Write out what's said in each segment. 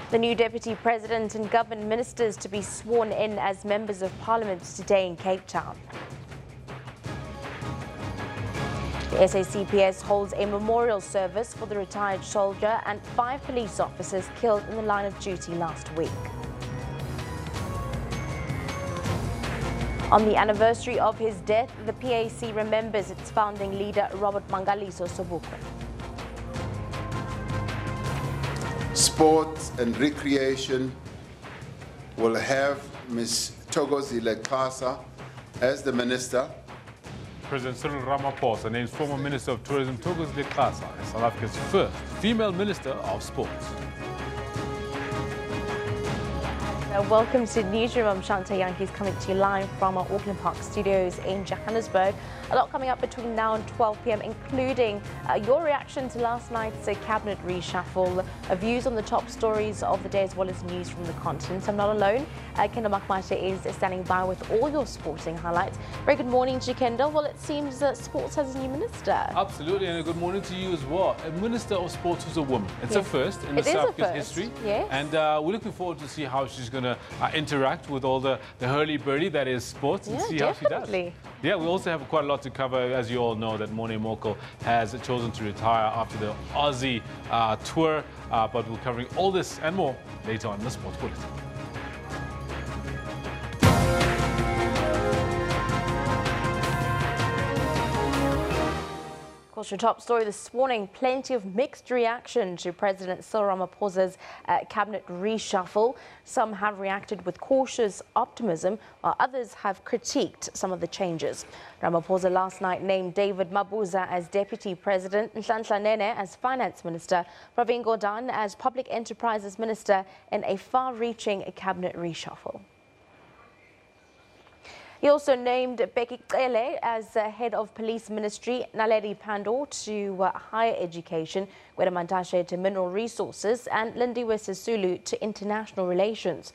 The new Deputy President and government ministers to be sworn in as members of Parliament today in Cape Town. The SACPS holds a memorial service for the retired soldier and 5 police officers killed in the line of duty last week. On the anniversary of his death, the PAC remembers its founding leader, Robert Mangaliso Sobukwe. Sports and recreation will have Ms. Thokozile Xasa as the minister. President Cyril Ramaphosa names former Minister of Tourism Thokozile Xasa as South Africa's first female Minister of Sports. Welcome to Newsroom. I'm Shanta Yankees coming to you live from our Auckland Park studios in Johannesburg. A lot coming up between now and 12 p.m, including your reaction to last night's cabinet reshuffle, views on the top stories of the day, as well as news from the continent. I'm not alone. Kendall Makmate is standing by with all your sporting highlights. Very good morning to you, Kendall. Well, it seems that sports has a new minister. Absolutely, and a good morning to you as well. A Minister of Sports who's a woman. It's a first in the South Africa's history. Yes. And we're looking forward to see how she's going to interact with all the hurly-burly that is sports and see how she does. Yeah, we also have quite a lot to cover. As you all know, that Morne Moko has chosen to retire after the Aussie tour, but we're covering all this and more later on in the Sports Bulletin. Of course, your top story this morning, plenty of mixed reaction to President Cyril Ramaphosa's cabinet reshuffle. Some have reacted with cautious optimism, while others have critiqued some of the changes. Ramaphosa last night named David Mabuza as Deputy President, Nhlanhla Nene as Finance Minister, Pravin Gordhan as Public Enterprises Minister in a far-reaching cabinet reshuffle. He also named Bheki Cele as head of police ministry, Naledi Pandor to higher education, Gwede Mantashe to mineral resources, and Lindiwe Sisulu to international relations.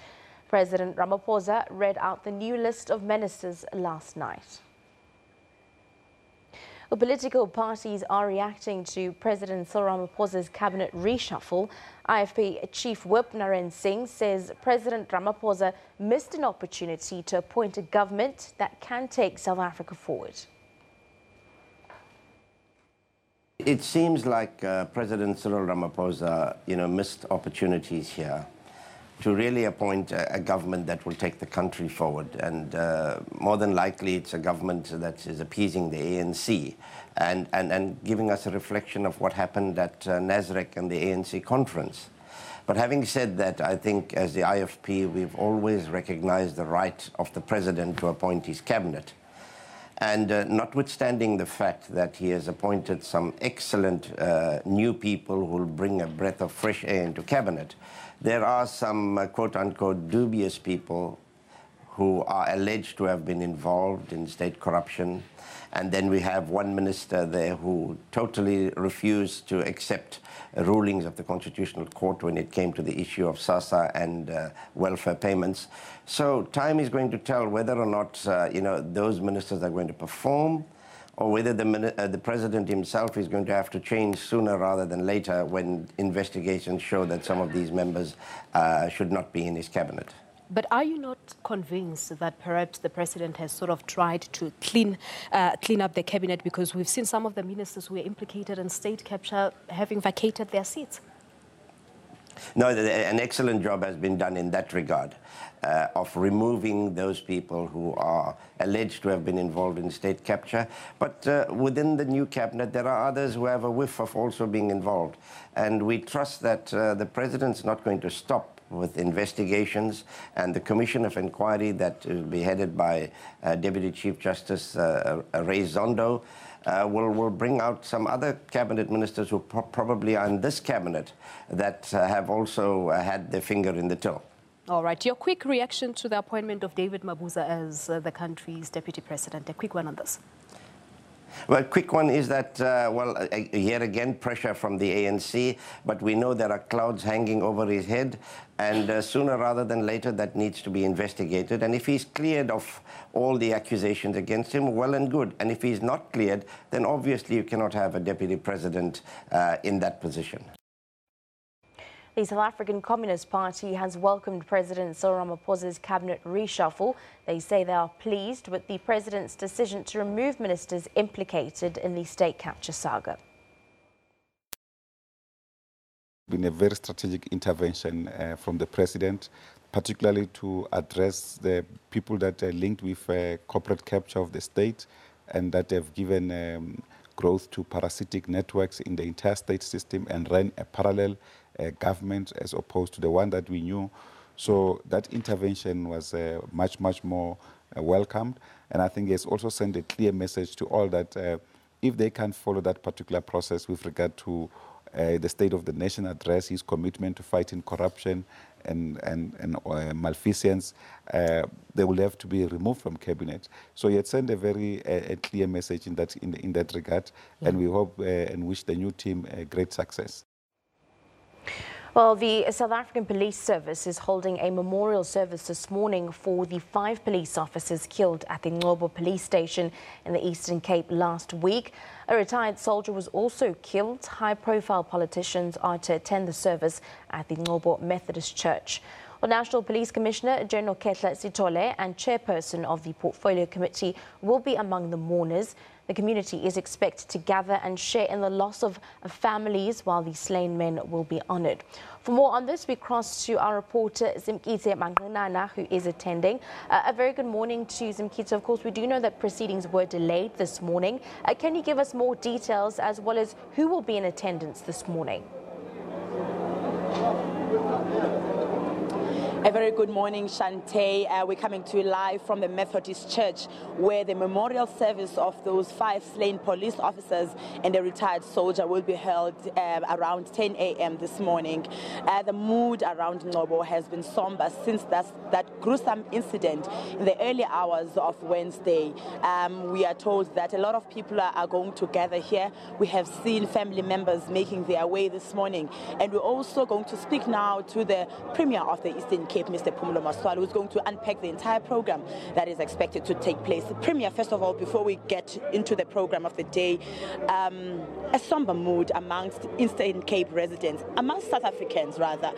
President Ramaphosa read out the new list of ministers last night. Well, political parties are reacting to President Cyril Ramaphosa's cabinet reshuffle. IFP Chief Whip Naren Singh says President Ramaphosa missed an opportunity to appoint a government that can take South Africa forward. It seems like President Cyril Ramaphosa, missed opportunities here to really appoint a government that will take the country forward. And more than likely, it's a government that is appeasing the ANC and giving us a reflection of what happened at Nasrec and the ANC conference. But having said that, I think as the IFP, we've always recognized the right of the president to appoint his cabinet. And notwithstanding the fact that he has appointed some excellent new people who will bring a breath of fresh air into cabinet, there are some quote-unquote dubious people who are alleged to have been involved in state corruption. And then we have one minister there who totally refused to accept rulings of the Constitutional Court when it came to the issue of SASSA and welfare payments. So time is going to tell whether or not those ministers are going to perform, or whether the president himself is going to have to change sooner rather than later when investigations show that some of these members should not be in his cabinet. But are you not convinced that perhaps the president has sort of tried to clean up the cabinet, because we've seen some of the ministers who were implicated in state capture having vacated their seats? No, an excellent job has been done in that regard, of removing those people who are alleged to have been involved in state capture. But within the new cabinet, there are others who have a whiff of also being involved. And we trust that the president's not going to stop with investigations, and the Commission of Inquiry that will be headed by Deputy Chief Justice Ray Zondo will bring out some other cabinet ministers who probably are in this cabinet that have also had their finger in the till. All right. Your quick reaction to the appointment of David Mabuza as the country's deputy president. A quick one on this. Well, a quick one is that, here again, pressure from the ANC, but we know there are clouds hanging over his head, and sooner rather than later that needs to be investigated. And if he's cleared of all the accusations against him, well and good. And if he's not cleared, then obviously you cannot have a deputy president in that position. The South African Communist Party has welcomed President Cyril Ramaphosa's cabinet reshuffle. They say they are pleased with the president's decision to remove ministers implicated in the state capture saga. Been a very strategic intervention from the president, particularly to address the people that are linked with corporate capture of the state and that have given growth to parasitic networks in the entire state system and ran a parallel government as opposed to the one that we knew. So that intervention was much more welcomed, and I think it's also sent a clear message to all that if they can't follow that particular process with regard to the State of the Nation address, his commitment to fighting corruption and malfeasance, they will have to be removed from cabinet. So he had sent a very clear message in that regard, and we hope and wish the new team great success. Well, the South African Police Service is holding a memorial service this morning for the 5 police officers killed at the Ngcobo police station in the Eastern Cape last week. A retired soldier was also killed. High-profile politicians are to attend the service at the Ngcobo Methodist Church. Well, National Police Commissioner General Ketla Sitole and chairperson of the Portfolio Committee will be among the mourners. The community is expected to gather and share in the loss of families while the slain men will be honoured. For more on this, we cross to our reporter Zimkitse Manganana, who is attending. A very good morning to Zimkitse. Of course, we do know that proceedings were delayed this morning. Can you give us more details as well as who will be in attendance this morning? A very good morning, Shante. We're coming to you live from the Methodist Church, where the memorial service of those 5 slain police officers and a retired soldier will be held around 10 a.m. this morning. The mood around Ngcobo has been somber since that gruesome incident in the early hours of Wednesday. We are told that a lot of people are going to gather here. We have seen family members making their way this morning, and we're also going to speak now to the Premier of the Eastern Cape, Mr. Phumulo Masualle, who's going to unpack the entire program that is expected to take place. Premier, first of all, before we get into the program of the day, a somber mood amongst Eastern Cape residents, amongst South Africans rather.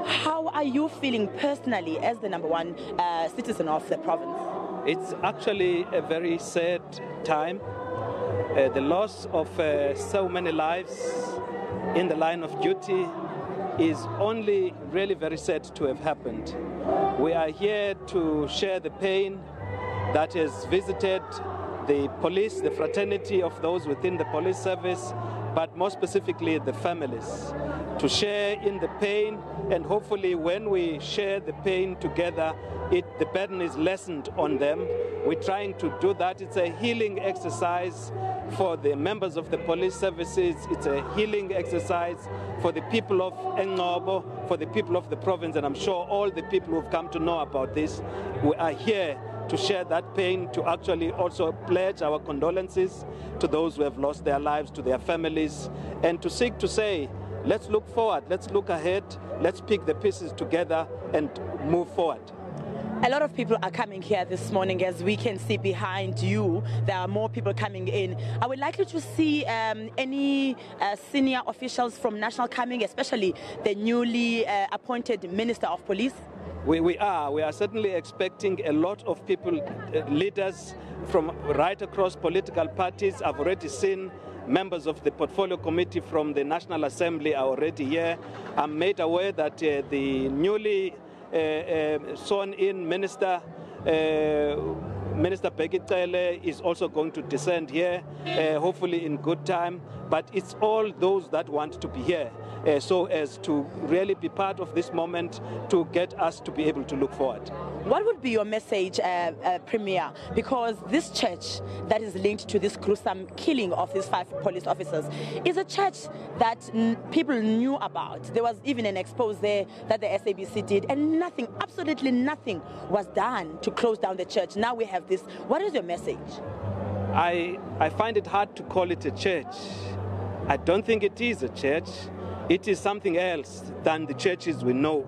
How are you feeling personally as the #1 citizen of the province? It's actually a very sad time. The loss of so many lives in the line of duty is only really very sad to have happened. We are here to share the pain that has visited the police, the fraternity of those within the police service, but more specifically the families, to share in the pain, and hopefully when we share the pain together, the burden is lessened on them. We're trying to do that. It's a healing exercise for the members of the police services. It's a healing exercise for the people of Ngcobo, for the people of the province, and I'm sure all the people who've come to know about this, we are here to share that pain, to actually also pledge our condolences to those who have lost their lives, to their families, and to seek to say, let's look forward, let's look ahead, let's pick the pieces together and move forward. A lot of people are coming here this morning. As we can see behind you, there are more people coming in. Are we likely to see any senior officials from National coming, especially the newly appointed Minister of Police? We are certainly expecting a lot of people, leaders from right across political parties. I've already seen members of the Portfolio Committee from the National Assembly are already here. I'm made aware that the newly sworn-in Minister Bekitele is also going to descend here, hopefully in good time. But it's all those that want to be here, so as to really be part of this moment to get us to be able to look forward. What would be your message, Premier? Because this church that is linked to this gruesome killing of these 5 police officers is a church that people knew about. There was even an expose there that the SABC did, and nothing, absolutely nothing was done to close down the church. Now we have this. What is your message? I find it hard to call it a church. I don't think it is a church. It is something else than the churches we know.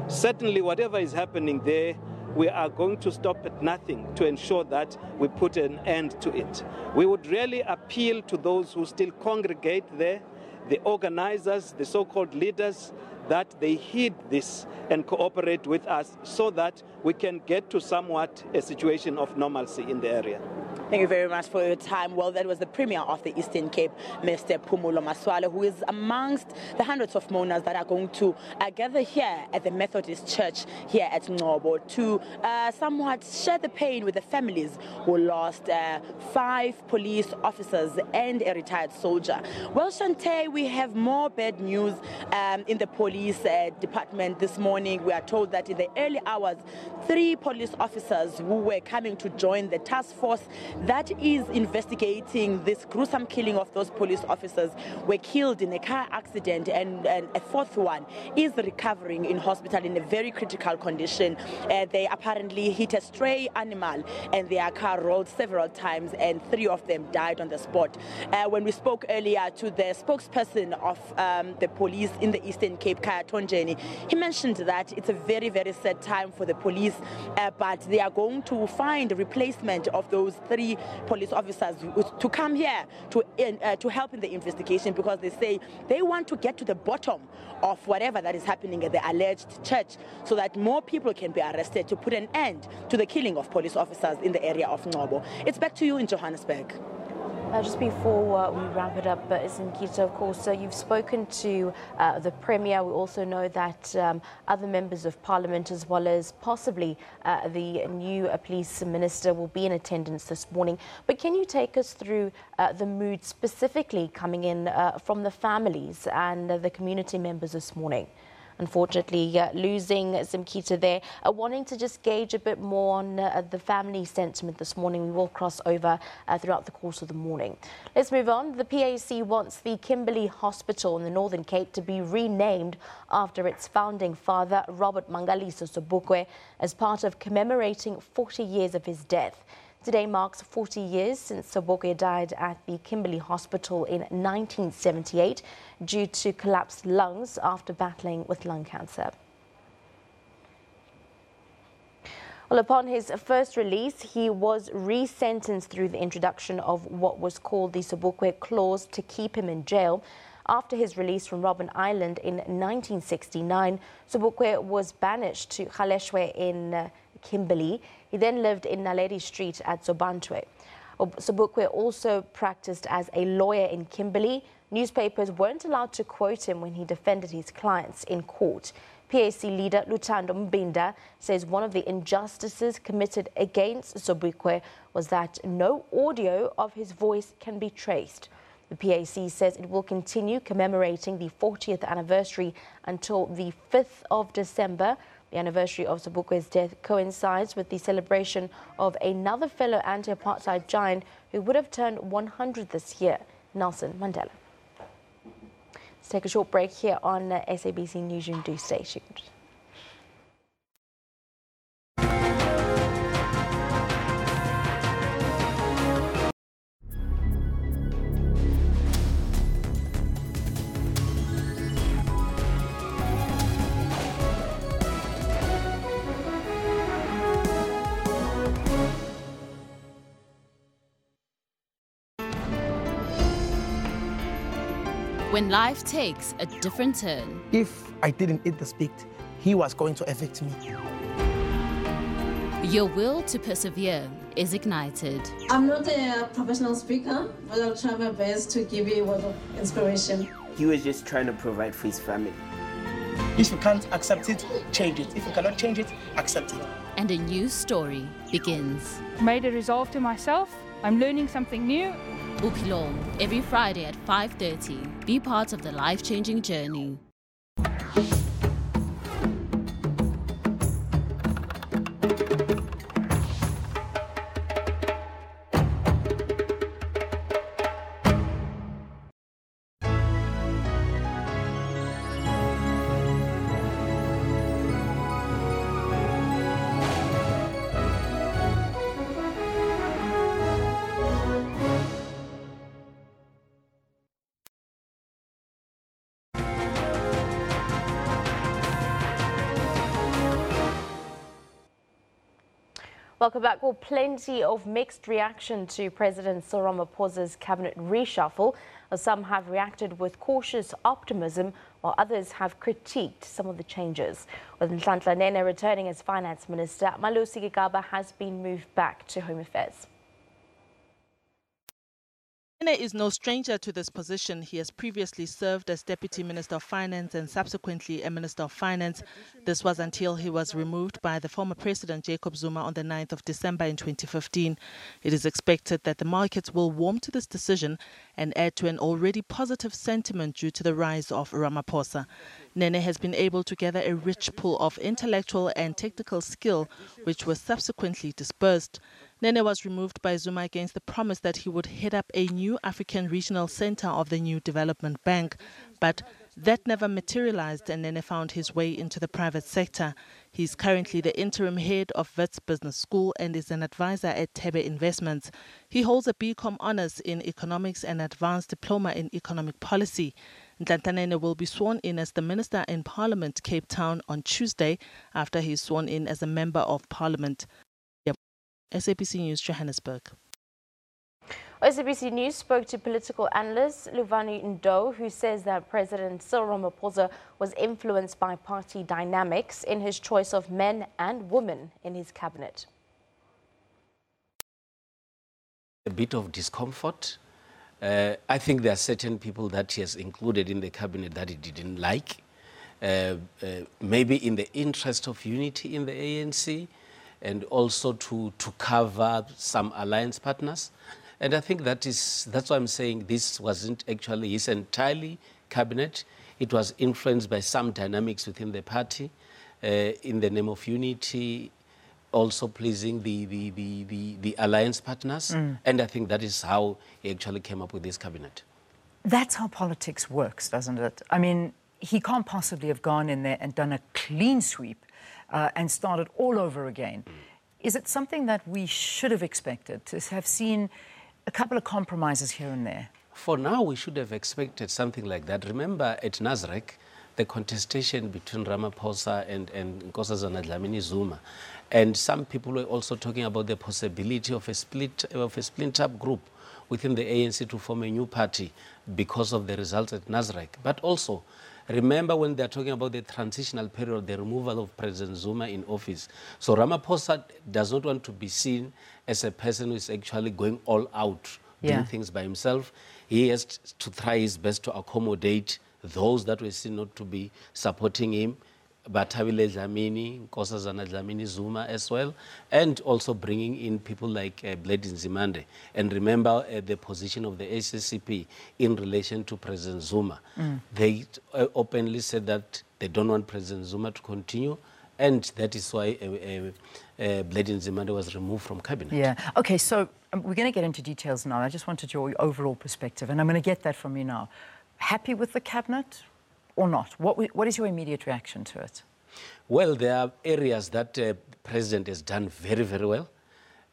Certainly, whatever is happening there, we are going to stop at nothing to ensure that we put an end to it. We would really appeal to those who still congregate there the organizers, the so-called leaders, that they heed this and cooperate with us so that we can get to somewhat a situation of normalcy in the area. Thank you very much for your time. Well, that was the Premier of the Eastern Cape, Mr. Phumulo Masualle, who is amongst the hundreds of mourners that are going to gather here at the Methodist Church here at Ngobo to somewhat share the pain with the families who lost 5 police officers and a retired soldier. Well, Shante, we have more bad news in the police department this morning. We are told that in the early hours, 3 police officers who were coming to join the task force that is investigating this gruesome killing of those police officers were killed in a car accident, and a 4th one is recovering in hospital in a very critical condition. They apparently hit a stray animal and their car rolled several times, and 3 of them died on the spot. When we spoke earlier to the spokesperson of the police in the Eastern Cape, Kaya Tonjeni, he mentioned that it's a very, very sad time for the police, but they are going to find a replacement of those 3 police officers to come here to help in the investigation, because they say they want to get to the bottom of whatever that is happening at the alleged church so that more people can be arrested to put an end to the killing of police officers in the area of Ngobo. It's back to you in Johannesburg. Just before we wrap it up, Zimkita, of course, you've spoken to the Premier. We also know that other members of Parliament, as well as possibly the new police minister, will be in attendance this morning. But can you take us through the mood specifically coming in from the families and the community members this morning? Unfortunately, losing Zimkita there. Wanting to just gauge a bit more on the family sentiment this morning. We will cross over throughout the course of the morning. Let's move on. The PAC wants the Kimberley Hospital in the Northern Cape to be renamed after its founding father, Robert Mangaliso Sobukwe, as part of commemorating 40 years of his death. Today marks 40 years since Sobukwe died at the Kimberley Hospital in 1978 due to collapsed lungs after battling with lung cancer. Well, upon his first release, he was resentenced through the introduction of what was called the Sobukwe Clause to keep him in jail. After his release from Robben Island in 1969, Sobukwe was banished to Galeshwe in Kimberley. He then lived in Naledi Street at Zobantwe. Sobukwe also practiced as a lawyer in Kimberley. Newspapers weren't allowed to quote him when he defended his clients in court. PAC leader Lutando Mbinda says one of the injustices committed against Sobukwe was that no audio of his voice can be traced. The PAC says it will continue commemorating the 40th anniversary until the 5th of December. The anniversary of Sobukwe's death coincides with the celebration of another fellow anti-apartheid giant who would have turned 100 this year, Nelson Mandela. Let's take a short break here on SABC Newsroom. Do stay tuned. When life takes a different turn. If I didn't eat the speak, he was going to evict me. Your will to persevere is ignited. I'm not a professional speaker, but I'll try my best to give you a word of inspiration. He was just trying to provide for his family. If you can't accept it, change it. If you cannot change it, accept it. And a new story begins. Made a resolve to myself. I'm learning something new. Upilong, every Friday at 5:30. Be part of the life-changing journey. Welcome back. Well, plenty of mixed reaction to President Cyril Ramaphosa's cabinet reshuffle. Some have reacted with cautious optimism, while others have critiqued some of the changes. With Nhlanhla Nene returning as finance minister, Malusi Gigaba has been moved back to Home Affairs. Nene is no stranger to this position. He has previously served as Deputy Minister of Finance and subsequently a Minister of Finance. This was until he was removed by the former President Jacob Zuma on the 9th of December in 2015. It is expected that the markets will warm to this decision and add to an already positive sentiment due to the rise of Ramaphosa. Nene has been able to gather a rich pool of intellectual and technical skill, which was subsequently dispersed. Nene was removed by Zuma against the promise that he would head up a new African regional center of the new development bank. But that never materialized and Nene found his way into the private sector. He is currently the interim head of Wits Business School and is an advisor at Tebe Investments. He holds a BCom honors in economics and advanced diploma in economic policy. Nhlanhla Nene will be sworn in as the Minister in Parliament, Cape Town, on Tuesday after he is sworn in as a Member of Parliament. SABC News, Johannesburg. SABC News spoke to political analyst Luvani Ndo, who says that President Cyril Ramaphosa was influenced by party dynamics in his choice of men and women in his cabinet. A bit of discomfort. I think there are certain people that he has included in the cabinet that he didn't like. Maybe in the interest of unity in the ANC and also to cover some alliance partners. And I think that's why I'm saying this wasn't actually his entirely cabinet. It was influenced by some dynamics within the party in the name of unity, also pleasing the alliance partners. And I think that is how he actually came up with this cabinet. That's how politics works, doesn't it? I mean, he can't possibly have gone in there and done a clean sweep and started all over again. Is it something that we should have expected, to have seen a couple of compromises here and there? For now, we should have expected something like that. Remember, at Nasrec, the contestation between Ramaphosa and Nkosazana Dlamini Zuma, and some people were also talking about the possibility of a split-up group within the ANC to form a new party because of the results at Nasrec. But also, remember when they're talking about the transitional period, the removal of President Zuma in office. So Ramaphosa does not want to be seen as a person who is actually going all out, doing things by himself. He has to try his best to accommodate those that were seen not to be supporting him, Bathabile Dlamini, Nkosazana Dlamini Zuma as well, and also bringing in people like Blade Nzimande. And remember the position of the SACP in relation to President Zuma. They openly said that they don't want President Zuma to continue, and that is why Blade Nzimande was removed from cabinet. Yeah. Okay, so we're going to get into details now. I just wanted your overall perspective, and I'm going to get that from you now. Happy with the cabinet or not? What is your immediate reaction to it? Well, there are areas that the president has done very, very well.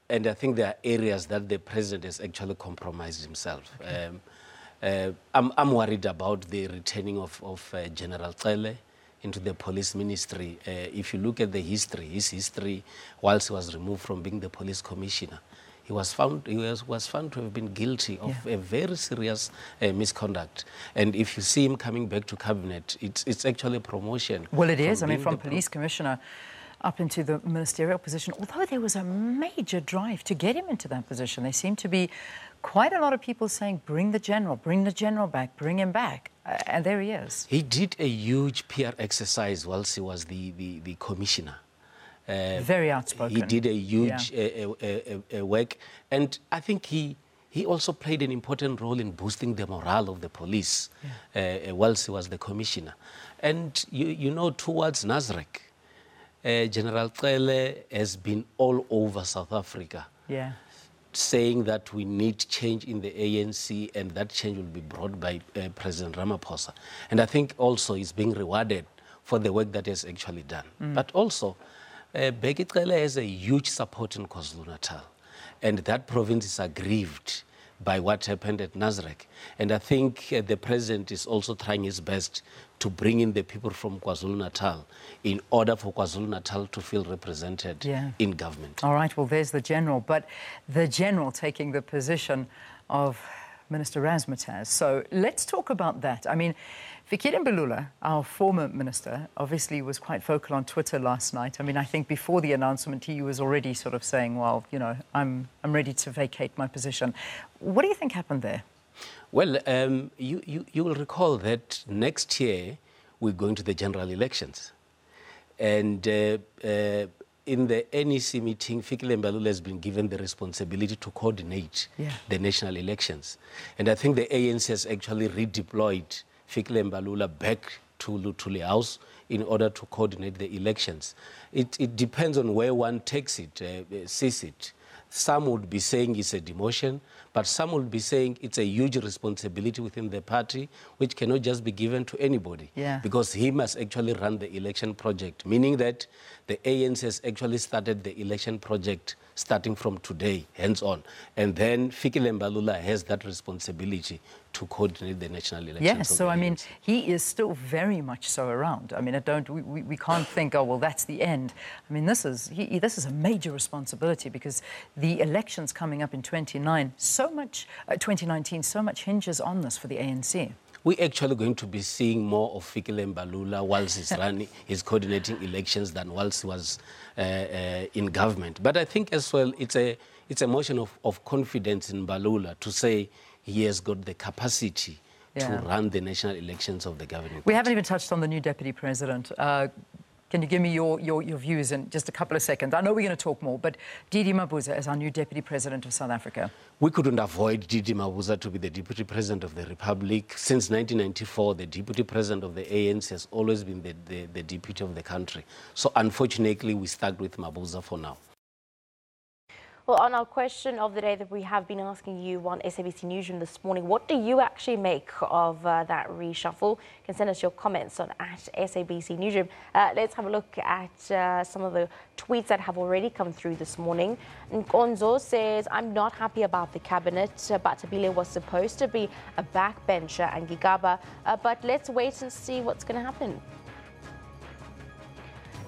And I think there are areas that the president has actually compromised himself. Okay. I'm worried about the returning of General Cele into the police ministry. If you look at his history, whilst he was removed from being the police commissioner, he was found to have been guilty of a very serious misconduct. And if you see him coming back to cabinet, it's actually a promotion. Well, it is. I mean, from police commissioner up into the ministerial position, although there was a major drive to get him into that position. There seemed to be quite a lot of people saying, bring the general back, bring him back. And there he is. He did a huge PR exercise whilst he was the commissioner. Very outspoken. He did a huge work, and I think he also played an important role in boosting the morale of the police whilst he was the commissioner. And you know, towards Nasrec, General Cele has been all over South Africa, saying that we need change in the ANC, and that change will be brought by President Ramaphosa. And I think also he's being rewarded for the work that he has actually done. But also, Bheki Cele has a huge support in KwaZulu-Natal, and that province is aggrieved by what happened at Nasrec. And I think the president is also trying his best to bring in the people from KwaZulu-Natal in order for KwaZulu-Natal to feel represented in government. All right, well, there's the General, but the General taking the position of Minister Razzmatazz. So let's talk about that. I mean, Fikile Mbalula, our former minister, obviously was quite vocal on Twitter last night. I mean, I think before the announcement, he was already sort of saying, well, you know, I'm ready to vacate my position. What do you think happened there? Well, you will recall that next year we're going to the general elections. And in the NEC meeting, Fikile Mbalula has been given the responsibility to coordinate the national elections. And I think the ANC has actually redeployed Fikile Mbalula back to Luthuli House in order to coordinate the elections. It depends on where one takes it, sees it. Some would be saying it's a demotion, but some would be saying it's a huge responsibility within the party, which cannot just be given to anybody. Because he must actually run the election project, meaning that the ANC has actually started the election project starting from today, hands on. And then Fikile Mbalula has that responsibility to coordinate the national elections. Yes, so I mean, he is still very much so around. I mean, we can't think, oh, well, that's the end. I mean, this is a major responsibility because the elections coming up in 2019, so much hinges on this for the ANC. We're actually going to be seeing more of Fikile Mbalula whilst he's coordinating elections than whilst he was in government. But I think as well, it's a motion of confidence in Mbalula to say he has got the capacity to run the national elections of the governing. We haven't even touched on the new deputy president. Can you give me your views in just a couple of seconds? I know we're going to talk more, but Didi Mabuza as our new deputy president of South Africa. We couldn't avoid Didi Mabuza to be the deputy president of the Republic. Since 1994, the deputy president of the ANC has always been the deputy of the country. So unfortunately, we stuck with Mabuza for now. Well, on our question of the day that we have been asking you on SABC Newsroom this morning, what do you actually make of that reshuffle? You can send us your comments on @SABC Newsroom. Let's have a look at some of the tweets that have already come through this morning. Nkonzo says, I'm not happy about the cabinet. Batabile was supposed to be a backbencher and Gigaba, but let's wait and see what's going to happen.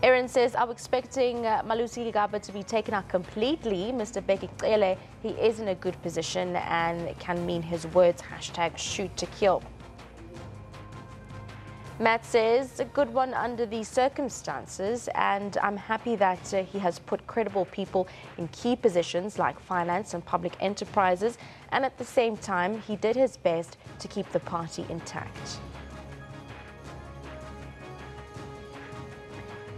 Aaron says, I'm expecting Malusi Gigaba to be taken out completely. Mr. Bheki Cele, he is in a good position and can mean his words, #shoot to kill. Matt says, a good one under these circumstances, and I'm happy that he has put credible people in key positions like finance and public enterprises, and at the same time, he did his best to keep the party intact.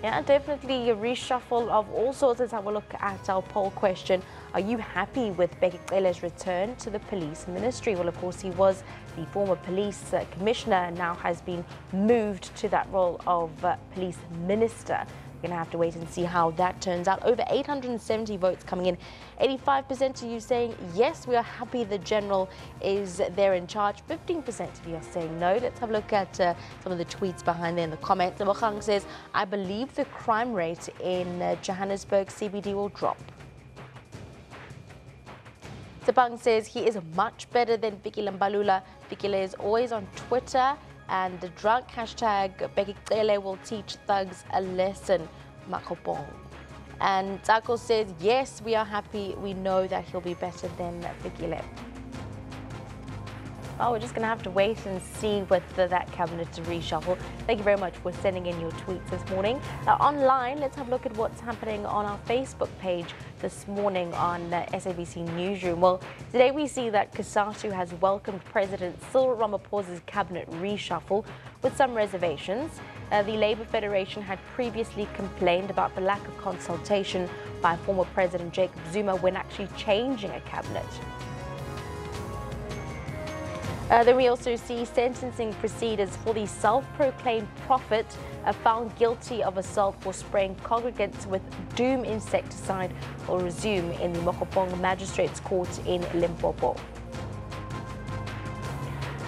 Yeah, definitely a reshuffle of all sorts. Let's have a look at our poll question. Are you happy with Bheki Cele's return to the police ministry? Well, of course, he was the former police commissioner and now has been moved to that role of police minister. We're going to have to wait and see how that turns out. Over 870 votes coming in. 85% of you saying, yes, we are happy the general is there in charge. 15% of you are saying no. Let's have a look at some of the tweets behind there in the comments. Mokhang says, I believe the crime rate in Johannesburg CBD will drop. Tapang says he is much better than Fikile Mbalula. Fikile is always on Twitter. And the drunk #Bheki Cele will teach thugs a lesson, Makopong. And Tako says, yes, we are happy. We know that he'll be better than Fikile. Well, we're just going to have to wait and see whether that cabinet reshuffle. Thank you very much for sending in your tweets this morning. Online, let's have a look at what's happening on our Facebook page this morning on SABC Newsroom. Well, today we see that COSATU has welcomed President Cyril Ramaphosa's cabinet reshuffle with some reservations. The Labour Federation had previously complained about the lack of consultation by former President Jacob Zuma when actually changing a cabinet. Then we also see sentencing proceedings for the self-proclaimed prophet found guilty of assault for spraying congregants with doom insecticide will resume in the Mokopong Magistrates Court in Limpopo.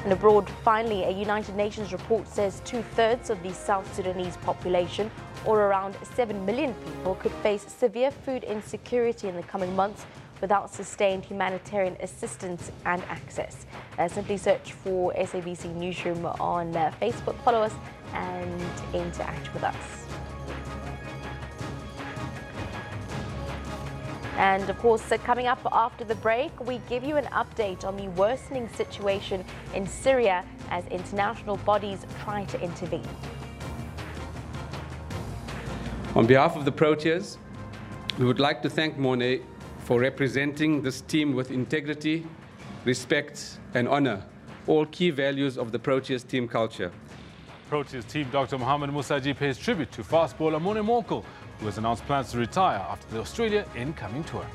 And abroad, finally, a United Nations report says 2/3 of the South Sudanese population, or around 7 million people, could face severe food insecurity in the coming months without sustained humanitarian assistance and access. Simply search for SABC Newsroom on Facebook. Follow us and interact with us. And of course, coming up after the break, we give you an update on the worsening situation in Syria as international bodies try to intervene. On behalf of the Proteas, we would like to thank Monet for representing this team with integrity, respect and honor, all key values of the Proteas team culture. Proteas team Dr. Mohamed Musaji pays tribute to fast bowler Monet Morkel, who has announced plans to retire after the Australia incoming tour.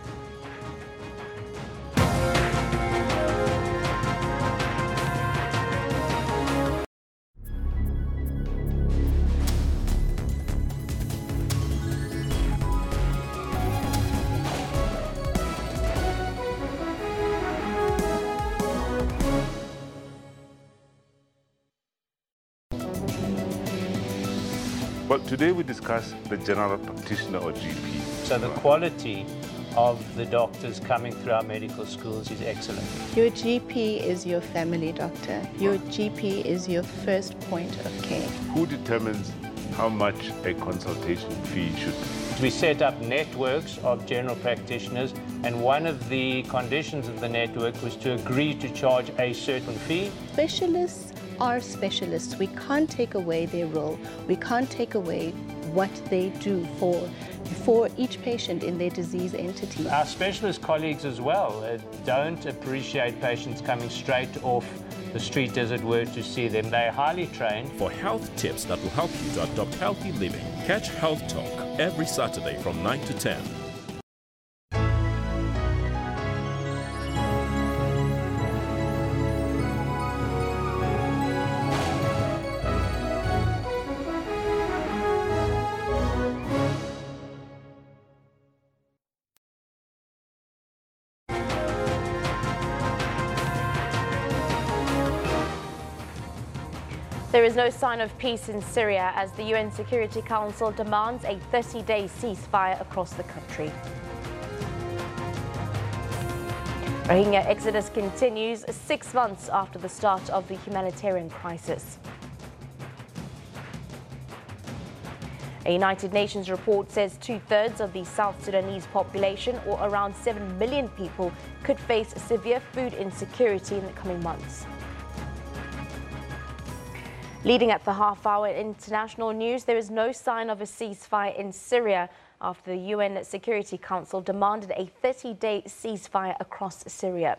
Well, today we discuss the general practitioner or GP. So the quality of the doctors coming through our medical schools is excellent. Your GP is your family doctor. Your GP is your first point of care. Who determines how much a consultation fee should be? We set up networks of general practitioners, and one of the conditions of the network was to agree to charge a certain fee. Specialists are specialists. We can't take away their role. We can't take away what they do for each patient in their disease entity. Our specialist colleagues as well don't appreciate patients coming straight off the street, as it were, to see them. They're highly trained. For health tips that will help you to adopt healthy living, catch Health Talk every Saturday from 9 to 10. There is no sign of peace in Syria as the UN Security Council demands a 30-day ceasefire across the country. Rohingya exodus continues 6 months after the start of the humanitarian crisis. A United Nations report says 2/3 of the South Sudanese population, or around 7 million people, could face severe food insecurity in the coming months. Leading at the half-hour international news, there is no sign of a ceasefire in Syria after the UN Security Council demanded a 30-day ceasefire across Syria.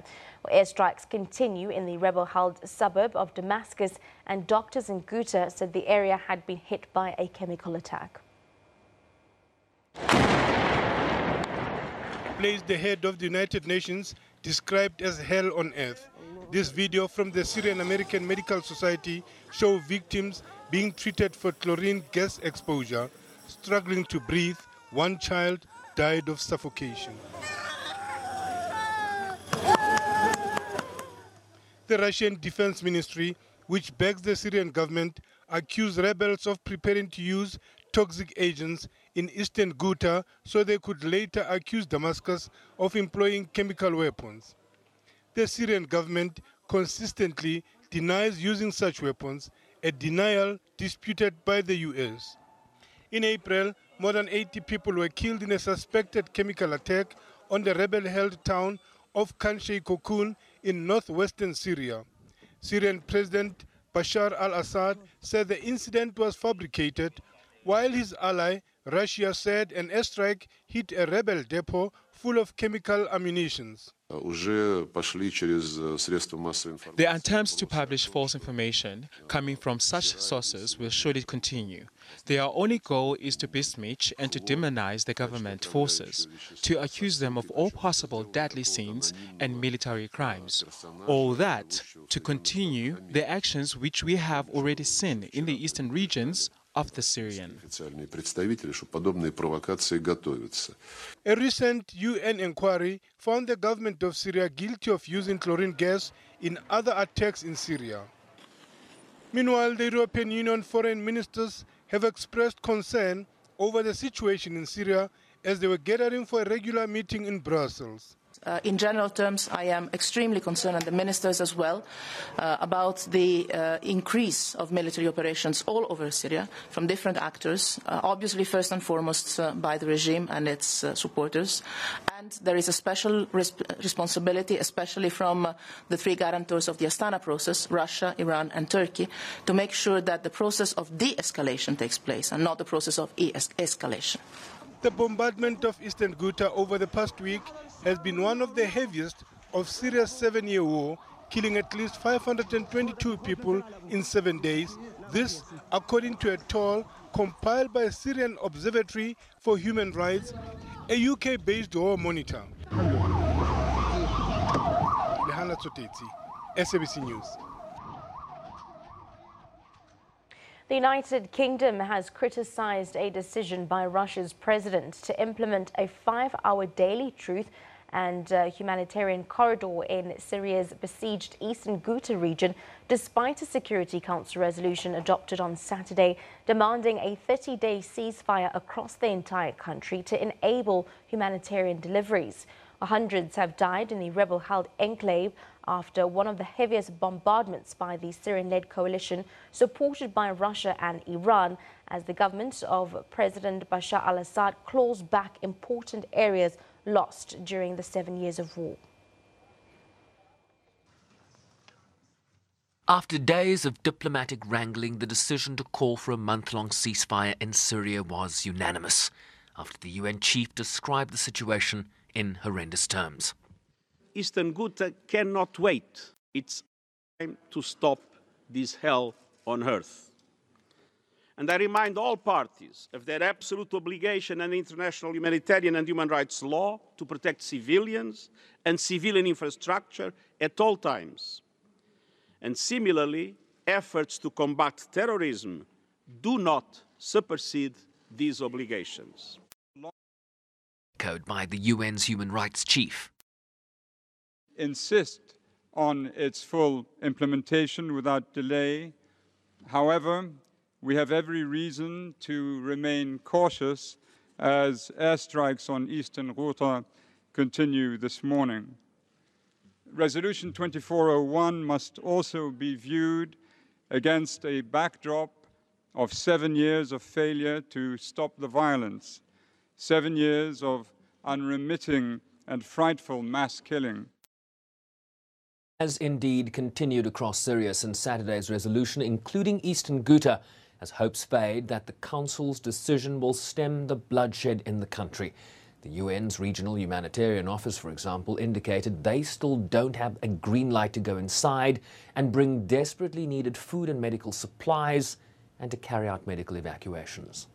Airstrikes continue in the rebel-held suburb of Damascus, and doctors in Ghouta said the area had been hit by a chemical attack. Placed the head of the United Nations described as hell on earth. This video from the Syrian American Medical Society shows victims being treated for chlorine gas exposure, struggling to breathe. One child died of suffocation. The Russian Defense Ministry, which begs the Syrian government, accused rebels of preparing to use toxic agents in eastern Ghouta so they could later accuse Damascus of employing chemical weapons. The Syrian government consistently denies using such weapons, a denial disputed by the US. In April, more than 80 people were killed in a suspected chemical attack on the rebel-held town of Khan Sheikhoun in northwestern Syria. Syrian President Bashar al-Assad said the incident was fabricated, while his ally, Russia, said an airstrike hit a rebel depot full of chemical ammunition. The attempts to publish false information coming from such sources will surely continue. Their only goal is to besmirch and to demonize the government forces, to accuse them of all possible deadly sins and military crimes. All that to continue the actions which we have already seen in the eastern regions of the Syrian. A recent UN inquiry found the government of Syria guilty of using chlorine gas in other attacks in Syria. Meanwhile, the European Union foreign ministers have expressed concern over the situation in Syria as they were gathering for a regular meeting in Brussels. in general terms, I am extremely concerned, and the ministers as well, about the increase of military operations all over Syria from different actors, obviously first and foremost by the regime and its supporters. And there is a special responsibility, especially from the three guarantors of the Astana process, Russia, Iran and Turkey, to make sure that the process of de-escalation takes place and not the process of escalation. The bombardment of eastern Ghouta over the past week has been one of the heaviest of Syria's 7-year war, killing at least 522 people in 7 days. This, according to a toll compiled by Syrian Observatory for Human Rights, a UK-based war monitor. Lehana Tsotetsi, SABC News. The United Kingdom has criticized a decision by Russia's president to implement a 5-hour daily truce and humanitarian corridor in Syria's besieged eastern Ghouta region, despite a Security Council resolution adopted on Saturday demanding a 30-day ceasefire across the entire country to enable humanitarian deliveries. Hundreds have died in the rebel-held enclave after one of the heaviest bombardments by the Syrian-led coalition supported by Russia and Iran, as the government of President Bashar al-Assad claws back important areas lost during the 7 years of war. After days of diplomatic wrangling, the decision to call for a month-long ceasefire in Syria was unanimous, after the UN chief described the situation in horrendous terms. Eastern Ghouta cannot wait. It's time to stop this hell on earth. And I remind all parties of their absolute obligation under international humanitarian and human rights law to protect civilians and civilian infrastructure at all times. And similarly, efforts to combat terrorism do not supersede these obligations. Echoed by the UN's human rights chief. Insist on its full implementation without delay. However, we have every reason to remain cautious as airstrikes on eastern Ghouta continue this morning. Resolution 2401 must also be viewed against a backdrop of 7 years of failure to stop the violence, 7 years of unremitting and frightful mass killing. Has indeed continued across Syria since Saturday's resolution, including eastern Ghouta, as hopes fade that the Council's decision will stem the bloodshed in the country. The UN's Regional Humanitarian Office, for example, indicated they still don't have a green light to go inside and bring desperately needed food and medical supplies and to carry out medical evacuations.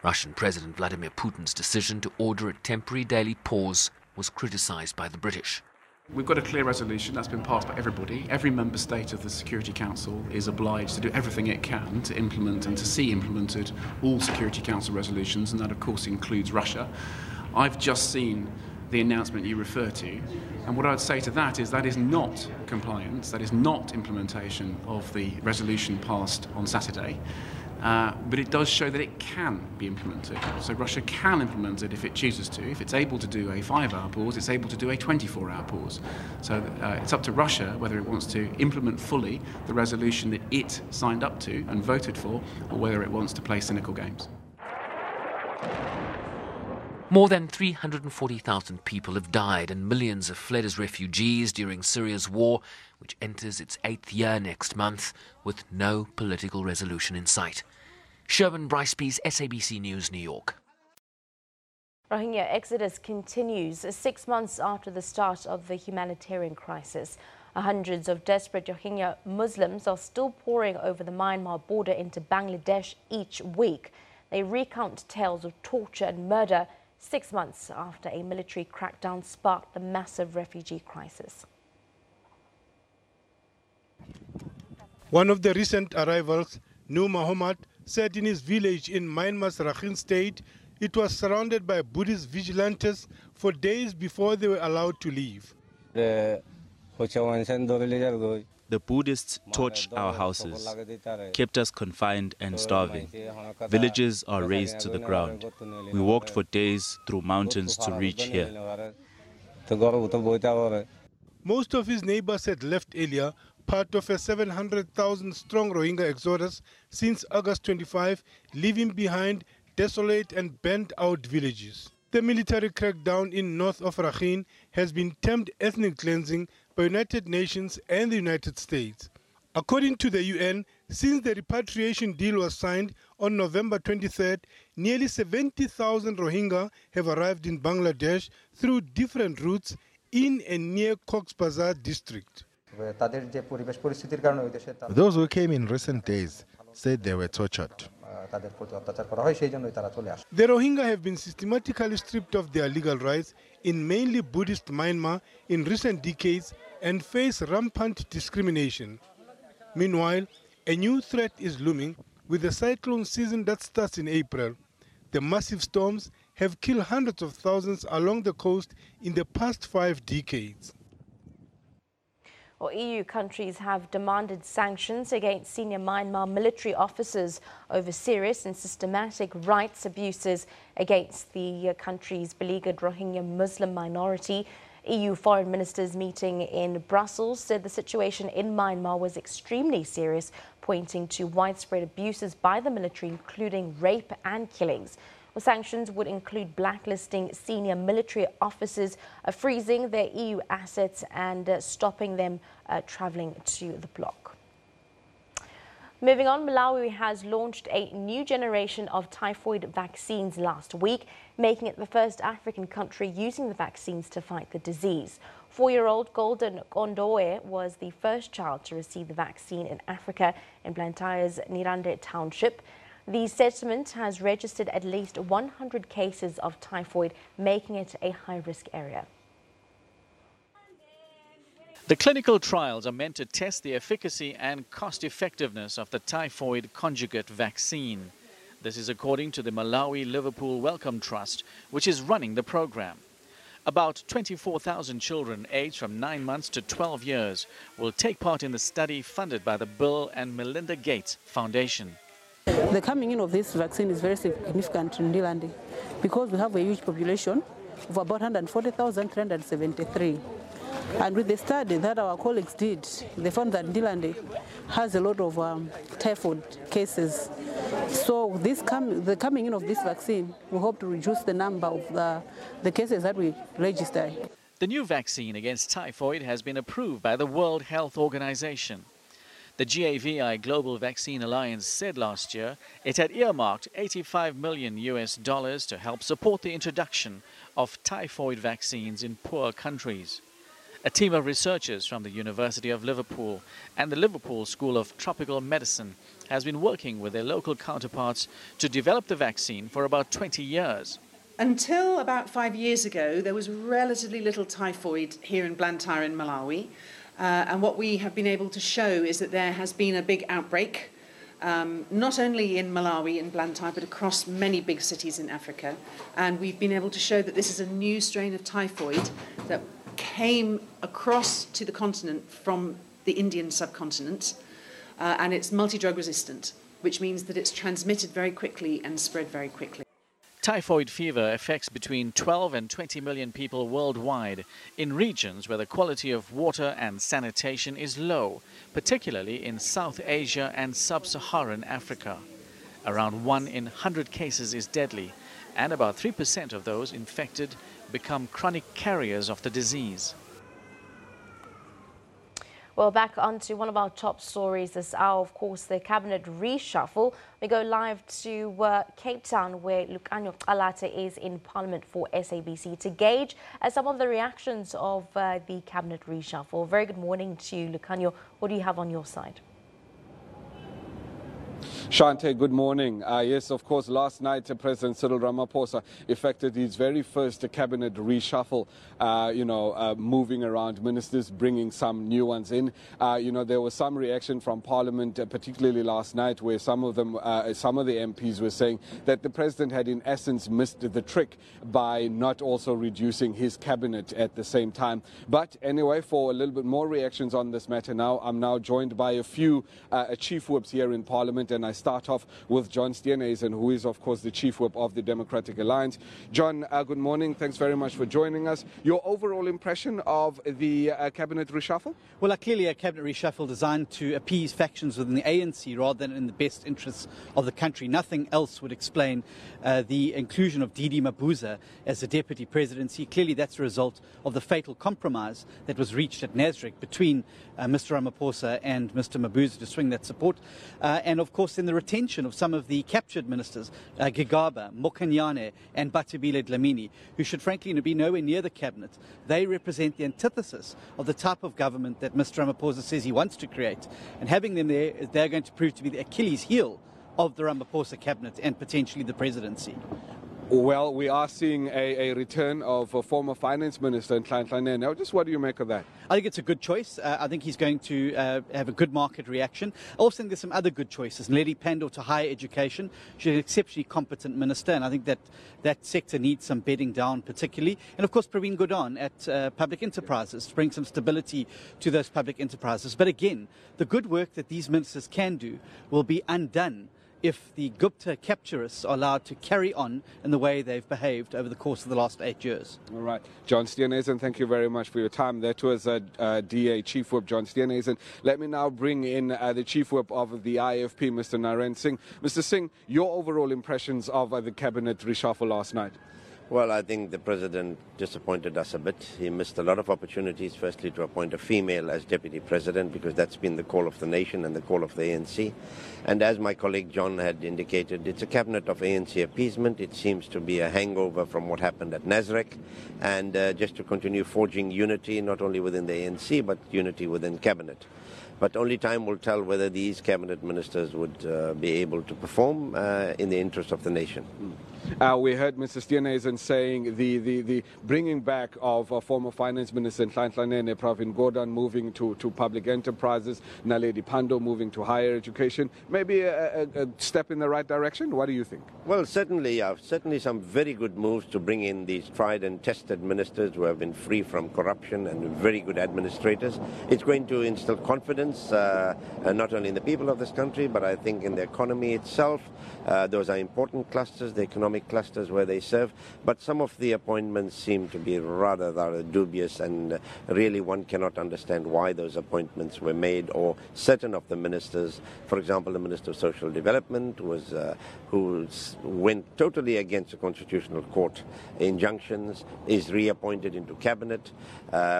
Russian President Vladimir Putin's decision to order a temporary daily pause was criticized by the British. We've got a clear resolution that's been passed by everybody. Every member state of the Security Council is obliged to do everything it can to implement and to see implemented all Security Council resolutions, and that of course includes Russia. I've just seen the announcement you refer to, and what I would say to that is not compliance, that is not implementation of the resolution passed on Saturday. But it does show that it can be implemented. So Russia can implement it if it chooses to. If it's able to do a 5-hour pause, it's able to do a 24-hour pause. So it's up to Russia whether it wants to implement fully the resolution that it signed up to and voted for, or whether it wants to play cynical games. More than 340,000 people have died and millions have fled as refugees during Syria's war, which enters its 8th year next month, with no political resolution in sight. Sherman Brycepease, SABC News, New York. Rohingya exodus continues 6 months after the start of the humanitarian crisis. Hundreds of desperate Rohingya Muslims are still pouring over the Myanmar border into Bangladesh each week. They recount tales of torture and murder 6 months after a military crackdown sparked the massive refugee crisis. One of the recent arrivals, Nur Muhammad, said in his village in Myanmar's Rakhine state, it was surrounded by Buddhist vigilantes for days before they were allowed to leave. The Buddhists torched our houses, kept us confined and starving. Villages are razed to the ground. We walked for days through mountains to reach here. Most of his neighbors had left earlier, part of a 700,000-strong Rohingya exodus since August 25, leaving behind desolate and burnt-out villages. The military crackdown in north of Rakhine has been termed ethnic cleansing by United Nations and the United States. According to the UN, since the repatriation deal was signed on November 23rd, nearly 70,000 Rohingya have arrived in Bangladesh through different routes in and near Cox's Bazar district. Those who came in recent days said they were tortured. The Rohingya have been systematically stripped of their legal rights in mainly Buddhist Myanmar in recent decades and face rampant discrimination. Meanwhile, a new threat is looming with the cyclone season that starts in April. The massive storms have killed hundreds of thousands along the coast in the past 5 decades. Well, EU countries have demanded sanctions against senior Myanmar military officers over serious and systematic rights abuses against the country's beleaguered Rohingya Muslim minority. EU foreign ministers meeting in Brussels said the situation in Myanmar was extremely serious, pointing to widespread abuses by the military, including rape and killings. Well, sanctions would include blacklisting senior military officers, freezing their EU assets and stopping them travelling to the bloc. Moving on, Malawi has launched a new generation of typhoid vaccines last week, making it the first African country using the vaccines to fight the disease. 4-year-old Golden Kondoe was the first child to receive the vaccine in Africa in Blantyre's Nirande township. The settlement has registered at least 100 cases of typhoid, making it a high-risk area. The clinical trials are meant to test the efficacy and cost-effectiveness of the typhoid conjugate vaccine. This is according to the Malawi Liverpool Wellcome Trust, which is running the program. About 24,000 children aged from 9 months to 12 years will take part in the study funded by the Bill and Melinda Gates Foundation. The coming in of this vaccine is very significant in Ndilande because we have a huge population of about 140,373. And with the study that our colleagues did, they found that Ndilande has a lot of typhoid cases. So the coming in of this vaccine, we hope to reduce the number of the cases that we register. The new vaccine against typhoid has been approved by the World Health Organization. The GAVI Global Vaccine Alliance said last year it had earmarked $85 million to help support the introduction of typhoid vaccines in poor countries. A team of researchers from the University of Liverpool and the Liverpool School of Tropical Medicine has been working with their local counterparts to develop the vaccine for about 20 years. Until about 5 years ago, there was relatively little typhoid here in Blantyre in Malawi. And what we have been able to show is that there has been a big outbreak, not only in Malawi and Blantyre, but across many big cities in Africa. And we've been able to show that this is a new strain of typhoid that came across to the continent from the Indian subcontinent, and it's multi-drug resistant, which means that it's transmitted very quickly and spread very quickly. Typhoid fever affects between 12 and 20 million people worldwide in regions where the quality of water and sanitation is low, particularly in South Asia and sub-Saharan Africa. Around 1 in 100 cases is deadly, and about 3% of those infected become chronic carriers of the disease. Well, back onto one of our top stories this hour, of course, the cabinet reshuffle. We go live to Cape Town, where Lucanio Alate is in Parliament for SABC to gauge some of the reactions of the cabinet reshuffle. Very good morning to you, Lucanio. What do you have on your side? Shante, good morning. Yes, of course, last night President Cyril Ramaphosa effected his very first cabinet reshuffle, moving around ministers, bringing some new ones in. There was some reaction from Parliament, particularly last night, where some of the MPs were saying that the President had in essence missed the trick by not also reducing his cabinet at the same time. But anyway, for a little bit more reactions on this matter now, I'm now joined by a few chief whips here in Parliament, and I start off with John Steenhuisen, who is, of course, the Chief Whip of the Democratic Alliance. John, good morning. Thanks very much for joining us. Your overall impression of the cabinet reshuffle? Well, clearly a cabinet reshuffle designed to appease factions within the ANC rather than in the best interests of the country. Nothing else would explain the inclusion of Didi Mabuza as the deputy presidency. Clearly that's a result of the fatal compromise that was reached at Nasrec between Mr. Ramaphosa and Mr. Mabuza to swing that support. And of course then the retention of some of the captured ministers, Gigaba, Mokanyane and Batubile Dlamini, who should frankly be nowhere near the cabinet. They represent the antithesis of the type of government that Mr. Ramaphosa says he wants to create. And having them there, they're going to prove to be the Achilles heel of the Ramaphosa cabinet and potentially the presidency. Well, we are seeing a return of a former finance minister in Nhlanhla. Now, just what do you make of that? I think it's a good choice. I think he's going to have a good market reaction. I also think there's some other good choices. Naledi Pandor to higher education. She's an exceptionally competent minister, and I think that sector needs some bedding down particularly. And of course, Praveen Gordhan at public enterprises to bring some stability to those public enterprises. But again, the good work that these ministers can do will be undone if the Gupta capturists are allowed to carry on in the way they've behaved over the course of the last 8 years. All right. John Steenhuisen, thank you very much for your time. That was DA Chief Whip John Steenhuisen. Let me now bring in the Chief Whip of the IFP, Mr. Naren Singh. Mr. Singh, your overall impressions of the cabinet reshuffle last night? Well, I think the president disappointed us a bit. He missed a lot of opportunities, firstly, to appoint a female as deputy president, because that's been the call of the nation and the call of the ANC. And as my colleague John had indicated, it's a cabinet of ANC appeasement. It seems to be a hangover from what happened at Nasrec, and just to continue forging unity, not only within the ANC, but unity within cabinet. But only time will tell whether these cabinet ministers would be able to perform in the interest of the nation. We heard Mr. Steenhuisen saying the bringing back of former finance minister Nhlanhla, Praveen Gordhan moving to public enterprises, Naledi Pandor moving to higher education, maybe a step in the right direction. What do you think? Well, certainly some very good moves to bring in these tried and tested ministers who have been free from corruption and very good administrators. It's going to instill confidence not only in the people of this country, but I think in the economy itself. Those are important clusters, the economic clusters where they serve, but some of the appointments seem to be rather dubious, and really one cannot understand why those appointments were made, or certain of the ministers, for example the Minister of Social Development who went totally against the Constitutional Court injunctions, is reappointed into cabinet.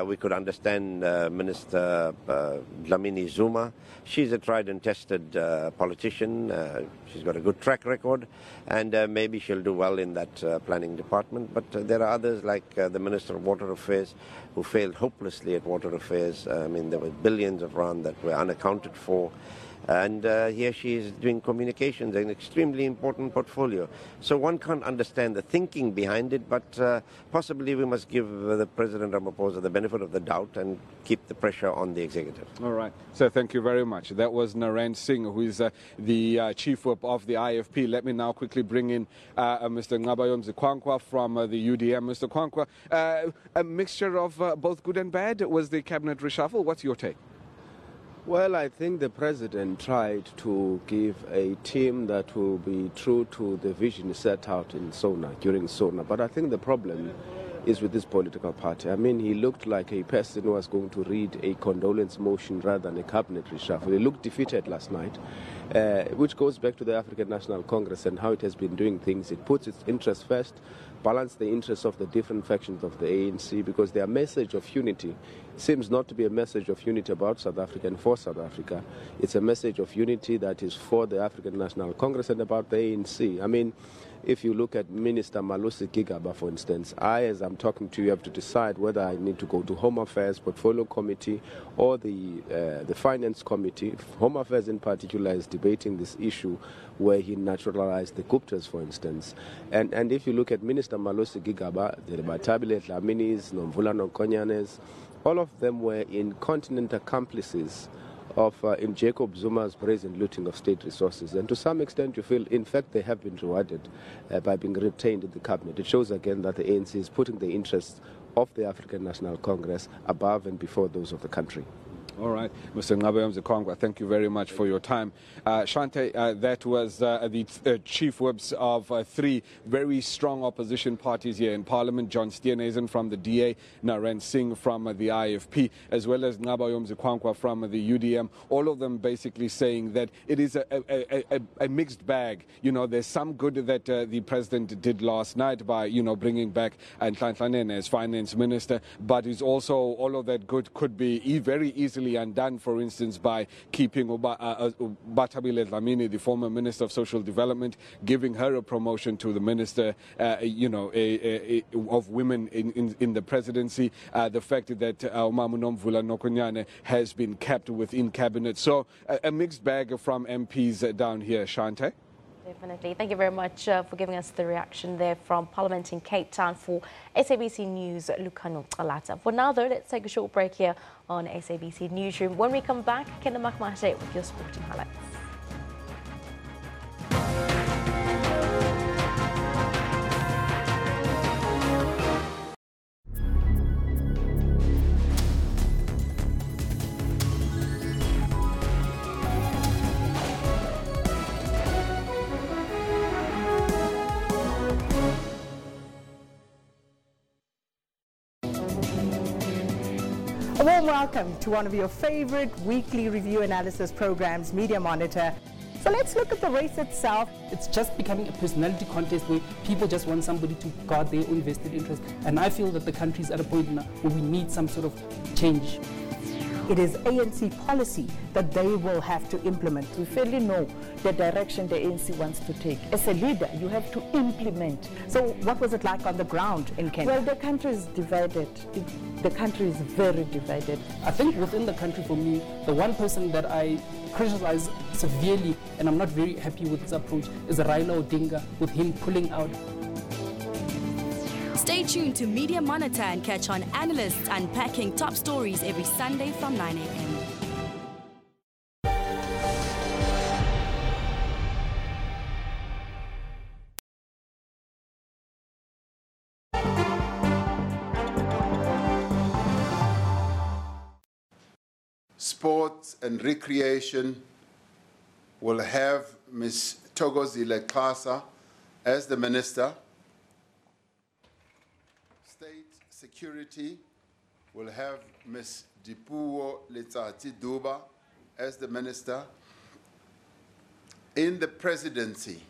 We could understand Minister Dlamini Zuma. She's a tried and tested politician. She's got a good track record, and maybe she'll do well in that planning department. But there are others like the Minister of Water Affairs, who failed hopelessly at water affairs. I mean, there were billions of rand that were unaccounted for. And here she is doing communications, an extremely important portfolio. So one can't understand the thinking behind it, but possibly we must give the President Ramaphosa the benefit of the doubt and keep the pressure on the executive. All right. So thank you very much. That was Naren Singh, who is the Chief Whip of the IFP. Let me now quickly bring in Mr. Ngabayom Zikwankwa from the UDM. Mr. Kwankwa, a mixture of both good and bad was the cabinet reshuffle. What's your take? Well, I think the president tried to give a team that will be true to the vision set out in SONA, during SONA. But I think the problem is with this political party. I mean, he looked like a person who was going to read a condolence motion rather than a cabinet reshuffle. He looked defeated last night, which goes back to the African National Congress and how it has been doing things. It puts its interests first, balance the interests of the different factions of the ANC, because their message of unity seems not to be a message of unity about South Africa and for South Africa. It's a message of unity that is for the African National Congress and about the ANC. I mean, if you look at Minister Malusi Gigaba, for instance, as I'm talking to you, have to decide whether I need to go to Home Affairs, Portfolio Committee, or the Finance Committee. Home Affairs in particular is debating this issue where he naturalized the Guptas, for instance. And if you look at Minister Malusi Gigaba, the Batabile Dlaminis, Nomvula Nonkonyanes, all of them were incontinent accomplices of in Jacob Zuma's brazen looting of state resources. And to some extent you feel, in fact, they have been rewarded by being retained in the cabinet. It shows again that the ANC is putting the interests of the African National Congress above and before those of the country. All right, Mr. Ngabayam Zikongwa, thank you very much for your time. Shante, that was the chief whips of three very strong opposition parties here in Parliament, John Steenhuisen from the DA, Naren Singh from the IFP, as well as Ngabayam Zikongwa from the UDM, all of them basically saying that it is a mixed bag. You know, there's some good that the president did last night by, you know, bringing back Nhlanhla as finance minister, but it's also all of that good could be very easily undone, for instance, by keeping Bathabile Dlamini, the former Minister of Social Development, giving her a promotion to the Minister, of Women in the presidency. The fact that Umamunomvula Nokonyane has been kept within cabinet. So a mixed bag from MPs down here, Shante. Definitely. Thank you very much for giving us the reaction there from Parliament in Cape Town for SABC News, Lukano Kalata. For now, though, let's take a short break here on SABC Newsroom. When we come back, Kenda Makmate with your sporting highlights. A warm welcome to one of your favorite weekly review analysis programs, Media Monitor. So let's look at the race itself. It's just becoming a personality contest where people just want somebody to guard their own vested interest. And I feel that the country is at a point now where we need some sort of change. It is ANC policy that they will have to implement. We fairly know the direction the ANC wants to take. As a leader, you have to implement. So what was it like on the ground in Kenya? Well, the country is divided. The country is very divided. I think within the country, for me, the one person that I criticize severely, and I'm not very happy with his approach, is Raila Odinga, with him pulling out. Stay tuned to Media Monitor and catch on analysts unpacking top stories every Sunday from 9 a.m. Sports and Recreation will have Ms. Thokozile Xasa as the Minister. State Security will have Ms. Dipuo Letsatsi Duba as the Minister. In the Presidency,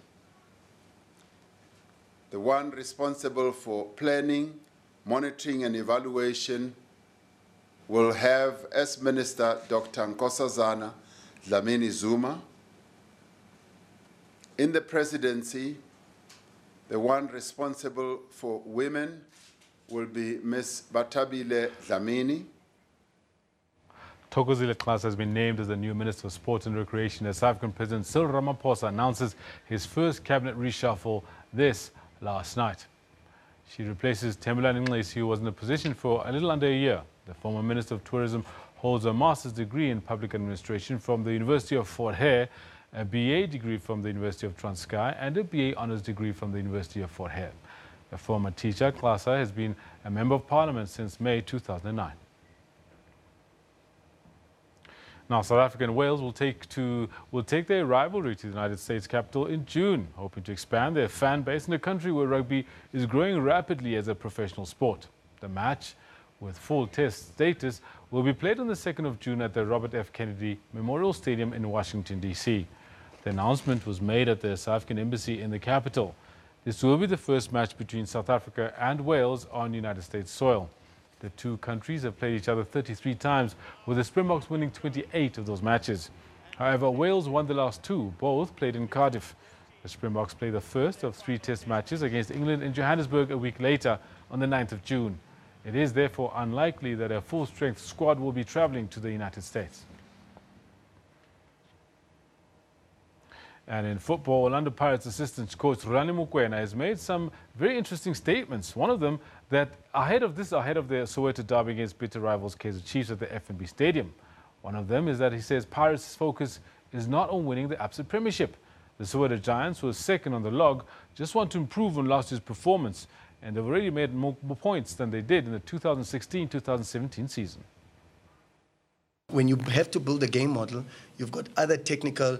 the one responsible for planning, monitoring and evaluation will have as Minister Dr. Nkosazana Dlamini Zuma. In the Presidency, the one responsible for women will be Ms. Bathabile Dlamini. Thokozile Xasa has been named as the new Minister of Sport and Recreation as South African President Cyril Ramaphosa announces his first cabinet reshuffle last night. She replaces Thembelani Nxesi, who was in the position for a little under a year. The former Minister of Tourism holds a master's degree in public administration from the University of Fort Hare, a BA degree from the University of Transkei, and a BA honours degree from the University of Fort Hare. The former teacher, Xasa, has been a Member of Parliament since May 2009. Now, South Africa and Wales will take their rivalry to the United States capital in June, hoping to expand their fan base in a country where rugby is growing rapidly as a professional sport. The match, with full test status, will be played on the 2nd of June at the Robert F. Kennedy Memorial Stadium in Washington, D.C. The announcement was made at the South African Embassy in the capital. This will be the first match between South Africa and Wales on United States soil. The two countries have played each other 33 times, with the Springboks winning 28 of those matches. However, Wales won the last two, both played in Cardiff. The Springboks play the first of 3 test matches against England in Johannesburg a week later on the 9th of June. It is therefore unlikely that a full-strength squad will be travelling to the United States. And in football, Orlando Pirates assistant coach Rani Mokoena has made some very interesting statements. One of them that ahead of the Soweto derby against bitter rivals Kaizer Chiefs at the FNB Stadium. One of them is that he says Pirates' focus is not on winning the ABSA Premiership. The Soweto Giants, who are second on the log, just want to improve on last year's performance, and they've already made more points than they did in the 2016-2017 season. When you have to build a game model, you've got other technical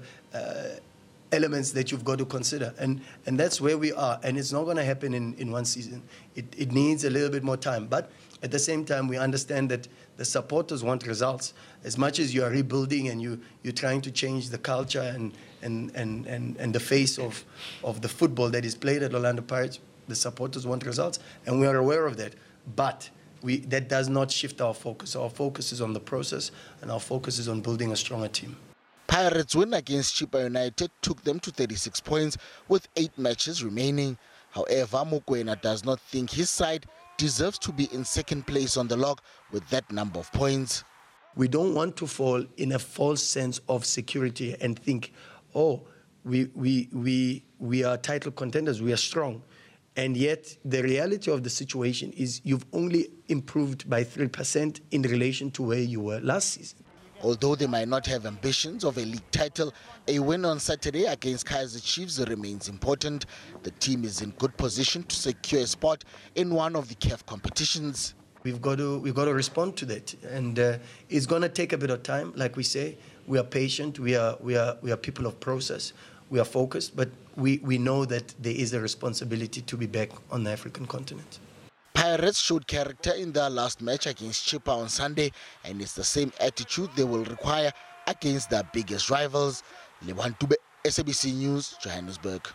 elements that you've got to consider. And that's where we are. And it's not going to happen in one season. It needs a little bit more time. But at the same time, we understand that the supporters want results. As much as you are rebuilding and you're trying to change the culture and the face of the football that is played at Orlando Pirates, the supporters want results. And we are aware of that. But that does not shift our focus. Our focus is on the process, and our focus is on building a stronger team. Pirates' win against Chippa United took them to 36 points with 8 matches remaining. However, Mokoena does not think his side deserves to be in second place on the log with that number of points. We don't want to fall in a false sense of security and think, oh, we are title contenders, we are strong. And yet, the reality of the situation is you've only improved by 3% in relation to where you were last season. Although they might not have ambitions of a league title, a win on Saturday against Kaizer Chiefs remains important. The team is in good position to secure a spot in one of the CAF competitions. We've got to respond to that, and it's going to take a bit of time. Like we say, we are patient. We are people of process. We are focused, but we know that there is a responsibility to be back on the African continent. Pirates showed character in their last match against Chippa on Sunday, and it's the same attitude they will require against their biggest rivals. Lewan Tube, SABC News, Johannesburg.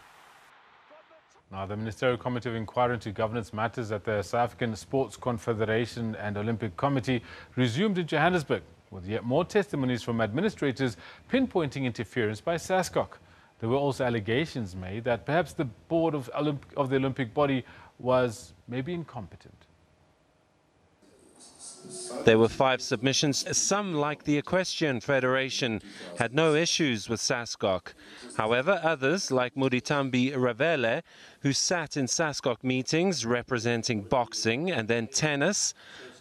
Now, the Ministerial Committee of Inquiry into Governance Matters at the South African Sports Confederation and Olympic Committee resumed in Johannesburg, with yet more testimonies from administrators pinpointing interference by SASCOC. There were also allegations made that perhaps the board of the Olympic body was maybe incompetent. There were 5 submissions. Some, like the Equestrian Federation, had no issues with SASCOC. However, others, like Muritambi Ravele, who sat in SASCOC meetings representing boxing and then tennis,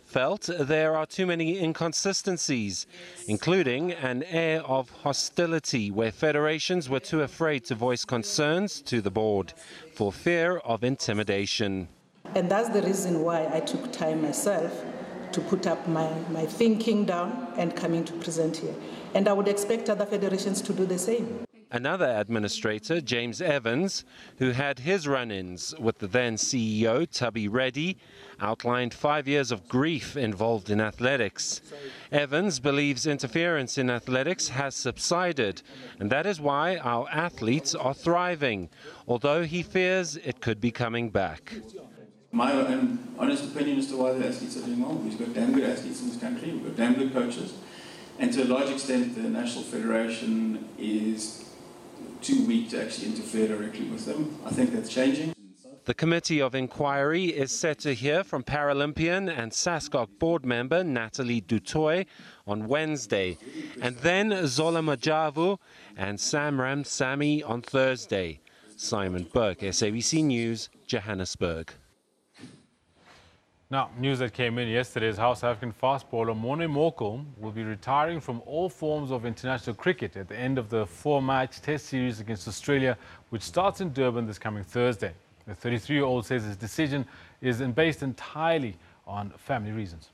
felt there are too many inconsistencies, including an air of hostility where federations were too afraid to voice concerns to the board for fear of intimidation. And that's the reason why I took time myself to put up my thinking down and coming to present here. And I would expect other federations to do the same. Another administrator, James Evans, who had his run-ins with the then CEO, Tubby Reddy, outlined 5 years of grief involved in athletics. Evans believes interference in athletics has subsided, and that is why our athletes are thriving, although he fears it could be coming back. My own honest opinion as to why the athletes are doing well. We've got damn good athletes in this country, we've got damn good coaches, and to a large extent the National Federation is too weak to actually interfere directly with them. I think that's changing. The Committee of Inquiry is set to hear from Paralympian and SASCOC board member Natalie Dutoy on Wednesday, and then Zola Majavu and Sam Ramsamy on Thursday. Simon Burke, SABC News, Johannesburg. Now, news that came in yesterday is how South African fast bowler Morne Morkel will be retiring from all forms of international cricket at the end of the 4-match test series against Australia, which starts in Durban this coming Thursday. The 33-year-old says his decision is based entirely on family reasons.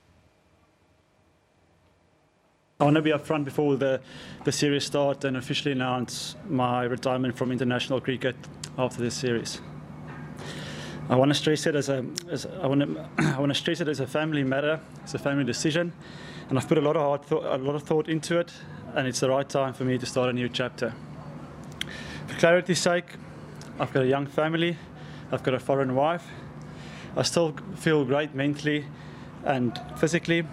I want to be upfront before the series start and officially announce my retirement from international cricket after this series. I want to stress it as a family matter. It's a family decision, and I've put a lot of thought into it, and it's the right time for me to start a new chapter. For clarity's sake, I've got a young family, I've got a foreign wife. I still feel great mentally and physically,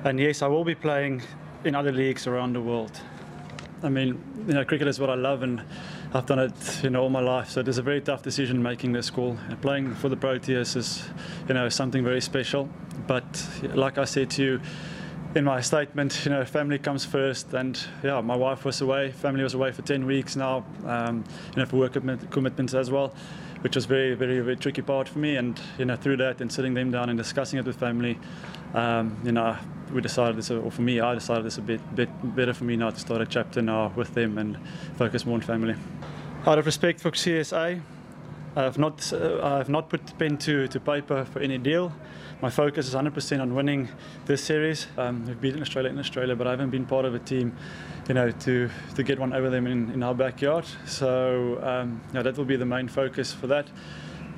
and yes, I will be playing in other leagues around the world. I mean, cricket is what I love, and I've done it, all my life. So it is a very tough decision making this call. And playing for the Proteas is, something very special. But like I said to you in my statement, family comes first. And yeah, my wife was away. Family was away for 10 weeks now. For work commitments as well, which was very, very, very tricky part for me. And through that and sitting them down and discussing it with family, we decided this, or for me, I decided it's a bit better for me now to start a chapter now with them and focus more on family. Out of respect for CSA, I have not put pen to paper for any deal. My focus is 100% on winning this series. We've beaten Australia in Australia, but I haven't been part of a team, to get one over them in our backyard. So that will be the main focus for that.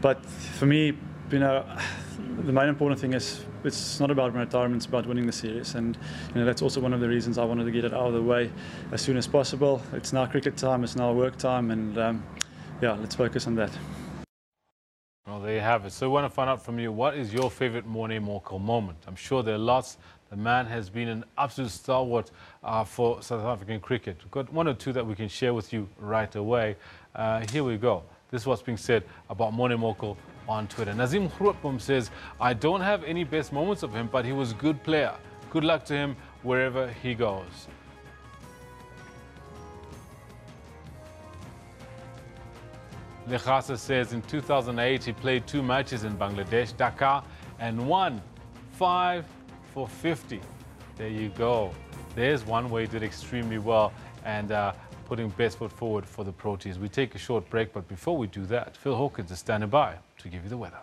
But for me, the main important thing is it's not about retirement, it's about winning the series. And that's also one of the reasons I wanted to get it out of the way as soon as possible. It's now cricket time, it's now work time, and let's focus on that. Well, there you have it. So we want to find out from you, what is your favorite Morne Morkel moment? I'm sure there are lots. The man has been an absolute stalwart for South African cricket. We've got one or two that we can share with you right away. Here we go. This is what's being said about Morne Morkel on Twitter. Nazim Grootboom says, I don't have any best moments of him, but he was a good player. Good luck to him wherever he goes. Lekhasa says in 2008 he played 2 matches in Bangladesh, Dhaka, and won 5 for 50. There you go. There's one way he did extremely well and putting best foot forward for the Proteas. We take a short break, but before we do that, Phil Hawkins is standing by to give you the weather.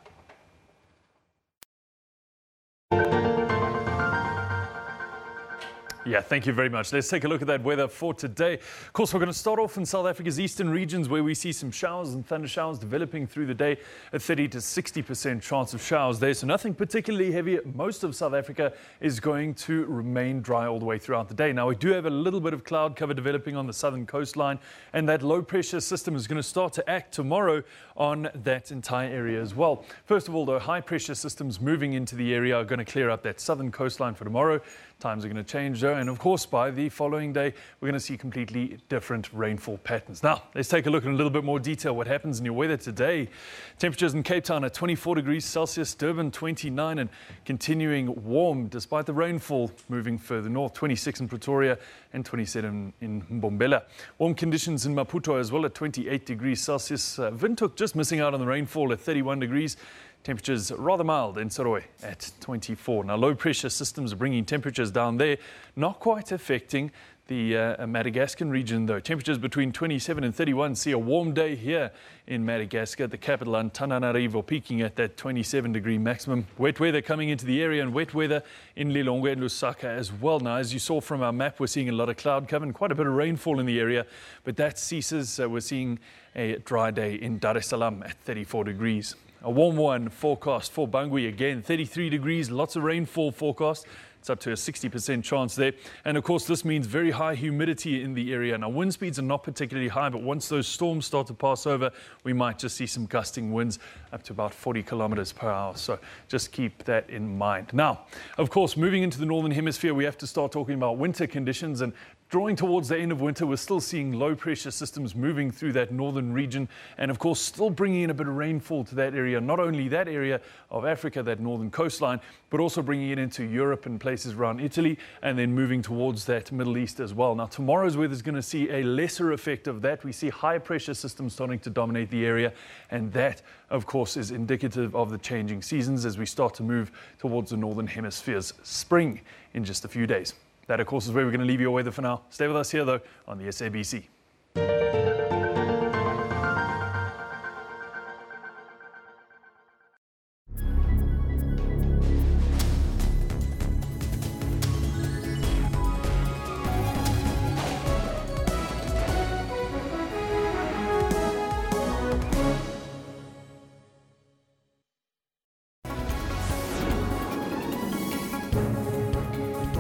Yeah, thank you very much. Let's take a look at that weather for today. Of course, we're going to start off in South Africa's eastern regions where we see some showers and thunder showers developing through the day. A 30 to 60% chance of showers there, so nothing particularly heavy. Most of South Africa is going to remain dry all the way throughout the day. Now, we do have a little bit of cloud cover developing on the southern coastline, and that low pressure system is going to start to act tomorrow on that entire area as well. First of all, though, high pressure systems moving into the area are going to clear up that southern coastline for tomorrow. Times are going to change though, and of course by the following day we're going to see completely different rainfall patterns. Now let's take a look in a little bit more detail what happens in your weather today. Temperatures in Cape Town at 24 degrees Celsius, Durban 29, and continuing warm despite the rainfall moving further north. 26 in Pretoria and 27 in Mbombela. Warm conditions in Maputo as well at 28 degrees Celsius. Windhoek just missing out on the rainfall at 31 degrees. Temperatures rather mild in Soroy at 24. Now, low pressure systems are bringing temperatures down there, not quite affecting the Madagascan region, though. Temperatures between 27 and 31 see a warm day here in Madagascar. The capital, Antananarivo, peaking at that 27-degree maximum. Wet weather coming into the area and wet weather in Lilongwe and Lusaka as well. Now, as you saw from our map, we're seeing a lot of cloud cover and quite a bit of rainfall in the area, but that ceases. We're seeing a dry day in Dar es Salaam at 34 degrees. A warm one forecast for Bangui again, 33 degrees, lots of rainfall forecast. It's up to a 60% chance there. And of course, this means very high humidity in the area. Now, wind speeds are not particularly high, but once those storms start to pass over, we might just see some gusting winds up to about 40 kilometers per hour. So just keep that in mind. Now, of course, moving into the northern hemisphere, we have to start talking about winter conditions. And drawing towards the end of winter, we're still seeing low pressure systems moving through that northern region and of course still bringing in a bit of rainfall to that area, not only that area of Africa, that northern coastline, but also bringing it into Europe and places around Italy and then moving towards that Middle East as well. Now, tomorrow's weather is going to see a lesser effect of that. We see high pressure systems starting to dominate the area, and that of course is indicative of the changing seasons as we start to move towards the northern hemisphere's spring in just a few days. That, of course, is where we're going to leave your weather for now. Stay with us here, though, on the SABC.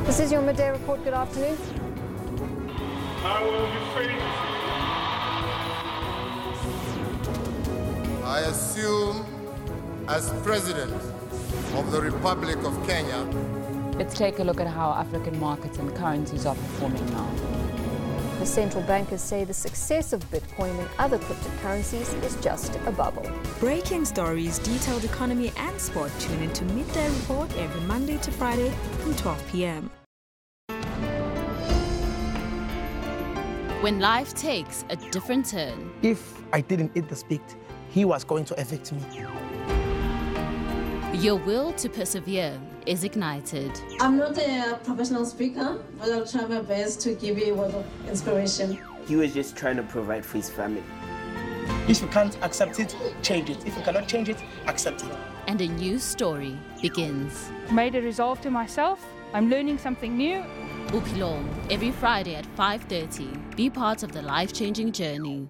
This is your midday report. Good afternoon. I will be free. I assume as President of the Republic of Kenya. Let's take a look at how African markets and currencies are performing now. The central bankers say the success of Bitcoin and other cryptocurrencies is just a bubble. Breaking stories, detailed economy and sport. Tune into Midday Report every Monday to Friday from 12 p.m. When life takes a different turn. If I didn't eat the speak, he was going to evict me. Your will to persevere is ignited. I'm not a professional speaker, but I'll try my best to give you a word of inspiration. He was just trying to provide for his family. If you can't accept it, change it. If you cannot change it, accept it. And a new story begins. Made a resolve to myself. I'm learning something new. Bophelong, every Friday at 5:30. Be part of the life-changing journey.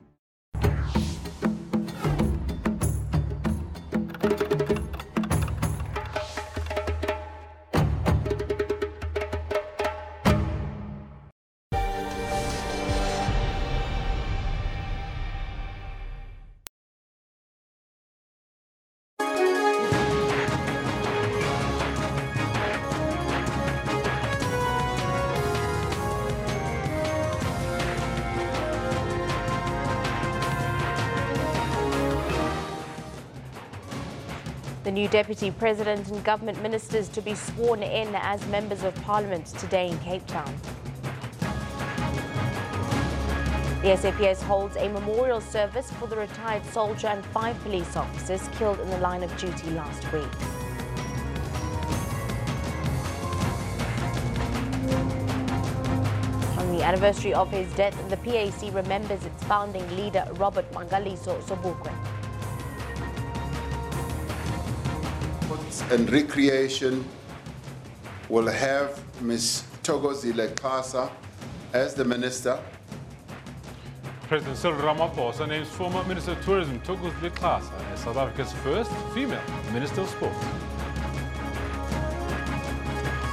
The new Deputy President and government ministers to be sworn in as members of Parliament today in Cape Town. The SAPS holds a memorial service for the retired soldier and 5 police officers killed in the line of duty last week. On the anniversary of his death, the PAC remembers its founding leader, Robert Mangaliso Sobukwe. And Recreation will have Ms. Thokozile Xasa as the minister. President Cyril Ramaphosa names former Minister of Tourism Thokozile Xasa as South Africa's first female Minister of Sport.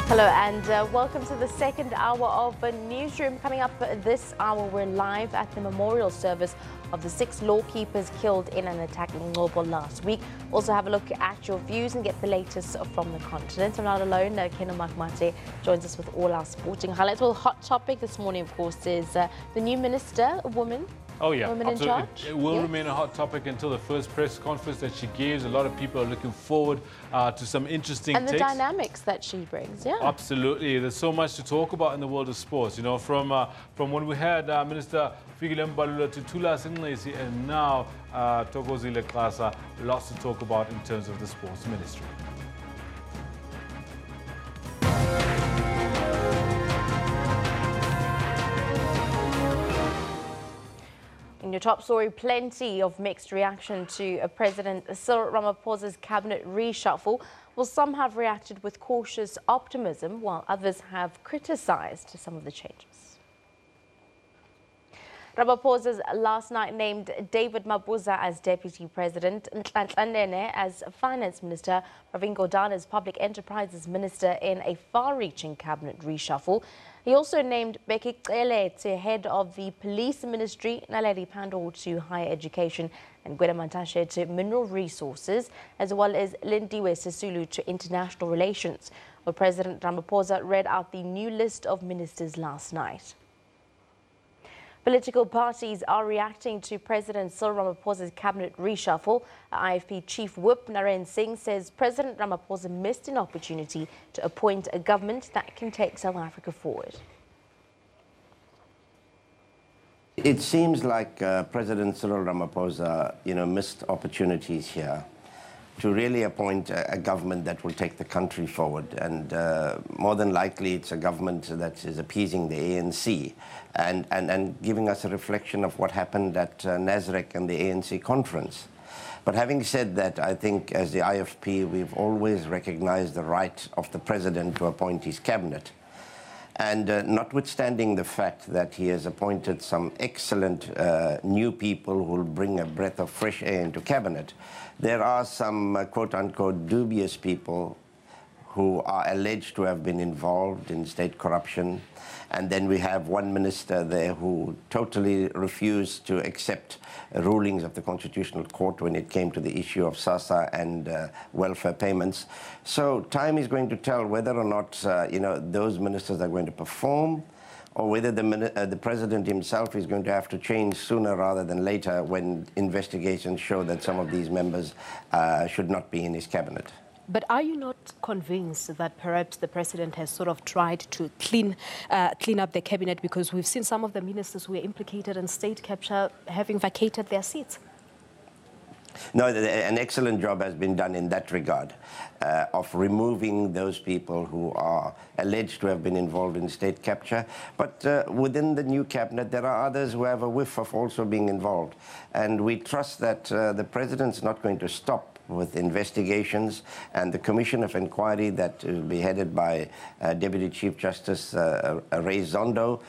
Hello and welcome to the second hour of Newsroom. Coming up this hour, we're live at the memorial service of the 6 lawkeepers killed in an attack in Ngobo last week. Also have a look at your views and get the latest from the continent. I'm not alone. Keno Makmate joins us with all our sporting highlights. Well, hot topic this morning, of course, is the new minister, a woman. Oh yeah, women in charge. It will remain a hot topic until the first press conference that she gives. A lot of people are looking forward to some interesting and the takes. Dynamics that she brings. Yeah, absolutely. There's so much to talk about in the world of sports. You know, from when we had Minister Fikile Mbalula Tutula Singlesi and now Thokozile Xasa, lots to talk about in terms of the sports ministry. In your top story, plenty of mixed reaction to President Cyril Ramaphosa's cabinet reshuffle. Well, some have reacted with cautious optimism, while others have criticized some of the changes. Ramaphosa's last night named David Mabuza as Deputy President, Nhlanhla Nene as Finance Minister, Pravin Gordhan as Public Enterprises Minister in a far-reaching cabinet reshuffle. He also named Bheki Cele to head of the Police Ministry, Naledi Pandor to Higher Education, and Gweda Mantashe to Mineral Resources, as well as Lindiwe Sisulu to International Relations. Well, President Ramaphosa read out the new list of ministers last night. Political parties are reacting to President Cyril Ramaphosa's cabinet reshuffle. IFP Chief Whip Naren Singh says President Ramaphosa missed an opportunity to appoint a government that can take South Africa forward. It seems like President Cyril Ramaphosa, missed opportunities here to really appoint a government that will take the country forward. And more than likely, it's a government that is appeasing the ANC and giving us a reflection of what happened at Nasrec and the ANC conference. But having said that, I think as the IFP, we've always recognized the right of the president to appoint his cabinet. And notwithstanding the fact that he has appointed some excellent new people who will bring a breath of fresh air into cabinet, there are some quote-unquote dubious people who are alleged to have been involved in state corruption. And then we have one minister there who totally refused to accept rulings of the Constitutional Court when it came to the issue of SASSA and welfare payments. So time is going to tell whether or not those ministers are going to perform, or whether the president himself is going to have to change sooner rather than later when investigations show that some of these members should not be in his cabinet. But are you not convinced that perhaps the president has sort of tried to clean up the cabinet, because we've seen some of the ministers who were implicated in state capture having vacated their seats? No, an excellent job has been done in that regard, of removing those people who are alleged to have been involved in state capture. But within the new cabinet, there are others who have a whiff of also being involved. And we trust that the president's not going to stop with investigations, and the Commission of Inquiry that will be headed by Deputy Chief Justice Ray Zondo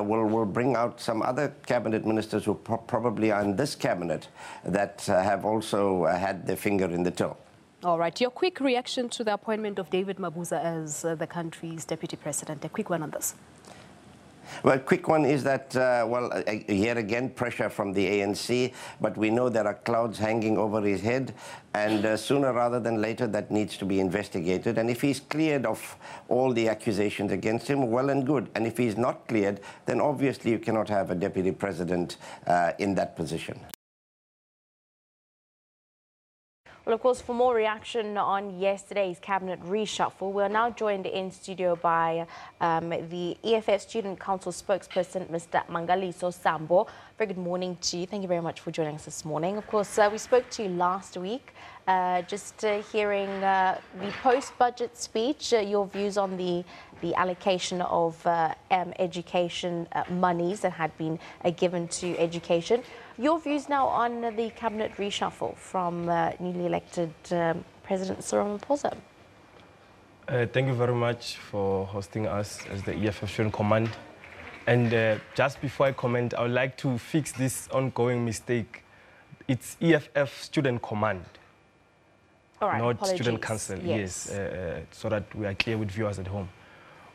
will bring out some other cabinet ministers who probably are in this cabinet that have also had their finger in the till. All right, your quick reaction to the appointment of David Mabuza as the country's deputy president. A quick one on this. Well, quick one is that, here again, pressure from the ANC, but we know there are clouds hanging over his head, and sooner rather than later that needs to be investigated. And if he's cleared of all the accusations against him, well and good. And if he's not cleared, then obviously you cannot have a deputy president in that position. Well, of course, for more reaction on yesterday's cabinet reshuffle, we're now joined in studio by the EFF Student Council spokesperson, Mr. Mangaliso Sambo. Very good morning to you. Thank you very much for joining us this morning. Of course, we spoke to you last week, hearing the post-budget speech, your views on the allocation of education monies that had been given to education. Your views now on the cabinet reshuffle from newly elected President Cyril Ramaphosa. Thank you very much for hosting us as the EFF Student Command. And just before I comment, I would like to fix this ongoing mistake. It's EFF Student Command, all right, not apologies. Student Council. Yes, so that we are clear with viewers at home.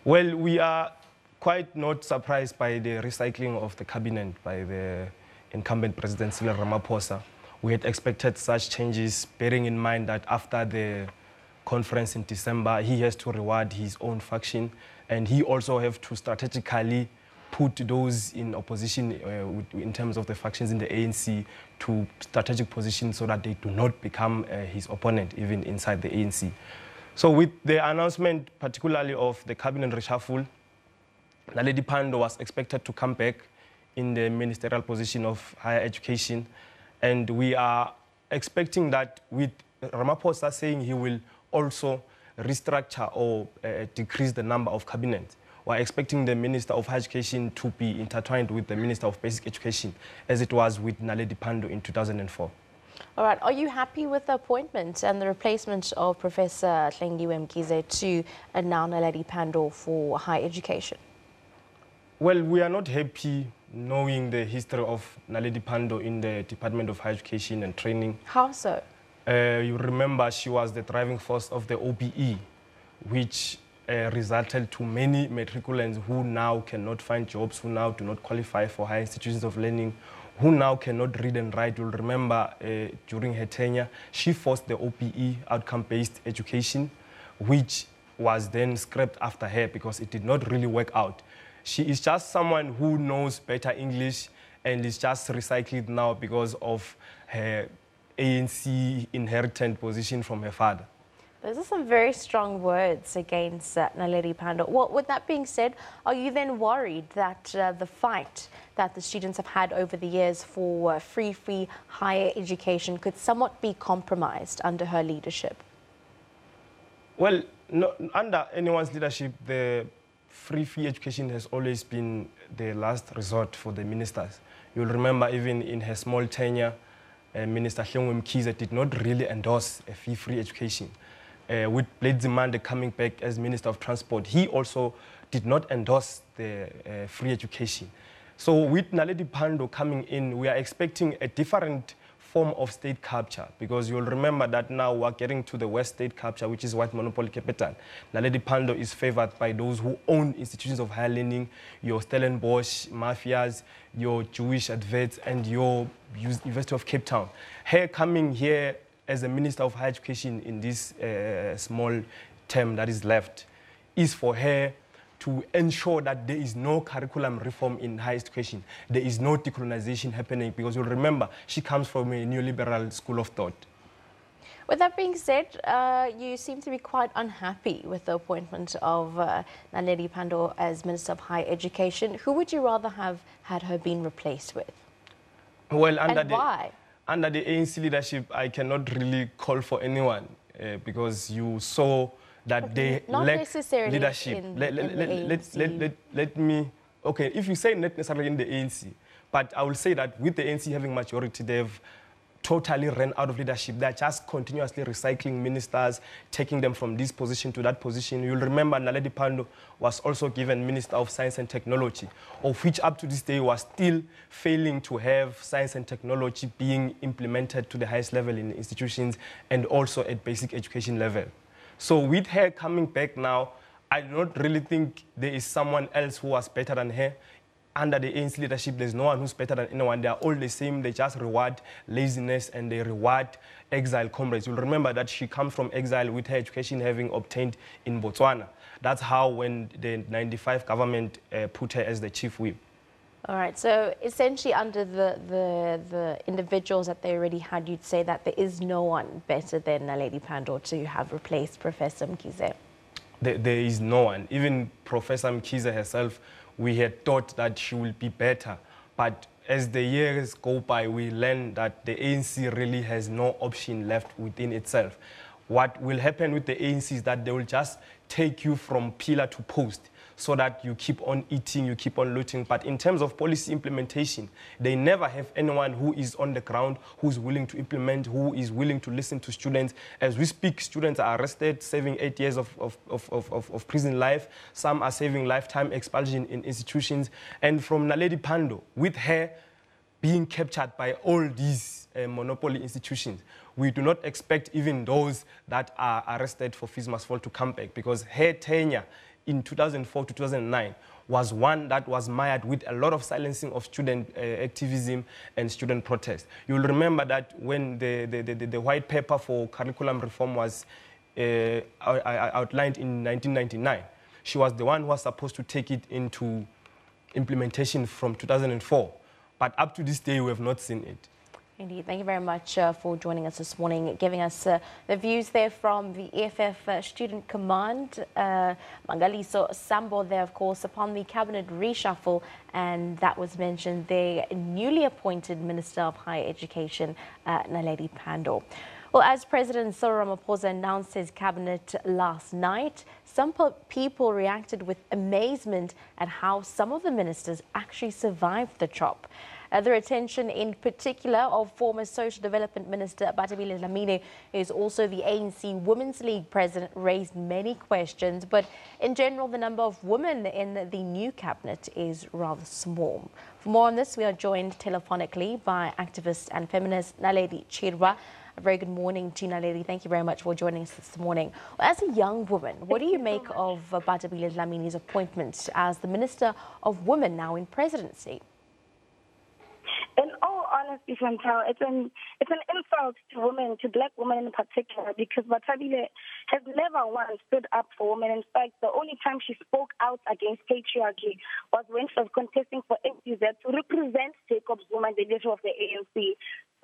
Well, we are quite not surprised by the recycling of the cabinet by the incumbent President Cyril Ramaphosa. We had expected such changes, bearing in mind that after the conference in December, he has to reward his own faction, and he also has to strategically put those in opposition in terms of the factions in the ANC to strategic positions so that they do not become his opponent, even inside the ANC. So with the announcement, particularly of the cabinet reshuffle, Naledi Pandor was expected to come back in the ministerial position of higher education. And we are expecting that with Ramaphosa saying he will also restructure or decrease the number of cabinets, we're expecting the Minister of Higher Education to be intertwined with the Minister of Basic Education, as it was with Naledi Pandor in 2004. All right, are you happy with the appointment and the replacement of Professor Hlengiwe Mkhize to now Naledi Pandor for higher education? Well, we are not happy knowing the history of Naledi Pandor in the Department of Higher Education and Training. How so? You remember she was the driving force of the OBE, which resulted to many matriculants who now cannot find jobs, who now do not qualify for higher institutions of learning, who now cannot read and write. You'll remember during her tenure, she forced the OBE, outcome-based education, which was then scrapped after her because it did not really work out. She is just someone who knows better English and is just recycled now because of her ANC inherited position from her father. Those are some very strong words against Naledi Pandor. Well, with that being said, are you then worried that the fight that the students have had over the years for free higher education could somewhat be compromised under her leadership? Well, no, under anyone's leadership, the free education has always been the last resort for the ministers. You'll remember even in her small tenure, Minister Hlengiwe Mkhize did not really endorse a free education. With Blade Zimande coming back as Minister of Transport, he also did not endorse the free education. So with Naledi Pandor coming in, we are expecting a different form of state capture, because you'll remember that now we're getting to the West state capture, which is white monopoly capital. Naledi Pandor is favored by those who own institutions of higher learning, your Stellenbosch mafias, your Jewish adverts, and your University of Cape Town. Her coming here as a Minister of Higher Education in this small term that is left is for her to ensure that there is no curriculum reform in higher education. There is no decolonization happening, because you'll remember she comes from a neoliberal school of thought. With that being said, you seem to be quite unhappy with the appointment of Naledi Pandor as Minister of Higher Education. Who would you rather have had her been replaced with? Well, and why? under the ANC leadership, I cannot really call for anyone because you saw that they not lack necessarily leadership. in the ANC. Let me, okay, if you say not necessarily in the ANC, but I will say that with the ANC having majority, they've totally ran out of leadership. They're just continuously recycling ministers, taking them from this position to that position. You'll remember Naledi Pandor was also given Minister of Science and Technology, of which up to this day was still failing to have science and technology being implemented to the highest level in institutions and also at basic education level. So with her coming back now, I don't really think there is someone else who was better than her. Under the ANC leadership, there's no one who's better than anyone. They are all the same. They just reward laziness and they reward exile comrades. You'll remember that she comes from exile with her education having obtained in Botswana. That's how when the 95 government put her as the chief whip. All right, so essentially under the individuals that they already had, you'd say that there is no one better than Naledi Pandor to have replaced Professor Mkhize. There is no one. Even Professor Mkhize herself, we had thought that she will be better. But as the years go by, we learn that the ANC really has no option left within itself. What will happen with the ANC is that they will just take you from pillar to post so that you keep on eating, you keep on looting. But in terms of policy implementation, they never have anyone who is on the ground, who's willing to implement, who is willing to listen to students. As we speak, students are arrested, serving 8 years of prison life. Some are serving lifetime expulsion in institutions. And from Naledi Pandor, with her being captured by all these monopoly institutions, we do not expect even those that are arrested for fees must fall to come back, because her tenure in 2004 to 2009 was one that was mired with a lot of silencing of student activism and student protest. You'll remember that when the white paper for curriculum reform was outlined in 1999, she was the one who was supposed to take it into implementation from 2004. But up to this day, we have not seen it. Indeed. Thank you very much for joining us this morning, giving us the views there from the EFF Student Command. Mangaliso Sambo there, of course, upon the cabinet reshuffle, and that was mentioned, the newly appointed Minister of Higher Education, Naledi Pandor. Well, as President Cyril Ramaphosa announced his cabinet last night, some people reacted with amazement at how some of the ministers actually survived the chop. The attention in particular of former Social Development Minister Bathabile Dlamini, who is also the ANC Women's League president, raised many questions. But in general, the number of women in the new cabinet is rather small. For more on this, we are joined telephonically by activist and feminist Naledi Chirwa. A very good morning to Naledi. Thank you very much for joining us this morning. Well, as a young woman, what do you make of Bathabile Dlamini's appointment as the Minister of Women now in presidency? In all honesty, Chantal, it's an insult to women, to black women in particular, because Bathabile has never once stood up for women. In fact, the only time she spoke out against patriarchy was when she was contesting for MPZ to represent Jacob Zuma, the leader of the ANC.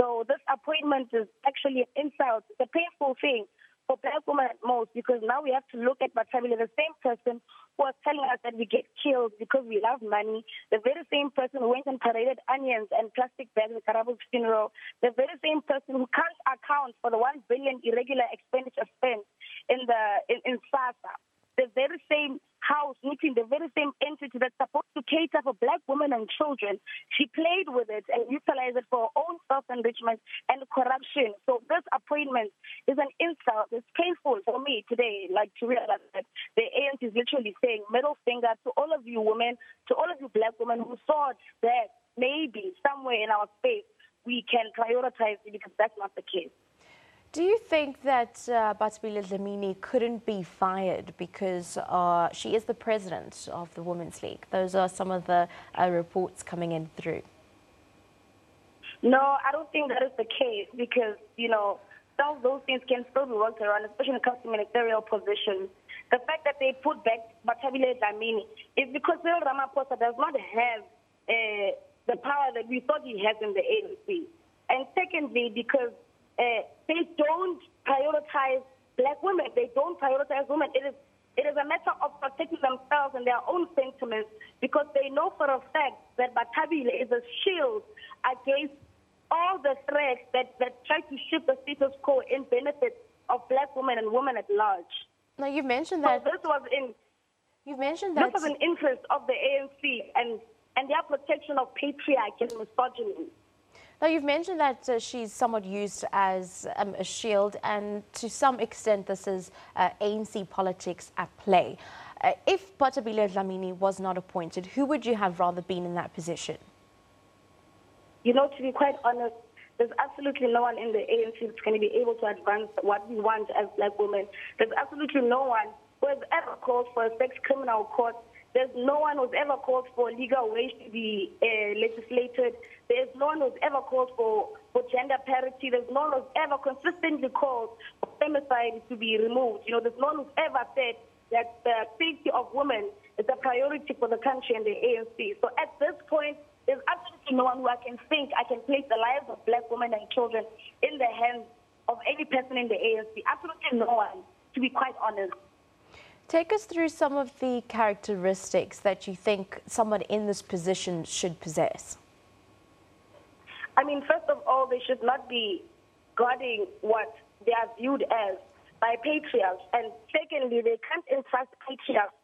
So this appointment is actually an insult. It's a painful thing for black women at most, because now we have to look at Bathabile, the same person who was telling us that we get killed because we love money, the very same person who went and paraded onions and plastic bags at Karabu's funeral, the very same person who can't account for the 1 billion irregular expenditure spent in SASA, the very same house meeting, the very same entity that's supposed to cater for black women and children. She played with it and utilized it for her own self-enrichment and corruption. So this appointment is an insult. It's painful for me today, to realize that the ANC is literally saying middle finger to all of you women, to all of you black women who thought that maybe somewhere in our space we can prioritize it, because that's not the case. Do you think that Bathabile Dlamini couldn't be fired because she is the president of the Women's League? Those are some of the reports coming in through. No, I don't think that is the case, because, some of those things can still be worked around, especially when it comes to ministerial positions. The fact that they put back Bathabile Dlamini is because Cyril Ramaphosa does not have the power that we thought he has in the ANC. And secondly, because they don't prioritize black women. They don't prioritize women. It is a matter of protecting themselves and their own sentiments, because they know for a fact that Bathabile is a shield against all the threats that try to shift the status quo in benefit of black women and women at large. Now, you've mentioned that... So this was in... You've mentioned that... This was an interest of the ANC and their protection of patriarchy and misogyny. Now, you've mentioned that she's somewhat used as a shield, and to some extent this is ANC politics at play. If Patabile Dlamini was not appointed, who would you have rather been in that position? You know, to be quite honest, there's absolutely no one in the ANC that's going to be able to advance what we want as black women. There's absolutely no one who has ever called for a sex criminal court. There's no one who's ever called for legal wage to be legislated. There's no one who's ever called for gender parity. There's no one who's ever consistently called for femicide to be removed. You know, there's no one who's ever said that the safety of women is a priority for the country and the ANC. So at this point, there's absolutely no one who I can place the lives of black women and children in the hands of any person in the ANC. Absolutely no one, to be quite honest. Take us through some of the characteristics that you think someone in this position should possess. I mean, first of all, they should not be guarding what they are viewed as by patriarchs. And secondly, they can't entrust patriarchs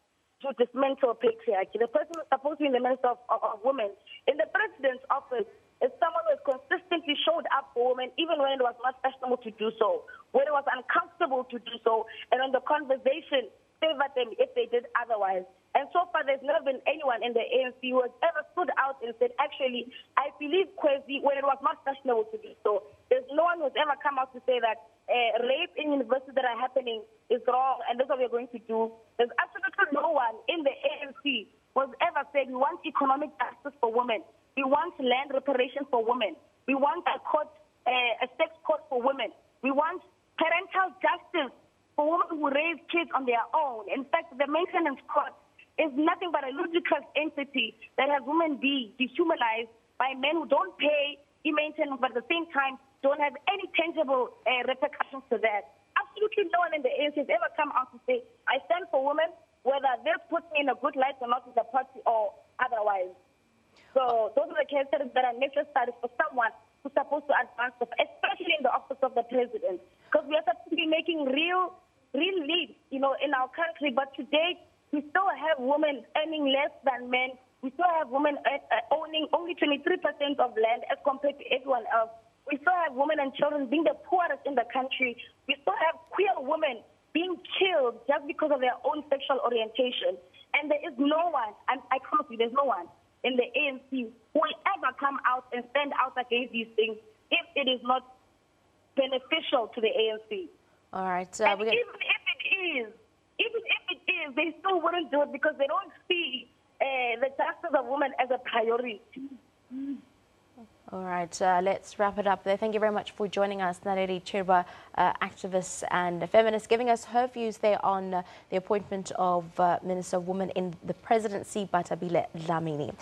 to dismantle patriarchy. The person who's supposed to be the Minister of Women in the President's office is someone who has consistently showed up for women, even when it was not fashionable to do so, when it was uncomfortable to do so, and when the conversation favored them if they did otherwise. And so far, there's never been anyone in the ANC who has ever stood out and said, actually, I believe Kwezi when it was not fashionable to do so. There's no one who's ever come out to say that rape in universities that are happening is wrong and that's what we're going to do. There's absolutely no one in the ANC who has ever said we want economic justice for women. We want land reparation for women. We want a sex court for women. We want parental justice for women who raise kids on their own. In fact, the maintenance court is nothing but a ludicrous entity that has women be dehumanized by men who don't pay maintenance, but at the same time don't have any tangible repercussions to that. Absolutely no one in the ANC has ever come out to say, I stand for women, whether they're put me in a good light or not in the party or otherwise. So those are the characteristics that are necessary for someone who's supposed to advance, especially in the office of the president. Because we are supposed to be making real leads, you know, in our country, but today we still have women earning less than men. We still have women owning only 23% of land as compared to everyone else. We still have women and children being the poorest in the country. We still have queer women being killed just because of their own sexual orientation. And there is no one, and I promise you, there's no one in the ANC who will ever come out and stand out against these things if it is not beneficial to the ANC. All right. And even if it is, they still wouldn't do it because they don't see the justice of women as a priority. All right, let's wrap it up there. Thank you very much for joining us, Nareri Chirba, activist and feminist, giving us her views there on the appointment of Minister of Women in the presidency, Patabile Dlamini.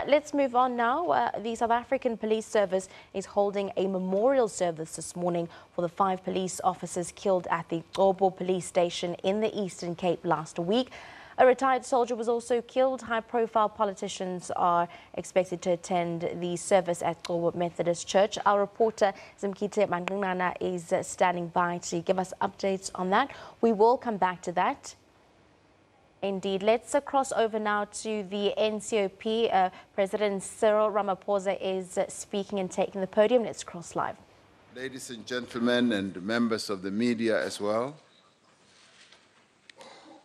Let's move on now. The South African Police Service is holding a memorial service this morning for the 5 police officers killed at the Qobo police station in the Eastern Cape last week. A retired soldier was also killed. High-profile politicians are expected to attend the service at Qobo Methodist Church. Our reporter, Zimkite Mandunana, is standing by to give us updates on that. We will come back to that. Indeed. Let's cross over now to the NCOP. President Cyril Ramaphosa is speaking and taking the podium. Let's cross live. Ladies and gentlemen and members of the media as well,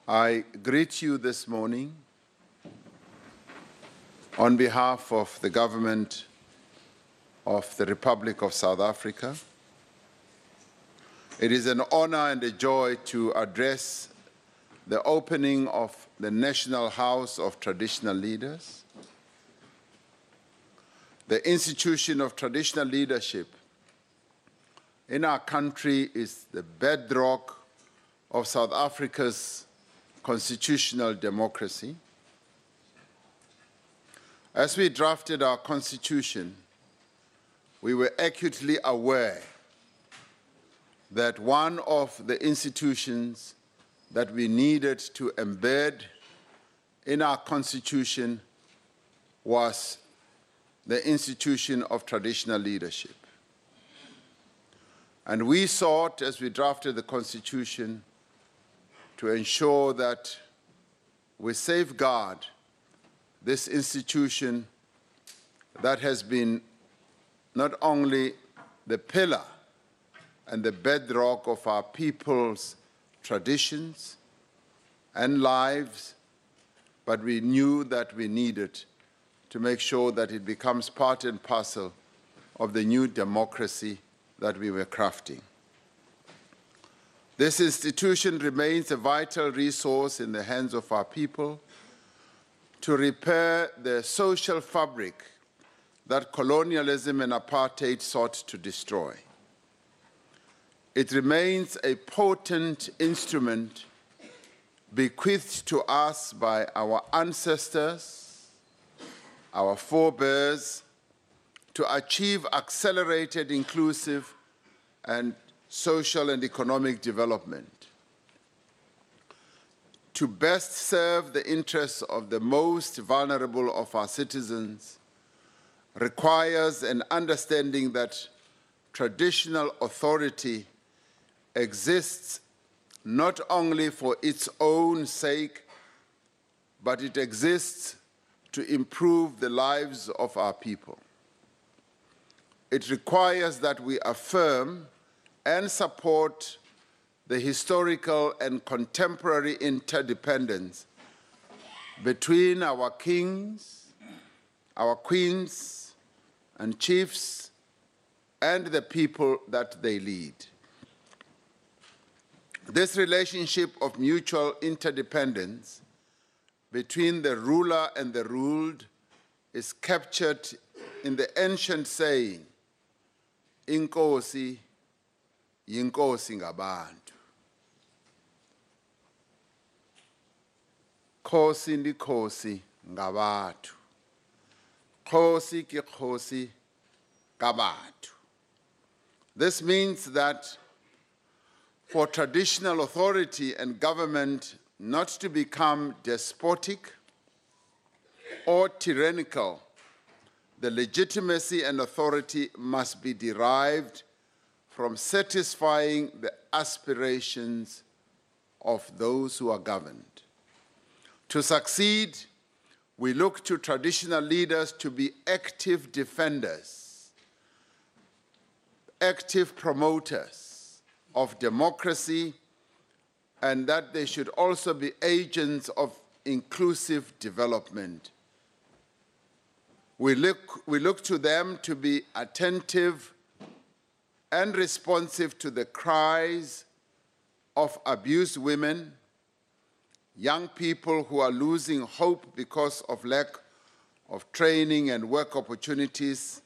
I greet you this morning on behalf of the government of the Republic of South Africa. It is an honor and a joy to address the opening of the National House of Traditional Leaders. The institution of traditional leadership in our country is the bedrock of South Africa's constitutional democracy. As we drafted our constitution, we were acutely aware that one of the institutions that we needed to embed in our constitution was the institution of traditional leadership. And we sought, as we drafted the Constitution, to ensure that we safeguard this institution that has been not only the pillar and the bedrock of our people's traditions and lives, but we knew that we needed to make sure that it becomes part and parcel of the new democracy that we were crafting. This institution remains a vital resource in the hands of our people to repair the social fabric that colonialism and apartheid sought to destroy. It remains a potent instrument bequeathed to us by our ancestors, our forebears, to achieve accelerated, inclusive, and social and economic development, to best serve the interests of the most vulnerable of our citizens, requires an understanding that traditional authority exists not only for its own sake, but it exists to improve the lives of our people. It requires that we affirm and support the historical and contemporary interdependence between our kings, our queens, and chiefs, and the people that they lead. This relationship of mutual interdependence between the ruler and the ruled is captured in the ancient saying, Inkosi, Yinkosi ngabantu. Khosi ndi khosi ngabantu. Khosi ki khosi kabantu. This means that for traditional authority and government not to become despotic or tyrannical, the legitimacy and authority must be derived from satisfying the aspirations of those who are governed. To succeed, we look to traditional leaders to be active defenders, active promoters of democracy, and that they should also be agents of inclusive development. We look to them to be attentive and responsive to the cries of abused women, young people who are losing hope because of lack of training and work opportunities,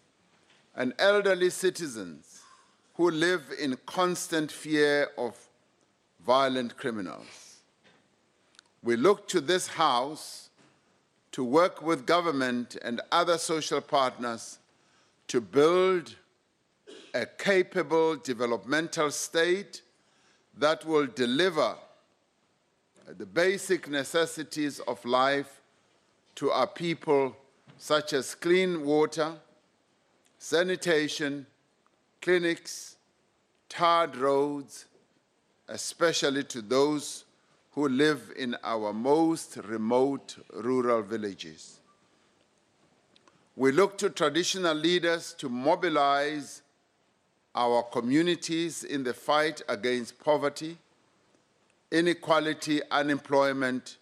and elderly citizens who live in constant fear of violent criminals. We look to this House to work with government and other social partners to build a capable developmental state that will deliver the basic necessities of life to our people, such as clean water, sanitation, clinics, tarred roads, especially to those who live in our most remote rural villages. We look to traditional leaders to mobilize our communities in the fight against poverty, inequality, unemployment,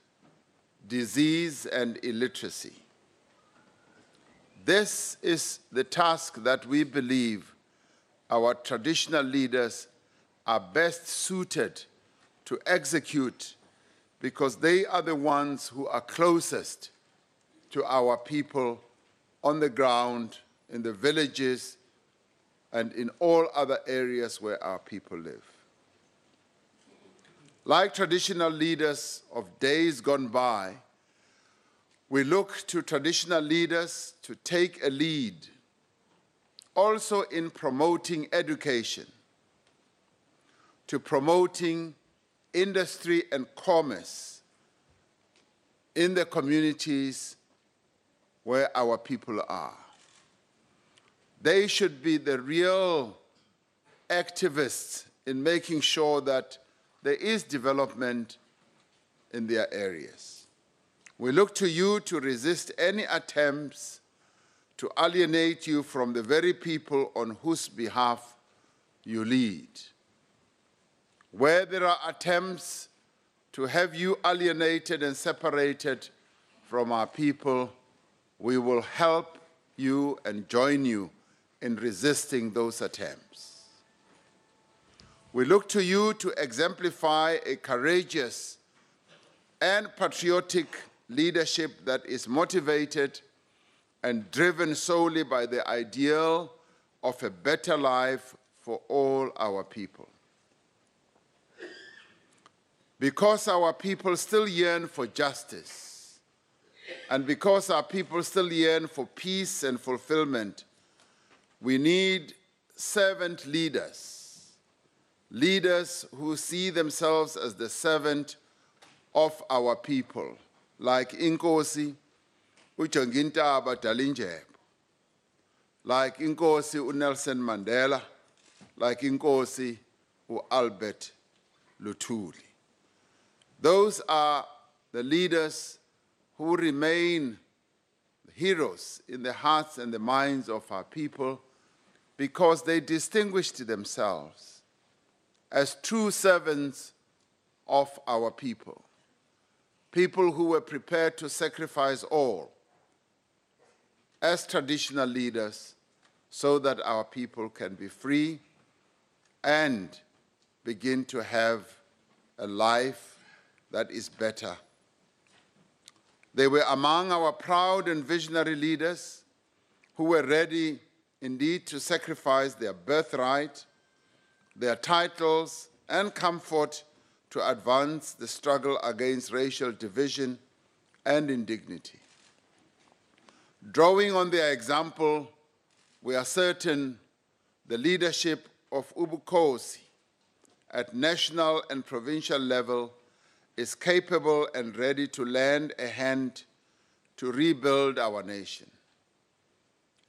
disease, and illiteracy. This is the task that we believe our traditional leaders are best suited to execute because they are the ones who are closest to our people on the ground, in the villages, and in all other areas where our people live. Like traditional leaders of days gone by, we look to traditional leaders to take a lead also in promoting education, to promoting industry and commerce in the communities where our people are. They should be the real activists in making sure that there is development in their areas. We look to you to resist any attempts to alienate you from the very people on whose behalf you lead. Where there are attempts to have you alienated and separated from our people, we will help you and join you in resisting those attempts. We look to you to exemplify a courageous and patriotic leadership that is motivated and driven solely by the ideal of a better life for all our people. Because our people still yearn for justice, and because our people still yearn for peace and fulfillment, we need servant leaders, leaders who see themselves as the servant of our people, like Inkosi uJongintaba Dalindyebo, like Inkosi uNelson Mandela, like Inkosi uAlbert Luthuli. Those are the leaders who remain heroes in the hearts and the minds of our people because they distinguished themselves as true servants of our people, people who were prepared to sacrifice all as traditional leaders so that our people can be free and begin to have a life that is better. They were among our proud and visionary leaders who were ready indeed to sacrifice their birthright, their titles, and comfort to advance the struggle against racial division and indignity. Drawing on their example, we are certain the leadership of Ubukhosi at national and provincial level is capable and ready to lend a hand to rebuild our nation.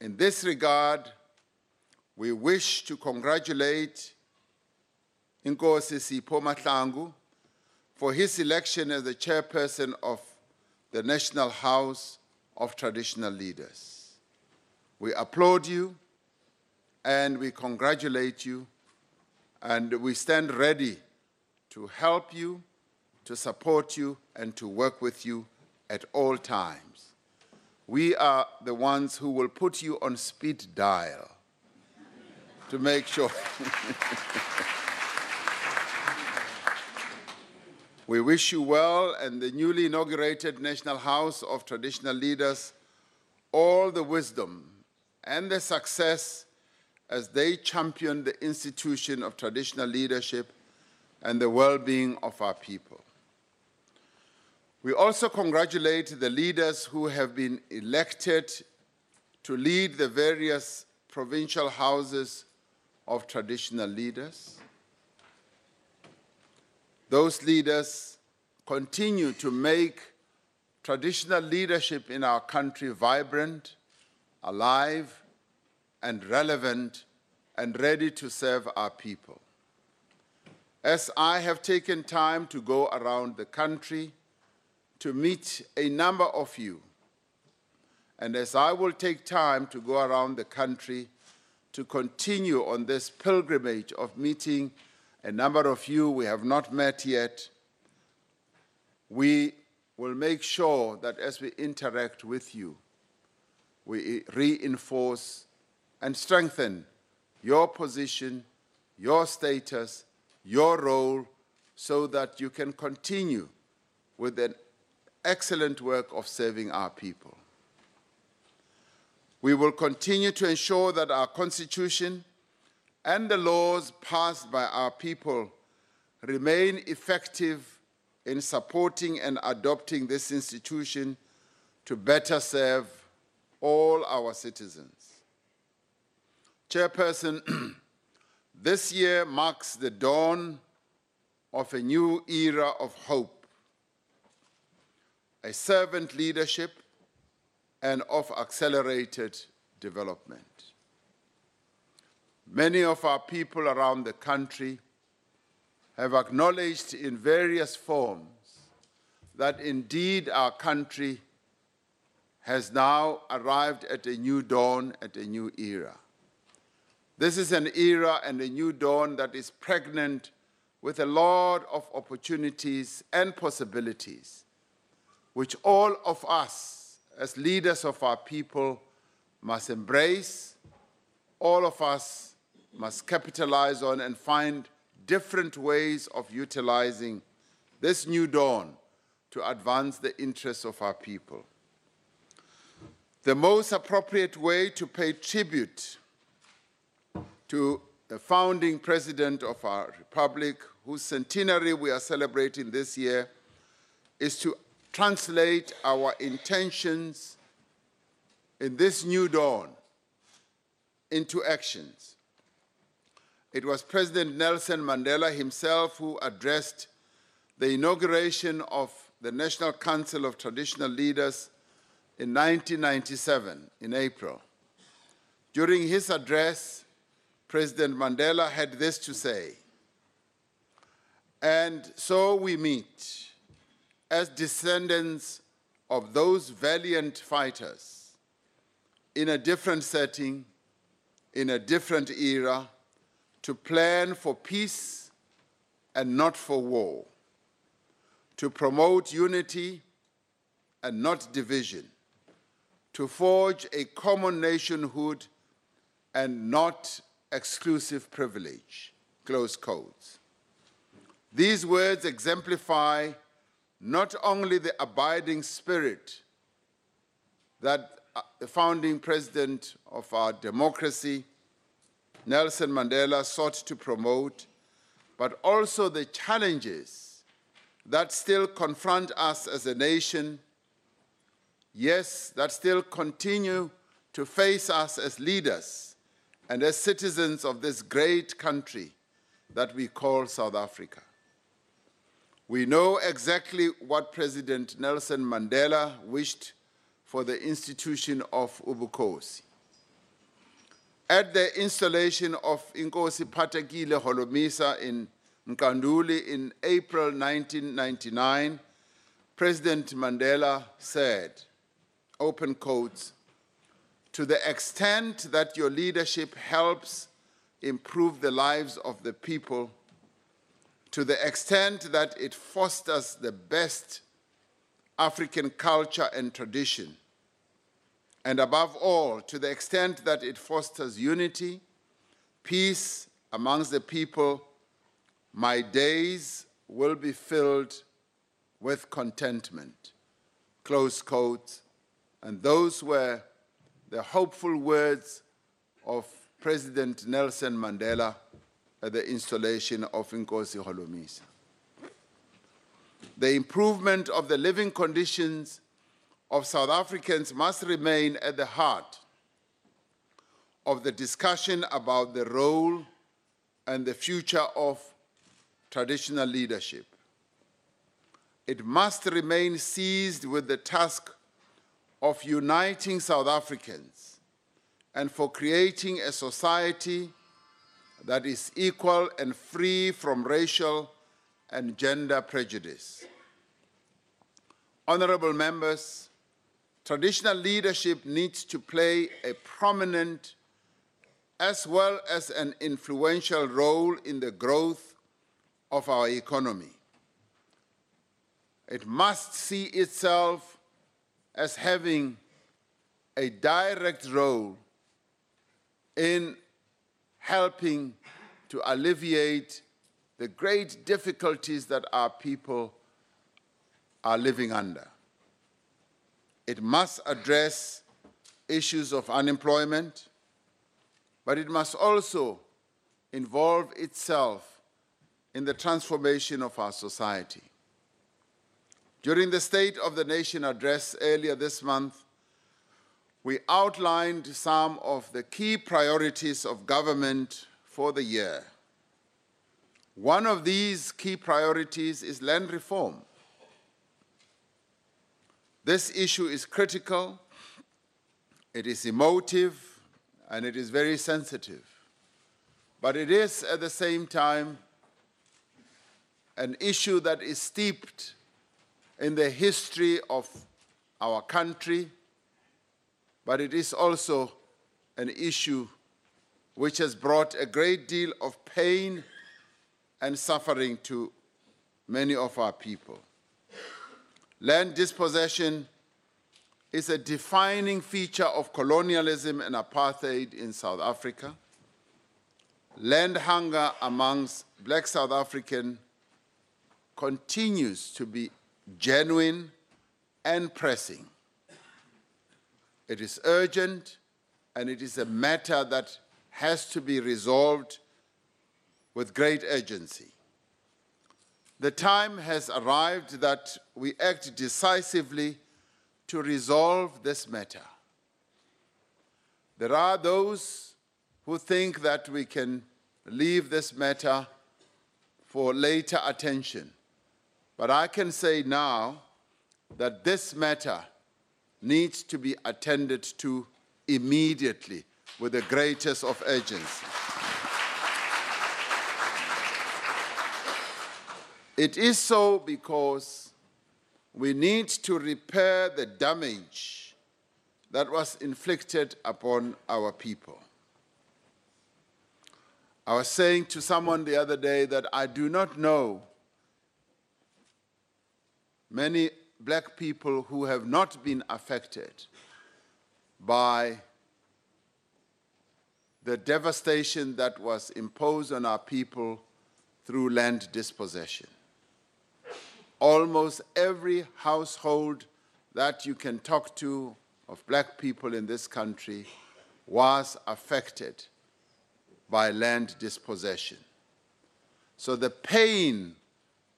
In this regard, we wish to congratulate Inkosi Sipho Mahlangu for his election as the chairperson of the National House of Traditional Leaders. We applaud you and we congratulate you, and we stand ready to help you, to support you, and to work with you at all times. We are the ones who will put you on speed dial to make sure. We wish you well and the newly inaugurated National House of Traditional Leaders all the wisdom and the success as they champion the institution of traditional leadership and the well-being of our people. We also congratulate the leaders who have been elected to lead the various provincial houses of traditional leaders. Those leaders continue to make traditional leadership in our country vibrant, alive, and relevant, and ready to serve our people. As I have taken time to go around the country to meet a number of you, and as I will take time to go around the country to continue on this pilgrimage of meeting a number of you we have not met yet, we will make sure that as we interact with you, we reinforce and strengthen your position, your status, your role, so that you can continue with an excellent work of serving our people. We will continue to ensure that our Constitution and the laws passed by our people remain effective in supporting and adopting this institution to better serve all our citizens. Chairperson, this year marks the dawn of a new era of hope, a servant leadership, and of accelerated development. Many of our people around the country have acknowledged in various forms that indeed our country has now arrived at a new dawn, at a new era. This is an era and a new dawn that is pregnant with a lot of opportunities and possibilities, which all of us as leaders of our people must embrace, all of us must capitalize on and find different ways of utilizing this new dawn to advance the interests of our people. The most appropriate way to pay tribute to the founding president of our republic, whose centenary we are celebrating this year, is to translate our intentions in this new dawn into actions. It was President Nelson Mandela himself who addressed the inauguration of the National Council of Traditional Leaders in 1997, in April. During his address, President Mandela had this to say, "And so we meet as descendants of those valiant fighters in a different setting, in a different era, to plan for peace and not for war, to promote unity and not division, to forge a common nationhood and not exclusive privilege," close quotes. These words exemplify not only the abiding spirit that the founding president of our democracy, Nelson Mandela, sought to promote, but also the challenges that still confront us as a nation, yes, that still continue to face us as leaders and as citizens of this great country that we call South Africa. We know exactly what President Nelson Mandela wished for the institution of Ubukhosi. At the installation of Inkosi Phathekile Holomisa in Nkanduli in April 1999, President Mandela said, open quotes, "To the extent that your leadership helps improve the lives of the people, to the extent that it fosters the best African culture and tradition, and above all, to the extent that it fosters unity, peace amongst the people, my days will be filled with contentment," close quotes. And those were the hopeful words of President Nelson Mandela at the installation of Inkosi Holomisa. The improvement of the living conditions of South Africans must remain at the heart of the discussion about the role and the future of traditional leadership. It must remain seized with the task of uniting South Africans and for creating a society that is equal and free from racial and gender prejudice. Honorable members, traditional leadership needs to play a prominent as well as an influential role in the growth of our economy. It must see itself as having a direct role in helping to alleviate the great difficulties that our people are living under. It must address issues of unemployment, but it must also involve itself in the transformation of our society. During the State of the Nation address earlier this month, we outlined some of the key priorities of government for the year. One of these key priorities is land reform. This issue is critical, it is emotive, and it is very sensitive. but it is at the same time an issue that is steeped in the history of our country, but it is also an issue which has brought a great deal of pain and suffering to many of our people. Land dispossession is a defining feature of colonialism and apartheid in South Africa. Land hunger amongst Black South Africans continues to be genuine and pressing. It is urgent, and it is a matter that has to be resolved with great urgency. The time has arrived that we act decisively to resolve this matter. There are those who think that we can leave this matter for later attention, but I can say now that this matter needs to be attended to immediately with the greatest of urgency. It is so because we need to repair the damage that was inflicted upon our people. I was saying to someone the other day that I do not know many Black people who have not been affected by the devastation that was imposed on our people through land dispossession. Almost every household that you can talk to of Black people in this country was affected by land dispossession. So the pain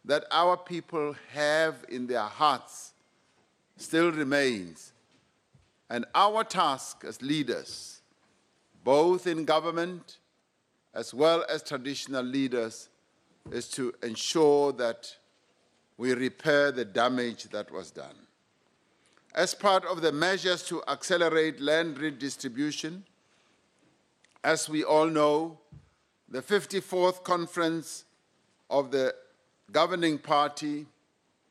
that our people have in their hearts still remains. And our task as leaders, both in government as well as traditional leaders, is to ensure that we repair the damage that was done. As part of the measures to accelerate land redistribution, as we all know, the 54th Conference of the governing party,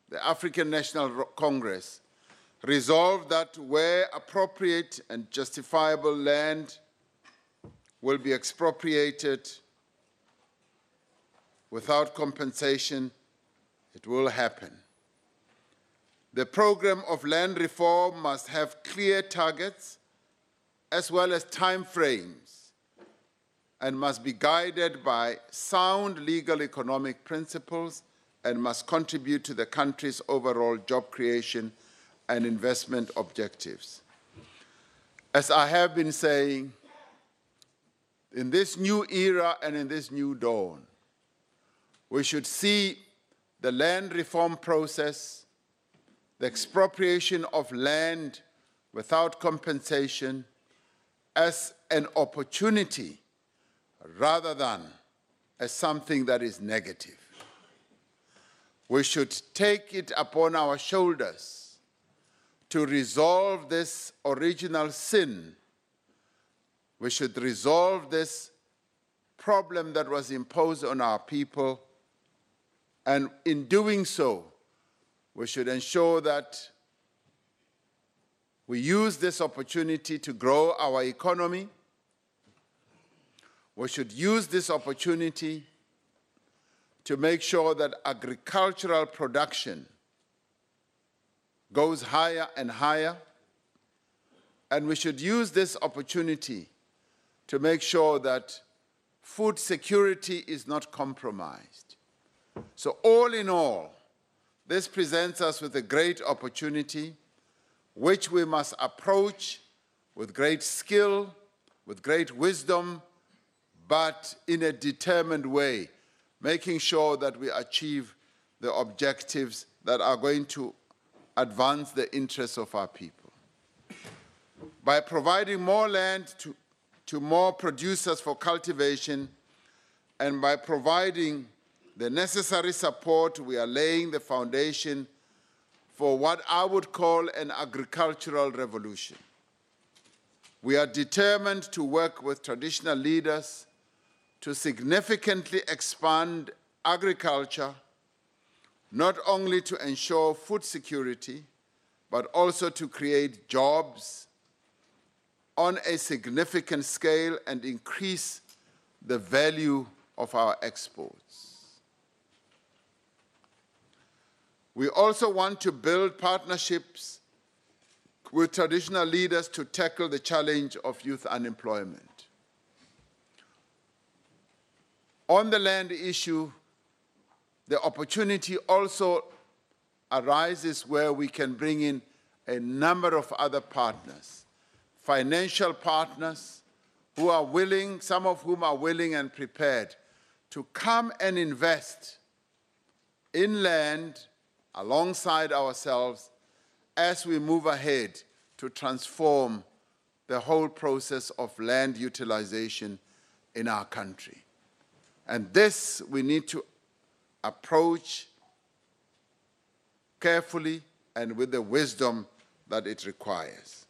the African National Congress, resolved that where appropriate and justifiable land will be expropriated without compensation, it will happen. The program of land reform must have clear targets as well as time frames and must be guided by sound legal economic principles and must contribute to the country's overall job creation and investment objectives. As I have been saying, in this new era and in this new dawn, we should see the land reform process, the expropriation of land without compensation, as an opportunity rather than as something that is negative. We should take it upon our shoulders to resolve this original sin. We should resolve this problem that was imposed on our people, and in doing so, we should ensure that we use this opportunity to grow our economy. We should use this opportunity to make sure that agricultural production goes higher and higher. And we should use this opportunity to make sure that food security is not compromised. So all in all, this presents us with a great opportunity which we must approach with great skill, with great wisdom, but in a determined way, making sure that we achieve the objectives that are going to advance the interests of our people. By providing more land to more producers for cultivation, and by providing the necessary support, we are laying the foundation for what I would call an agricultural revolution. We are determined to work with traditional leaders to significantly expand agriculture, not only to ensure food security, but also to create jobs on a significant scale and increase the value of our exports. We also want to build partnerships with traditional leaders to tackle the challenge of youth unemployment. On the land issue, the opportunity also arises where we can bring in a number of other partners, financial partners who are willing, some of whom are willing and prepared to come and invest in land alongside ourselves as we move ahead to transform the whole process of land utilization in our country. And this we need to approach carefully and with the wisdom that it requires.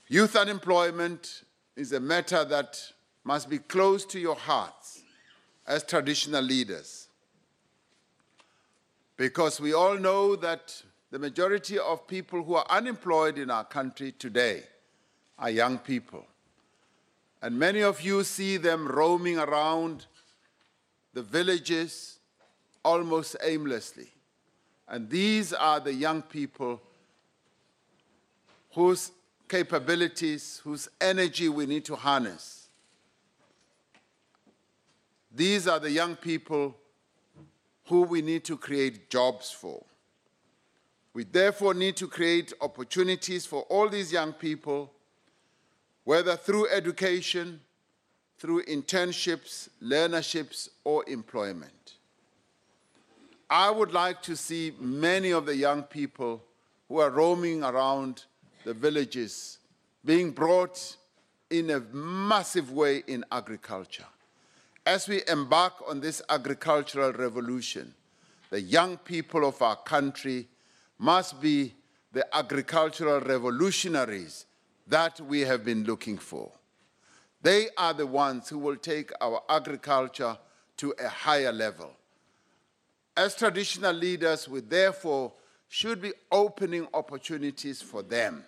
Youth unemployment is a matter that must be close to your hearts as traditional leaders, because we all know that the majority of people who are unemployed in our country today are young people. And many of you see them roaming around the villages almost aimlessly. And these are the young people whose capabilities, whose energy we need to harness. These are the young people who we need to create jobs for. We therefore need to create opportunities for all these young people, whether through education, through internships, learnerships, or employment. I would like to see many of the young people who are roaming around the villages being brought in a massive way in agriculture. As we embark on this agricultural revolution, the young people of our country must be the agricultural revolutionaries that we have been looking for. They are the ones who will take our agriculture to a higher level. As traditional leaders, we therefore should be opening opportunities for them.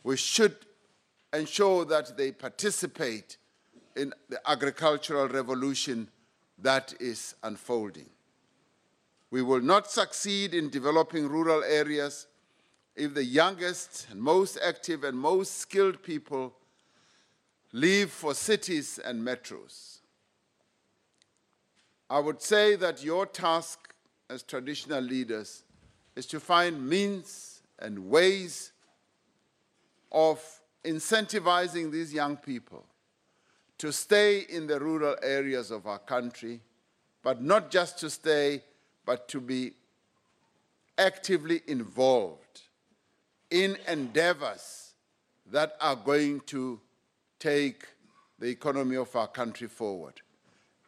We should ensure that they participate in the agricultural revolution that is unfolding. We will not succeed in developing rural areas if the youngest and most active and most skilled people leave for cities and metros. I would say that your task as traditional leaders is to find means and ways of incentivizing these young people to stay in the rural areas of our country, but not just to stay, but to be actively involved in endeavors that are going to take the economy of our country forward.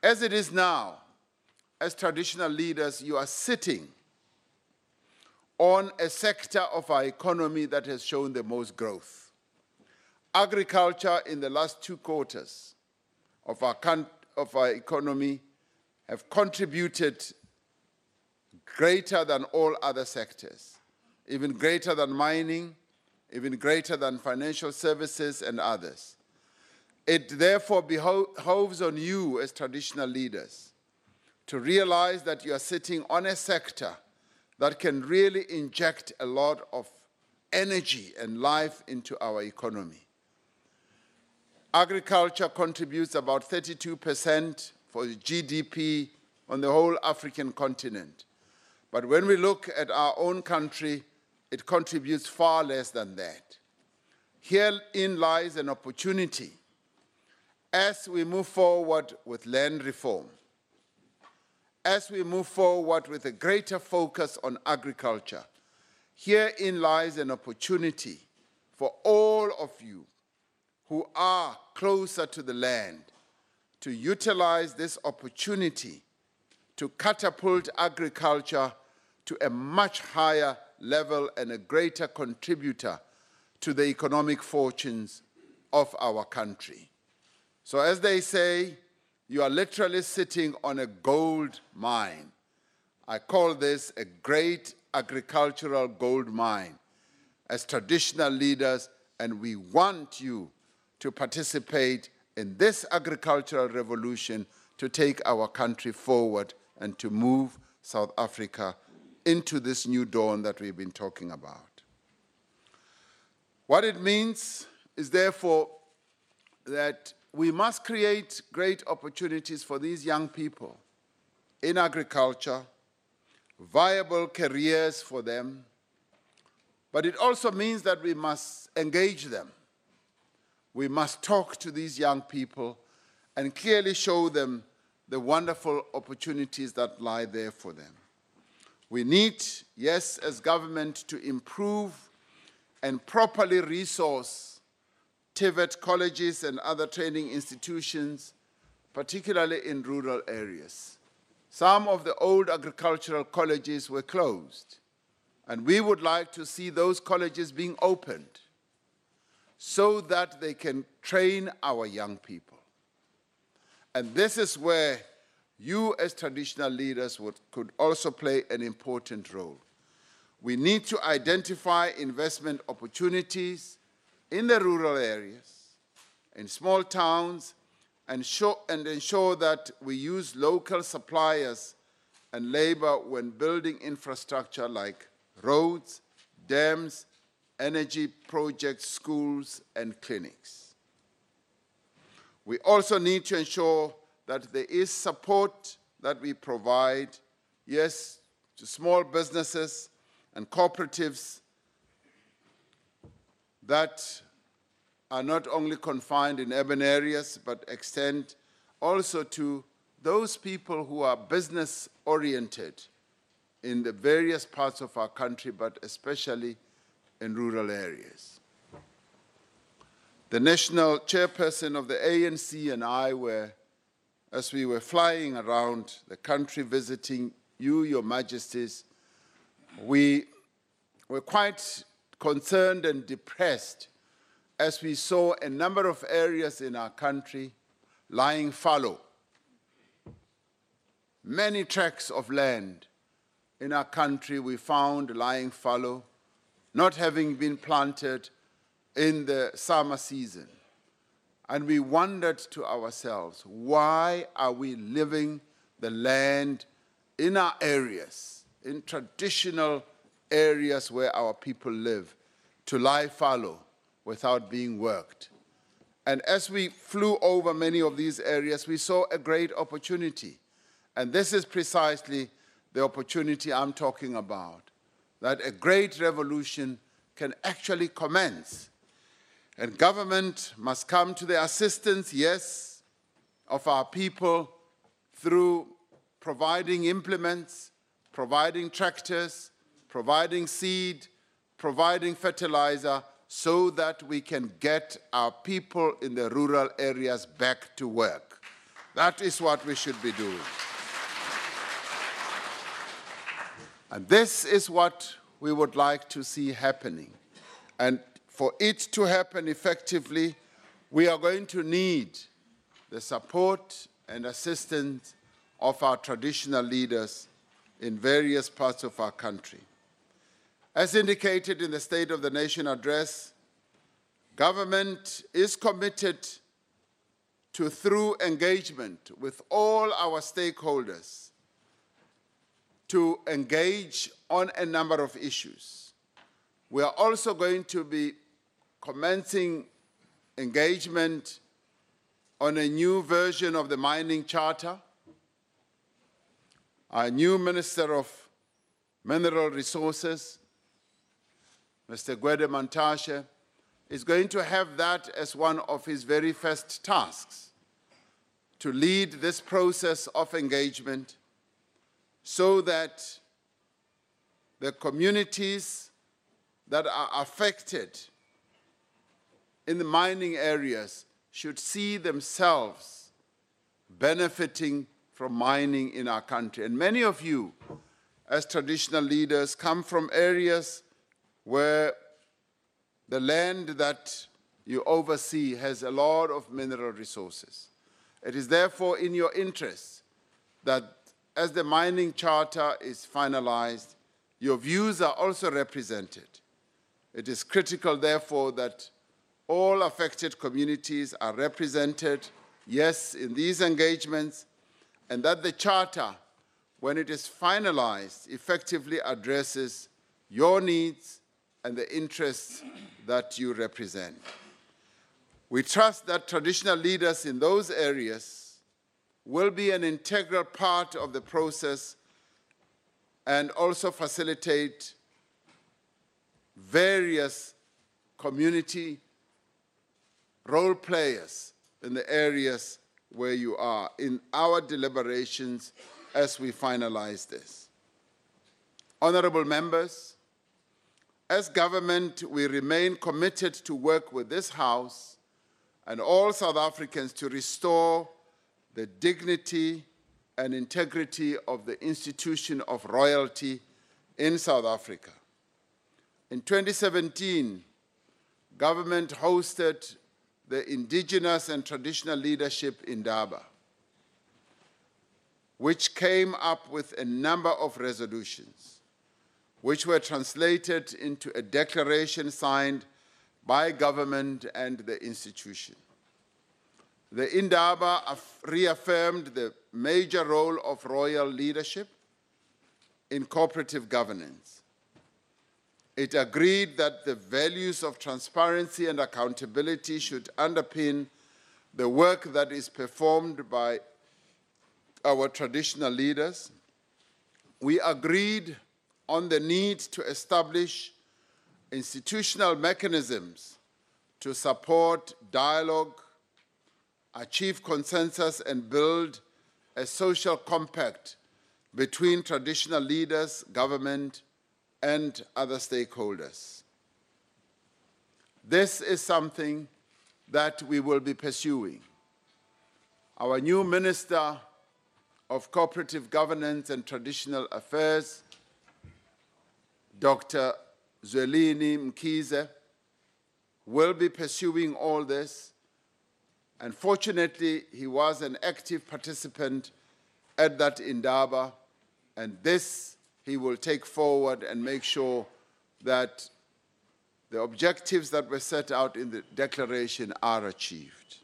As it is now, as traditional leaders, you are sitting on a sector of our economy that has shown the most growth. Agriculture in the last 2 quarters of our economy have contributed greater than all other sectors, even greater than mining, even greater than financial services and others. It therefore behoves on you as traditional leaders to realize that you are sitting on a sector that can really inject a lot of energy and life into our economy. Agriculture contributes about 32% for the GDP on the whole African continent. But when we look at our own country, it contributes far less than that. Herein lies an opportunity as we move forward with land reform, as we move forward with a greater focus on agriculture. Herein lies an opportunity for all of you who are closer to the land to utilize this opportunity to catapult agriculture to a much higher level and a greater contributor to the economic fortunes of our country. So as they say, you are literally sitting on a gold mine. I call this a great agricultural gold mine as traditional leaders, and we want you to participate in this agricultural revolution to take our country forward and to move South Africa into this new dawn that we've been talking about. What it means is therefore that we must create great opportunities for these young people in agriculture, viable careers for them, but it also means that we must engage them. We must talk to these young people and clearly show them the wonderful opportunities that lie there for them. We need, yes, as government, to improve and properly resource TVET colleges and other training institutions, particularly in rural areas. Some of the old agricultural colleges were closed, and we would like to see those colleges being opened so that they can train our young people. And this is where you as traditional leaders could also play an important role. We need to identify investment opportunities in the rural areas, in small towns, and ensure that we use local suppliers and labor when building infrastructure like roads, dams, energy projects, schools, and clinics. We also need to ensure that there is support that we provide, yes, to small businesses and cooperatives that are not only confined in urban areas, but extend also to those people who are business-oriented in the various parts of our country, but especially in rural areas. The national chairperson of the ANC and I as we were flying around the country visiting you, Your Majesties, we were quite concerned and depressed as we saw a number of areas in our country lying fallow. Many tracts of land in our country we found lying fallow, not having been planted in the summer season. And we wondered to ourselves, why are we leaving the land in our areas, in traditional areas where our people live, to lie fallow without being worked? And as we flew over many of these areas, we saw a great opportunity. And this is precisely the opportunity I'm talking about, that a great revolution can actually commence. And government must come to the assistance, yes, of our people through providing implements, providing tractors, providing seed, providing fertilizer, so that we can get our people in the rural areas back to work. That is what we should be doing. And this is what we would like to see happening. And for it to happen effectively, we are going to need the support and assistance of our traditional leaders in various parts of our country. As indicated in the State of the Nation address, government is committed to, through engagement with all our stakeholders, to engage on a number of issues. We are also going to be commencing engagement on a new version of the mining charter. Our new Minister of Mineral Resources, Mr. Gwede Mantashe, is going to have that as one of his very first tasks, to lead this process of engagement so that the communities that are affected in the mining areas should see themselves benefiting from mining in our country. And many of you, as traditional leaders, come from areas where the land that you oversee has a lot of mineral resources. It is therefore in your interest that as the mining charter is finalized, your views are also represented. It is critical, therefore, that all affected communities are represented, yes, in these engagements, and that the charter, when it is finalized, effectively addresses your needs and the interests that you represent. We trust that traditional leaders in those areas will be an integral part of the process and also facilitate various community role players in the areas where you are in our deliberations as we finalize this. Honorable members, as government, we remain committed to work with this House and all South Africans to restore the dignity and integrity of the institution of royalty in South Africa. In 2017, government hosted the indigenous and traditional leadership in Durban, which came up with a number of resolutions, which were translated into a declaration signed by government and the institution. The Indaba reaffirmed the major role of royal leadership in cooperative governance. It agreed that the values of transparency and accountability should underpin the work that is performed by our traditional leaders. We agreed on the need to establish institutional mechanisms to support dialogue, achieve consensus, and build a social compact between traditional leaders, government, and other stakeholders. This is something that we will be pursuing. Our new Minister of Cooperative Governance and Traditional Affairs, Dr. Zwelini Mkhize, will be pursuing all this. And fortunately, he was an active participant at that Indaba, and this he will take forward and make sure that the objectives that were set out in the declaration are achieved.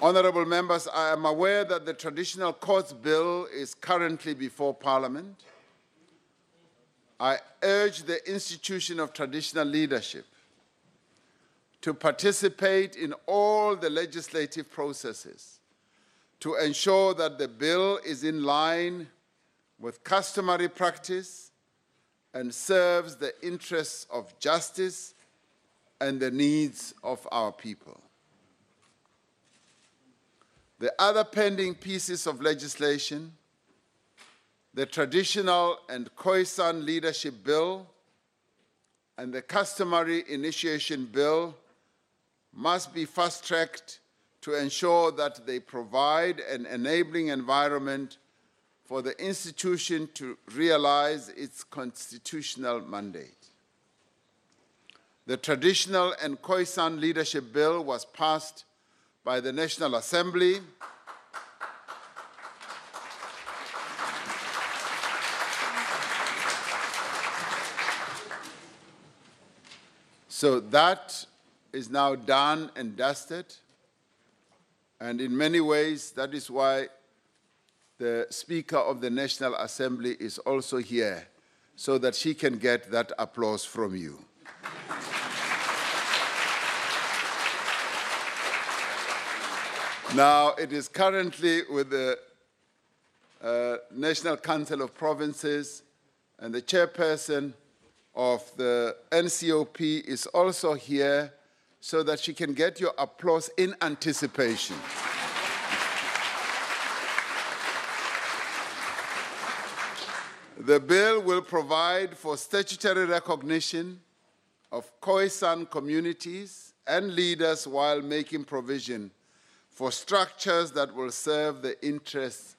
Honorable members, I am aware that the Traditional Courts Bill is currently before Parliament. I urge the institution of traditional leadership to participate in all the legislative processes to ensure that the bill is in line with customary practice and serves the interests of justice and the needs of our people. The other pending pieces of legislation, the Traditional and Khoisan Leadership Bill and the Customary Initiation Bill, must be fast-tracked to ensure that they provide an enabling environment for the institution to realize its constitutional mandate. The Traditional and Khoisan Leadership Bill was passed by the National Assembly so that is now done and dusted, and in many ways that is why the Speaker of the National Assembly is also here, so that she can get that applause from you. Now, it is currently with the National Council of Provinces, and the chairperson of the NCOP is also here so that she can get your applause in anticipation. The bill will provide for statutory recognition of Khoisan communities and leaders while making provision for structures that will serve the interests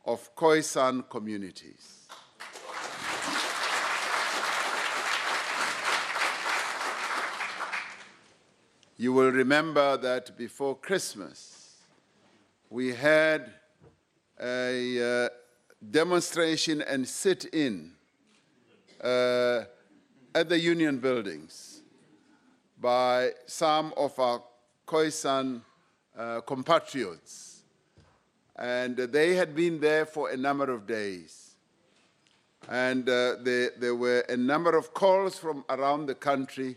of Khoisan communities. You will remember that before Christmas, we had a demonstration and sit-in at the union buildings by some of our Khoisan compatriots. And they had been there for a number of days. And there were a number of calls from around the country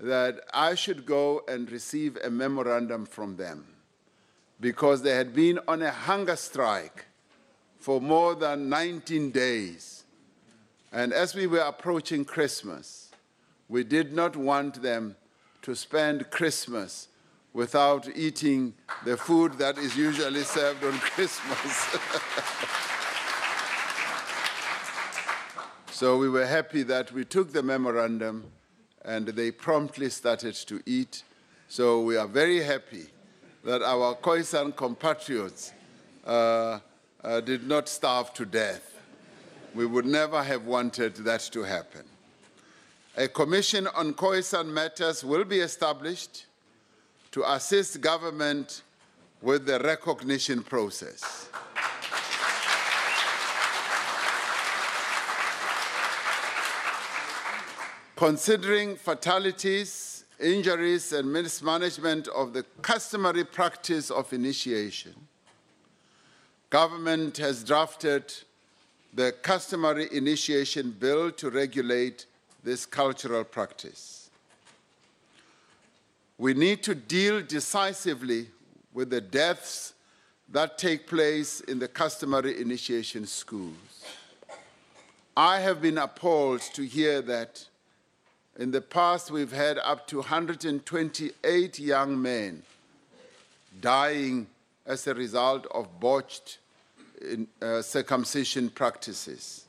that I should go and receive a memorandum from them, because they had been on a hunger strike for more than 19 days. And as we were approaching Christmas, we did not want them to spend Christmas without eating the food that is usually served on Christmas. So we were happy that we took the memorandum and they promptly started to eat. So we are very happy that our Khoisan compatriots did not starve to death. We would never have wanted that to happen. A commission on Khoisan matters will be established to assist government with the recognition process. Considering fatalities, injuries, and mismanagement of the customary practice of initiation, government has drafted the customary initiation bill to regulate this cultural practice. We need to deal decisively with the deaths that take place in the customary initiation schools. I have been appalled to hear that in the past we've had up to 128 young men dying as a result of botched circumcision practices.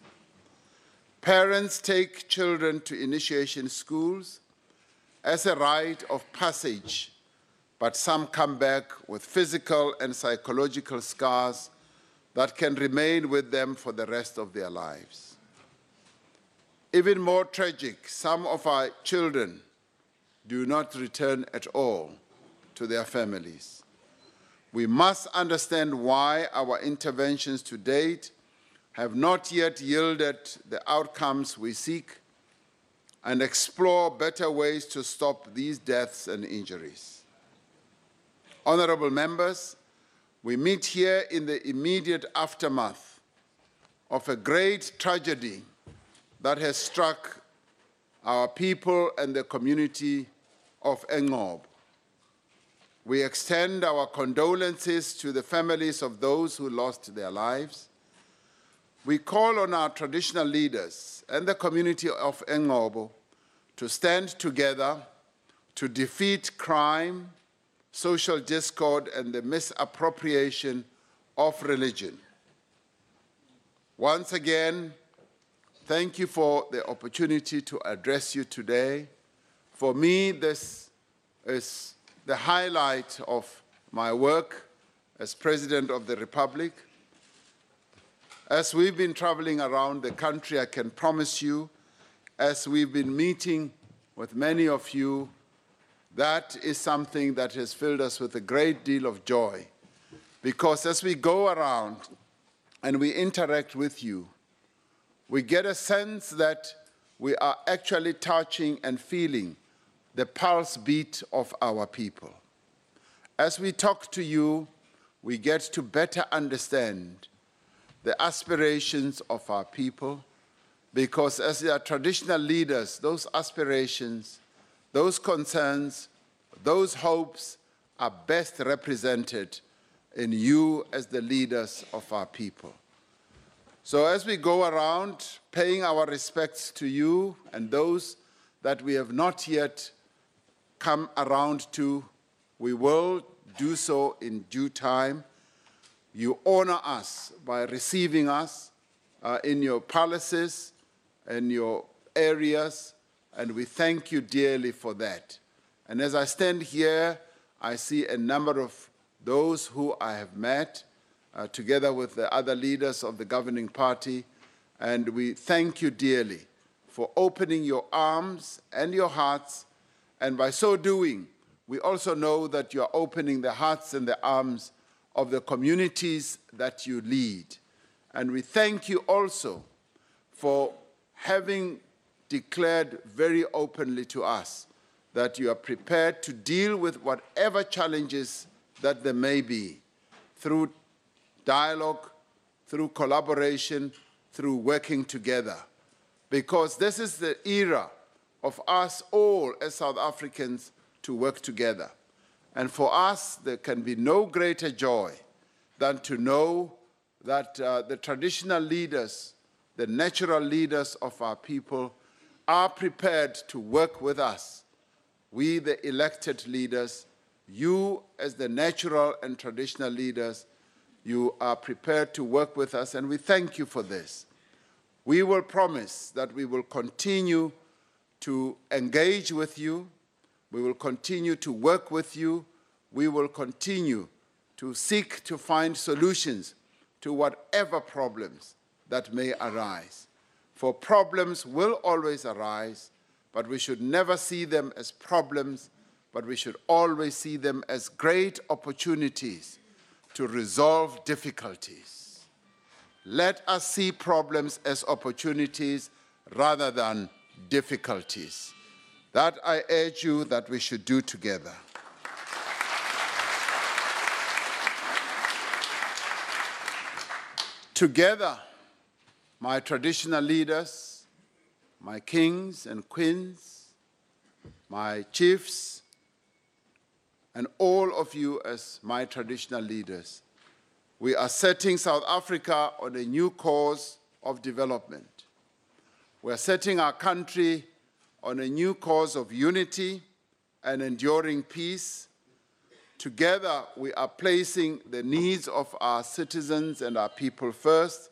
Parents take children to initiation schools as a rite of passage, but some come back with physical and psychological scars that can remain with them for the rest of their lives. Even more tragic, some of our children do not return at all to their families. We must understand why our interventions to date have not yet yielded the outcomes we seek, and explore better ways to stop these deaths and injuries. Honorable members, we meet here in the immediate aftermath of a great tragedy that has struck our people and the community of Engob. We extend our condolences to the families of those who lost their lives. We call on our traditional leaders and the community of Engobo to stand together to defeat crime, social discord, and the misappropriation of religion. Once again, thank you for the opportunity to address you today. For me, this is the highlight of my work as President of the Republic. As we've been traveling around the country, I can promise you, as we've been meeting with many of you, that is something that has filled us with a great deal of joy. Because as we go around and we interact with you, we get a sense that we are actually touching and feeling the pulse beat of our people. As we talk to you, we get to better understand the aspirations of our people, because as their traditional leaders, those aspirations, those concerns, those hopes are best represented in you as the leaders of our people. So as we go around paying our respects to you and those that we have not yet come around to, we will do so in due time. You honor us by receiving us in your palaces and your areas, and we thank you dearly for that. And as I stand here, I see a number of those who I have met, together with the other leaders of the governing party, and we thank you dearly for opening your arms and your hearts, and by so doing, We also know that you are opening the hearts and the arms of the communities that you lead. And we thank you also for having declared very openly to us that you are prepared to deal with whatever challenges that there may be through dialogue, through collaboration, through working together. Because this is the era of us all as South Africans to work together. And for us, there can be no greater joy than to know that the traditional leaders, the natural leaders of our people, are prepared to work with us. We, the elected leaders, you as the natural and traditional leaders, you are prepared to work with us, and we thank you for this. We will promise that we will continue to engage with you, we will continue to work with you, we will continue to seek to find solutions to whatever problems that may arise. For problems will always arise, but we should never see them as problems, but we should always see them as great opportunities to resolve difficulties. Let us see problems as opportunities rather than difficulties. That I urge you that we should do together. Together, my traditional leaders, my kings and queens, my chiefs, and all of you as my traditional leaders, we are setting South Africa on a new course of development. We are setting our country on a new course of unity and enduring peace. Together, we are placing the needs of our citizens and our people first.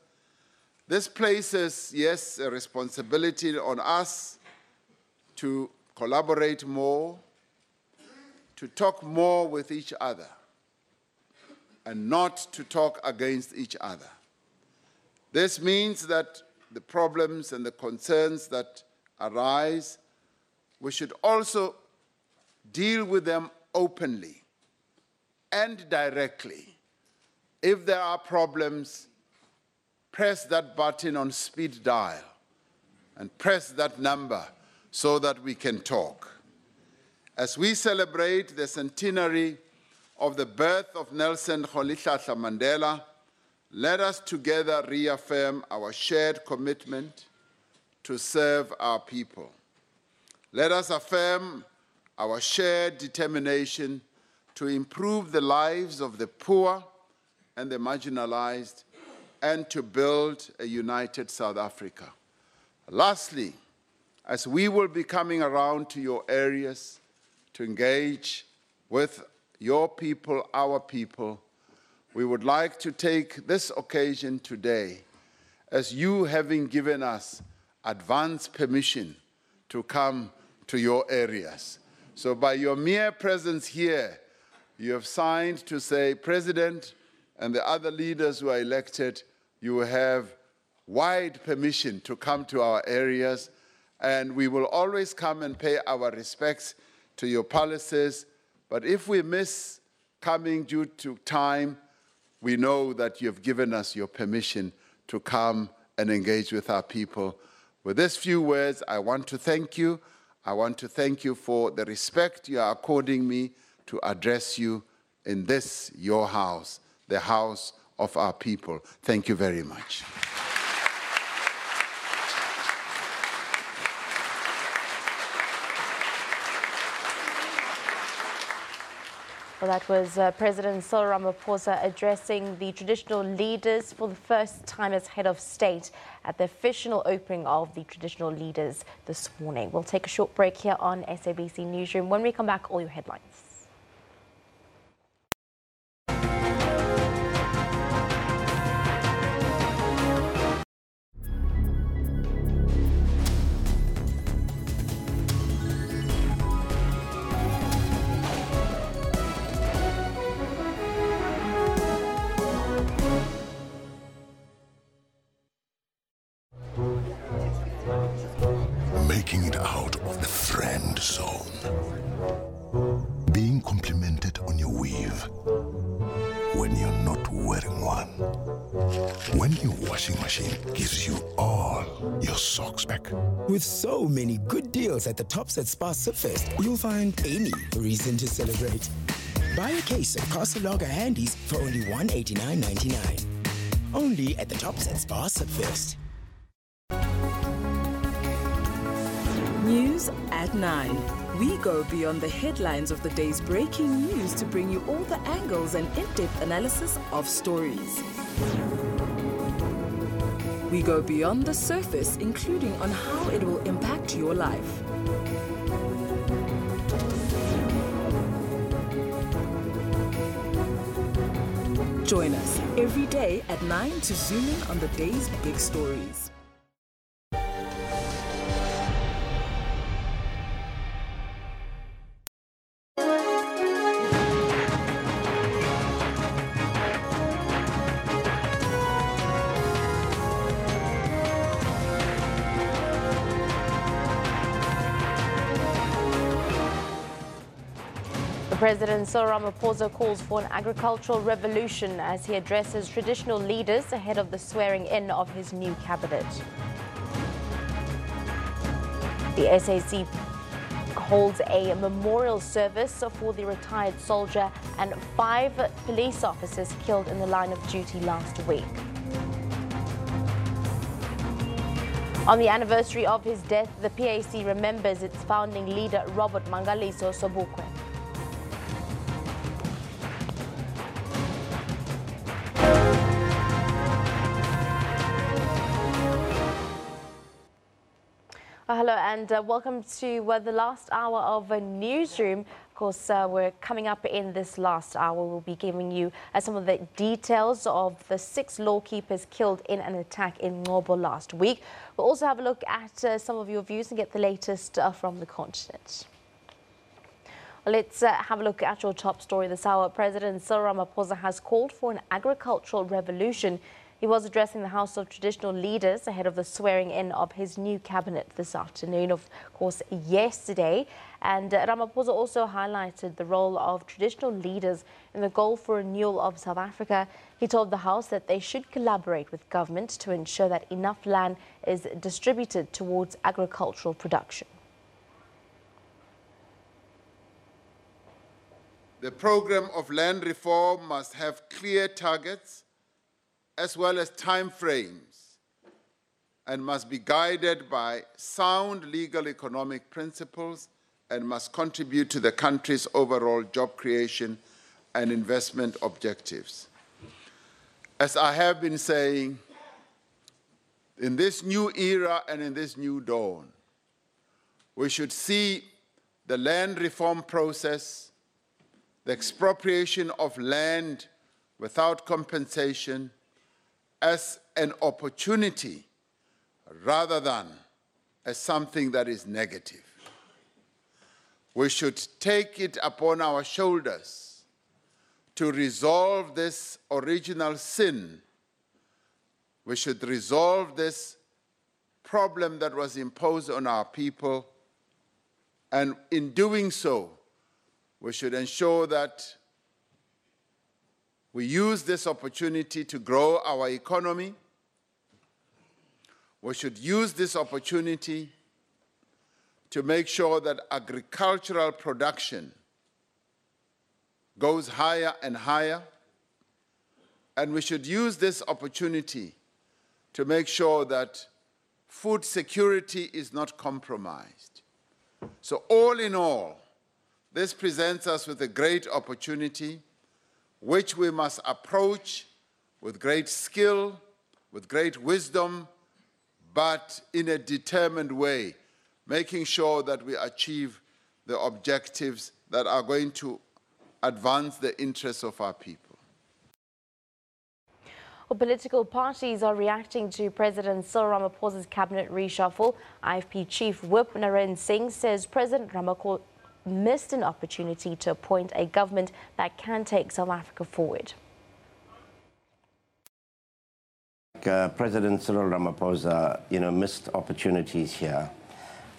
This places, yes, a responsibility on us to collaborate more, to talk more with each other, and not to talk against each other. This means that the problems and the concerns that arise, we should also deal with them openly and directly. If there are problems, press that button on speed dial and press that number so that we can talk. As we celebrate the centenary of the birth of Nelson Rolihlahla Mandela, let us together reaffirm our shared commitment to serve our people. Let us affirm our shared determination to improve the lives of the poor and the marginalized, and to build a united South Africa. Lastly, as we will be coming around to your areas to engage with your people, our people, we would like to take this occasion today as you having given us advance permission to come to your areas. So by your mere presence here, you have signed to say, President and the other leaders who are elected, you have wide permission to come to our areas, and we will always come and pay our respects to your policies. But if we miss coming due to time, we know that you have given us your permission to come and engage with our people. With these few words, I want to thank you. I want to thank you for the respect you are according me to address you in this, your house, the house of our people. Thank you very much. Well, that was President Cyril Ramaphosa addressing the traditional leaders for the first time as head of state at the official opening of the traditional leaders this morning. We'll take a short break here on SABC Newsroom. When we come back, all your headlines. Making it out of the friend zone. Being you're not wearing one. When your washing machine gives you all your socks back. With so many good deals at the Tops at Spar Subfest, you'll find any reason to celebrate. Buy a case of Castle Lager Handies for only $189.99. Only at the Tops at Spar Subfest. News at 9. We go beyond the headlines of the day's breaking news to bring you all the angles and in-depth analysis of stories. We go beyond the surface, including on how it will impact your life. Join us every day at 9 to zoom in on the day's big stories. President Cyril Ramaphosa calls for an agricultural revolution as he addresses traditional leaders ahead of the swearing-in of his new cabinet. The SAC holds a memorial service for the retired soldier and 5 police officers killed in the line of duty last week. On the anniversary of his death, the PAC remembers its founding leader, Robert Mangaliso Sobukwe. Hello and welcome to the last hour of a Newsroom. Of course, we're coming up in this last hour. We'll be giving you some of the details of the 6 lawkeepers killed in an attack in Ngobo last week. We'll also have a look at some of your views and get the latest from the continent. Let's have a look at your top story this hour. President Cyril Ramaphosa has called for an agricultural revolution. He was addressing the House of Traditional Leaders ahead of the swearing-in of his new cabinet this afternoon, of course, yesterday. And Ramaphosa also highlighted the role of traditional leaders in the goal for renewal of South Africa. He told the House that they should collaborate with government to ensure that enough land is distributed towards agricultural production. The program of land reform must have clear targets as well as time frames, and must be guided by sound legal economic principles and must contribute to the country's overall job creation and investment objectives. As I have been saying, in this new era and in this new dawn, we should see the land reform process, the expropriation of land without compensation, as an opportunity rather than as something that is negative. We should take it upon our shoulders to resolve this original sin. We should resolve this problem that was imposed on our people, and in doing so, we should ensure that we use this opportunity to grow our economy. We should use this opportunity to make sure that agricultural production goes higher and higher. And we should use this opportunity to make sure that food security is not compromised. So all in all, this presents us with a great opportunity which we must approach with great skill, with great wisdom, but in a determined way, making sure that we achieve the objectives that are going to advance the interests of our people. Well, political parties are reacting to President Cyril Ramaphosa's cabinet reshuffle. IFP Chief Whip Naren Singh says President Ramaphosa missed an opportunity to appoint a government that can take South Africa forward. President Cyril Ramaphosa, missed opportunities here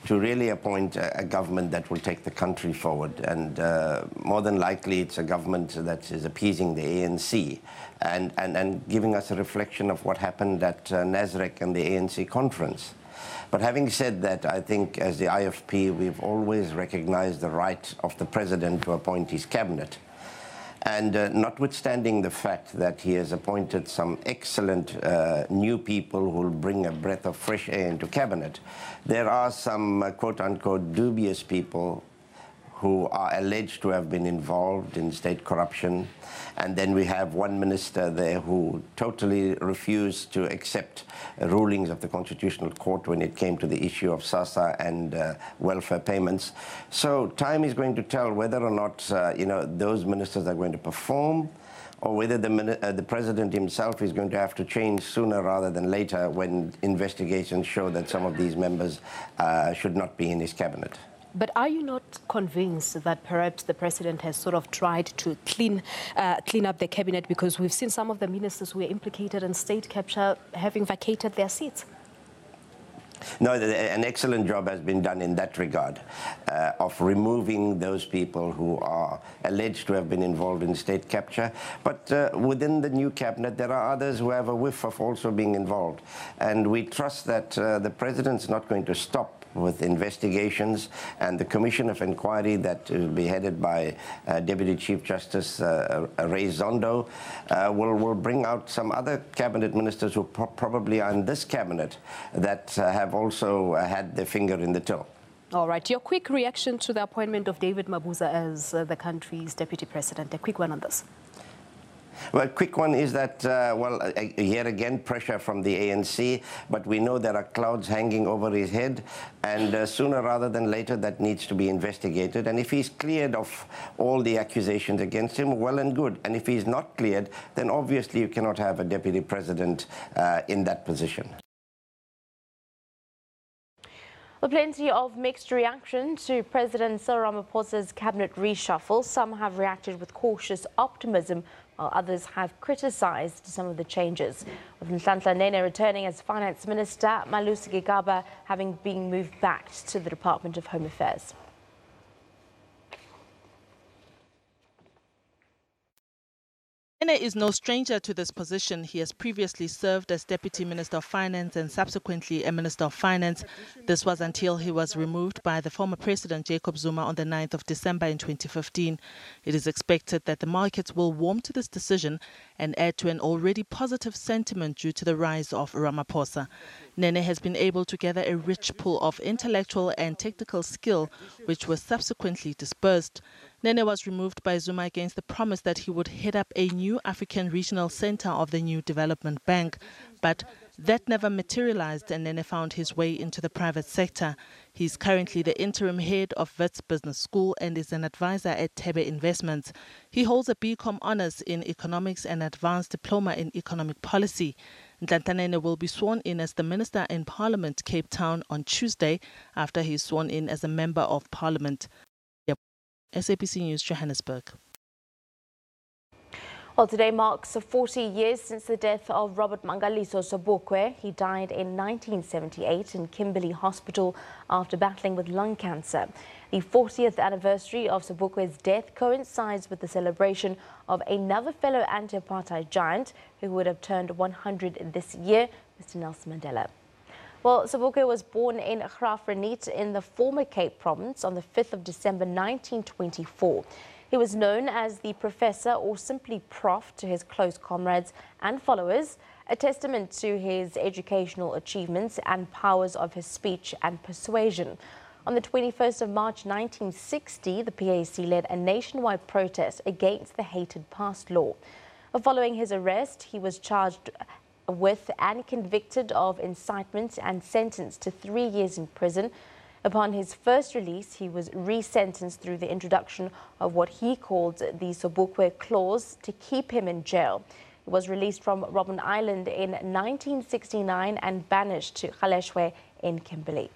to really appoint a government that will take the country forward. And more than likely, it's a government that is appeasing the ANC and giving us a reflection of what happened at Nasrec and the ANC conference. But having said that, I think as the IFP, we've always recognized the right of the president to appoint his cabinet. And notwithstanding the fact that he has appointed some excellent new people who will bring a breath of fresh air into cabinet, there are some quote-unquote dubious people who are alleged to have been involved in state corruption. And then we have one minister there who totally refused to accept rulings of the Constitutional Court when it came to the issue of SASA and welfare payments. So time is going to tell whether or not those ministers are going to perform, or whether the president himself is going to have to change sooner rather than later when investigations show that some of these members should not be in his cabinet. But are you not convinced that perhaps the president has sort of tried to clean up the cabinet, because we've seen some of the ministers who were implicated in state capture having vacated their seats? No, an excellent job has been done in that regard, of removing those people who are alleged to have been involved in state capture. But within the new cabinet, there are others who have a whiff of also being involved. And we trust that the president's not going to stop with investigations, and the Commission of Inquiry that will be headed by Deputy Chief Justice Ray Zondo will bring out some other cabinet ministers who probably are in this cabinet that have also had their finger in the till. All right, your quick reaction to the appointment of David Mabuza as the country's deputy president. A quick one on this. Well, quick one is that, here again, pressure from the ANC, but we know there are clouds hanging over his head, and sooner rather than later that needs to be investigated. And if he's cleared of all the accusations against him, well and good. And if he's not cleared, then obviously you cannot have a deputy president in that position. Well, plenty of mixed reaction to President Cyril Ramaphosa's cabinet reshuffle. Some have reacted with cautious optimism, while others have criticised some of the changes. With Nhlanhla Nene returning as Finance Minister, Malusi Gigaba having been moved back to the Department of Home Affairs. Nene is no stranger to this position. He has previously served as Deputy Minister of Finance and subsequently a Minister of Finance. This was until he was removed by the former President Jacob Zuma on the 9th of December in 2015. It is expected that the markets will warm to this decision and add to an already positive sentiment due to the rise of Ramaphosa. Nene has been able to gather a rich pool of intellectual and technical skill, which was subsequently dispersed. Nene was removed by Zuma against the promise that he would head up a new African regional center of the new development bank. But that never materialized, and Nene found his way into the private sector. He is currently the interim head of Wits Business School and is an advisor at Tebe Investments. He holds a BCom honors in economics and advanced diploma in economic policy. Nhlanhla Nene will be sworn in as the Minister in Parliament, Cape Town, on Tuesday after he is sworn in as a Member of Parliament. SABC News, Johannesburg. Well, today marks 40 years since the death of Robert Mangaliso Sobukwe. He died in 1978 in Kimberley Hospital after battling with lung cancer. The 40th anniversary of Sobukwe's death coincides with the celebration of another fellow anti-apartheid giant who would have turned 100 this year, Mr. Nelson Mandela. Well, Sobukwe was born in Graaff-Reinet in the former Cape Province on the 5th of December 1924. He was known as the Professor, or simply Prof, to his close comrades and followers, a testament to his educational achievements and powers of his speech and persuasion. On the 21st of March 1960, the PAC led a nationwide protest against the hated past law. Following his arrest, he was charged with and convicted of incitement and sentenced to 3 years in prison. Upon his first release, he was resentenced through the introduction of what he called the Sobukwe Clause to keep him in jail. He was released from Robben Island in 1969 and banished to Galeshwe in Kimberley.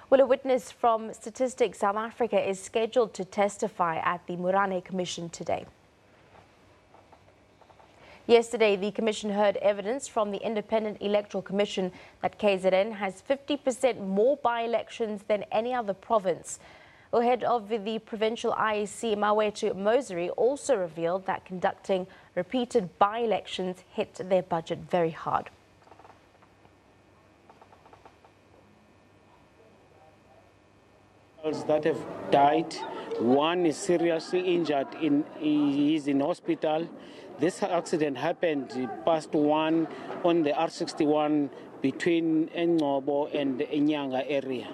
Well, a witness from Statistics South Africa is scheduled to testify at the Murane Commission today. Yesterday, the Commission heard evidence from the Independent Electoral Commission that KZN has 50% more by-elections than any other province. The head of the provincial IEC, Mawetu Moseri, also revealed that conducting repeated by-elections hit their budget very hard. That have died. One is seriously injured. He's in hospital. This accident happened past 1 on the R61 between Ngobo and the Inyanga area.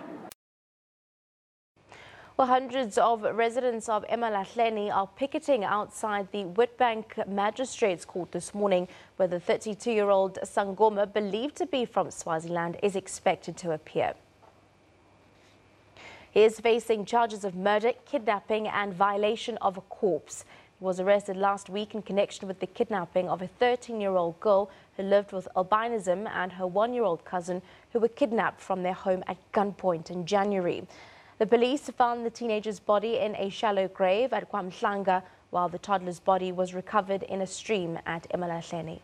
Well, hundreds of residents of Emalahleni are picketing outside the Witbank Magistrates Court this morning, where the 32-year-old Sangoma, believed to be from Swaziland, is expected to appear. He is facing charges of murder, kidnapping and violation of a corpse. He was arrested last week in connection with the kidnapping of a 13-year-old girl who lived with albinism and her 1-year-old cousin, who were kidnapped from their home at gunpoint in January. The police found the teenager's body in a shallow grave at KwaMhlanga, while the toddler's body was recovered in a stream at Emalahleni.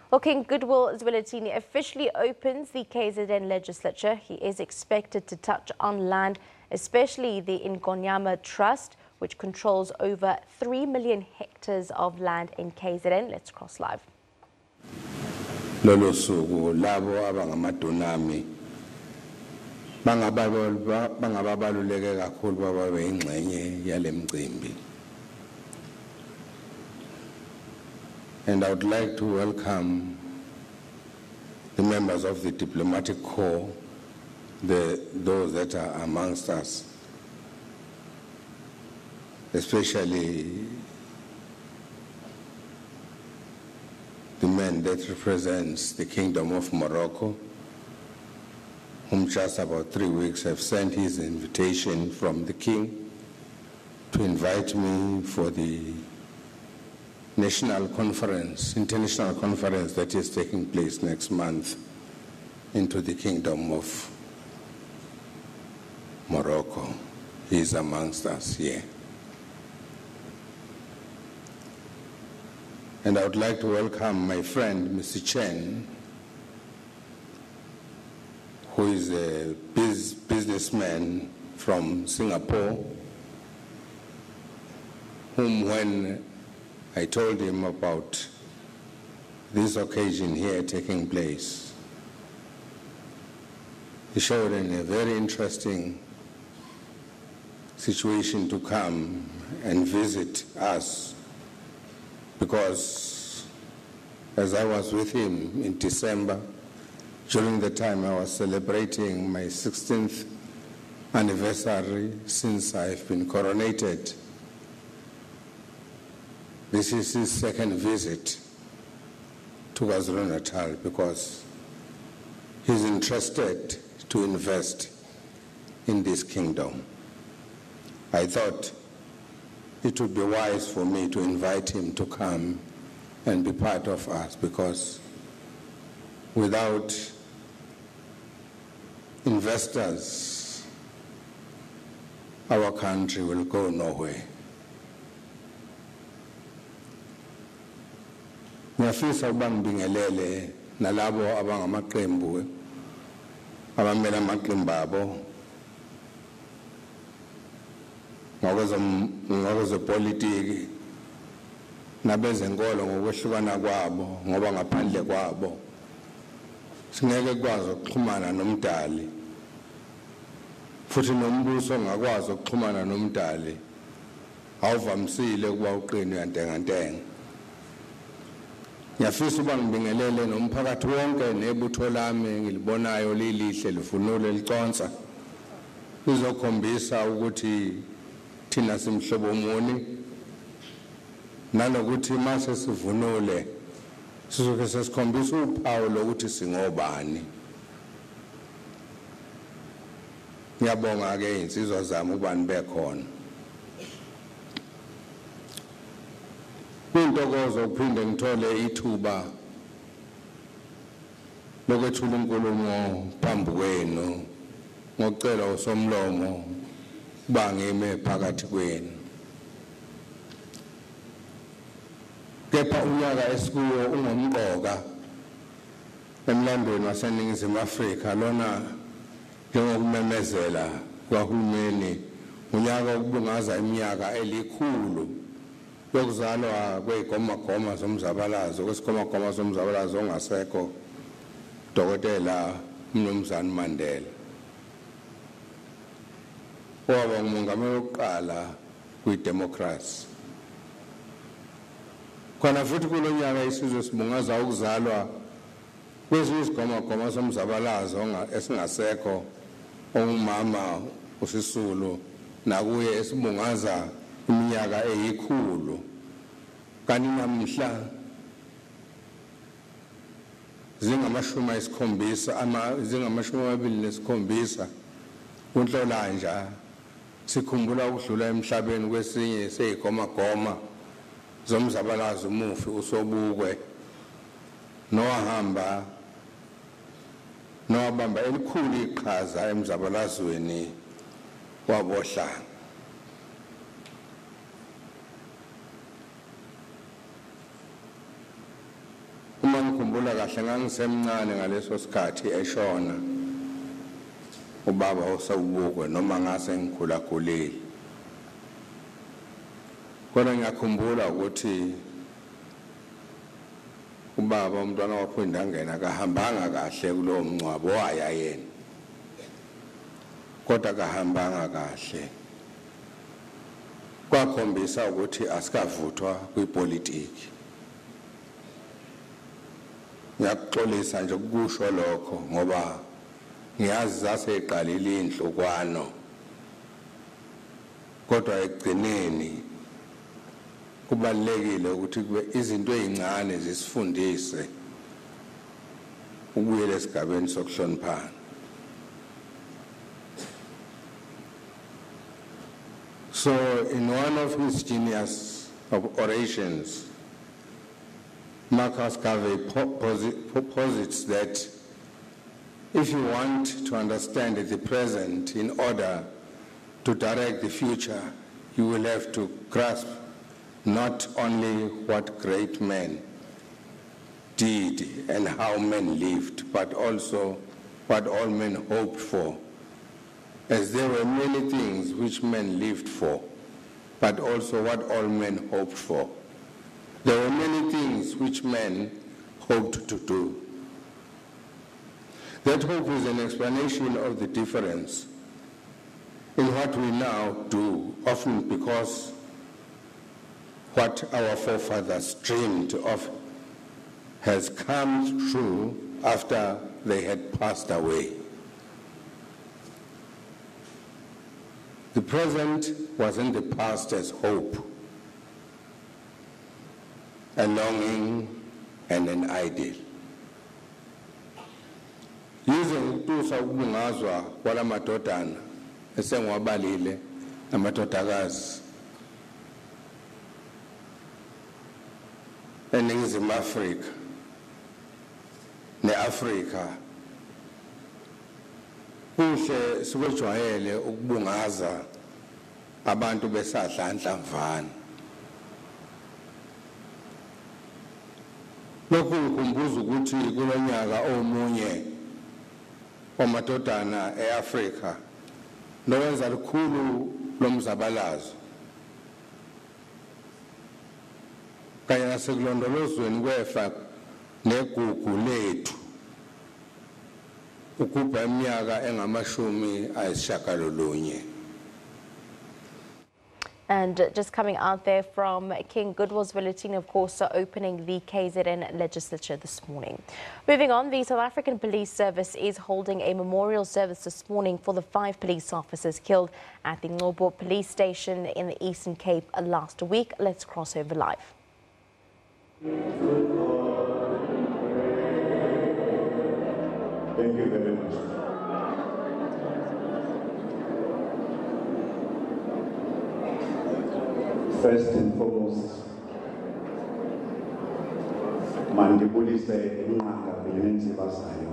Well, King Goodwill Zwelithini officially opens the KZN legislature. He is expected to touch on land, especially the Ingonyama Trust, which controls over 3 million hectares of land in KZN. Let's cross live. Lolo suku labo abangamadonami bangababaluleke kakhulu babe ingxenye yale mcimbi. And I would like to welcome the members of the diplomatic corps, those that are amongst us, especially the man that represents the Kingdom of Morocco, whom just about 3 weeks have sent his invitation from the King to invite me for the national conference, international conference that is taking place next month into the Kingdom of Morocco. He is amongst us here. And I would like to welcome my friend, Mr. Chen, who is a businessman from Singapore, whom when I told him about this occasion here taking place, he showed in a very interesting situation to come and visit us, because as I was with him in December, during the time I was celebrating my 16th anniversary since I've been coronated, this is his second visit to KwaZulu-Natal because he's interested to invest in this kingdom. I thought it would be wise for me to invite him to come and be part of us, because without investors, our country will go nowhere. Ngiyafisa ukuba ngibingelele nalabo abangamaqembu abamela amaqembu abo ngokwezepolitiki nabezenkolo ngokwehlukana kwabo, ngoba ngaphandle kwabo singeke kwazi ukuxhumana nomdali, futhi nombuso ongakwazi ukuxhumana nomdali awuvamisile ukuba uqine yantengantenga. Ngiyafisa ukuba ngibingelele nomphakathi wonke nebutho lami ngilibonayo lilihle livunule liconsa, lizokhombisa ukuthi thina simhlobo muni, nanokuthi mase sivunule sizoke sesikhombisa uphawu lokuthi singobani. Ngiyabonga ke insizwa zami ukuba nibe khona. Intokozo ukuphinde ngithole ithuba lokwethula inkulumo phambi kwenu ngokucela usomlomo uba ngime phakathi kwenu. kepha unyaka esikuwo ungumqoka emlandweni waseNingizimu Afrika lona njengokumemezela kwahulumeni unyaka ukubungaza iminyaka elikhulu yokuzalwa kwezigoma zomzabalazo kwesigoma zomzabalazo ongasekho Dr. Mnumzane Mandela waba umongameli wokuqala kwidemocracy. Khona futhi kulonyaka isizwe sibungaza ukuzalwa kwezinye izigoma zomzabalazo esingasekho ongumama uSisulu nakuye esibungaza iminyaka eyikhulu kanti namhla zingamashumi kuNhlolanja sikhumbula ukudlula emhlabeni kwesinye seyigoma zomzabalazo umufi uSobukwe nowabamba elikhulu iqhaza emzabalazweni wabohlanga. Uma ngikhumbula kahle ngangisemncane ngaleso sikhathi eshona ubaba uSobukwe noma ngase ngikhulakhulile. Kodwa ngiyakhumbula ukuthi ubaba umntwana waphinda ngena kahambanga kahle kulowo mncwabo waya yena. Kodwa kahambanga kahle. Kwakhombisa ukuthi asikavuthwa kwipolitiki. Ngiyaxolisa nje ukusho lokho ngoba ngiyazi zaseqalile inhlukwano. Kodwa ekugcineni kubalekile ukuthi kube izinto ezincane zisifundise ukuyela esigabeni sokuhloniphana. So in one of his genius of orations, Marcus Garvey posits that if you want to understand the present in order to direct the future, you will have to grasp not only what great men did and how men lived, but also what all men hoped for. As there were many things which men lived for, but also what all men hoped for. There were many things which men hoped to do. That hope is an explanation of the difference in what we now do, often because what our forefathers dreamed of has come true after they had passed away. The present was in the past as hope, a longing and an ideal. Yize ukutusa ukubungazwa kwalamadodana esengiwabalile amadodakazi eNingizimu Afrika neAfrika kuhle sikwejwayele ukubungaza abantu besadlanhlamvana. Lokhu ngikhumbuza ukuthi kulonyaka omunye wamadodana eAfrika nowenza likhulu lomzabalazo kanye nasekulondolozweni kwefa negugu lethu ukubha iminyaka engamashumi ayishagalolunye. And just coming out there from King Goodwill's bulletin, of course, opening the KZN legislature this morning. Moving on, the South African Police Service is holding a memorial service this morning for the 5 police officers killed at the Ngobo police station in the Eastern Cape last week. Let's cross over live. Thank you very much. First and foremost, mandibulise inqanga benenziba zayo.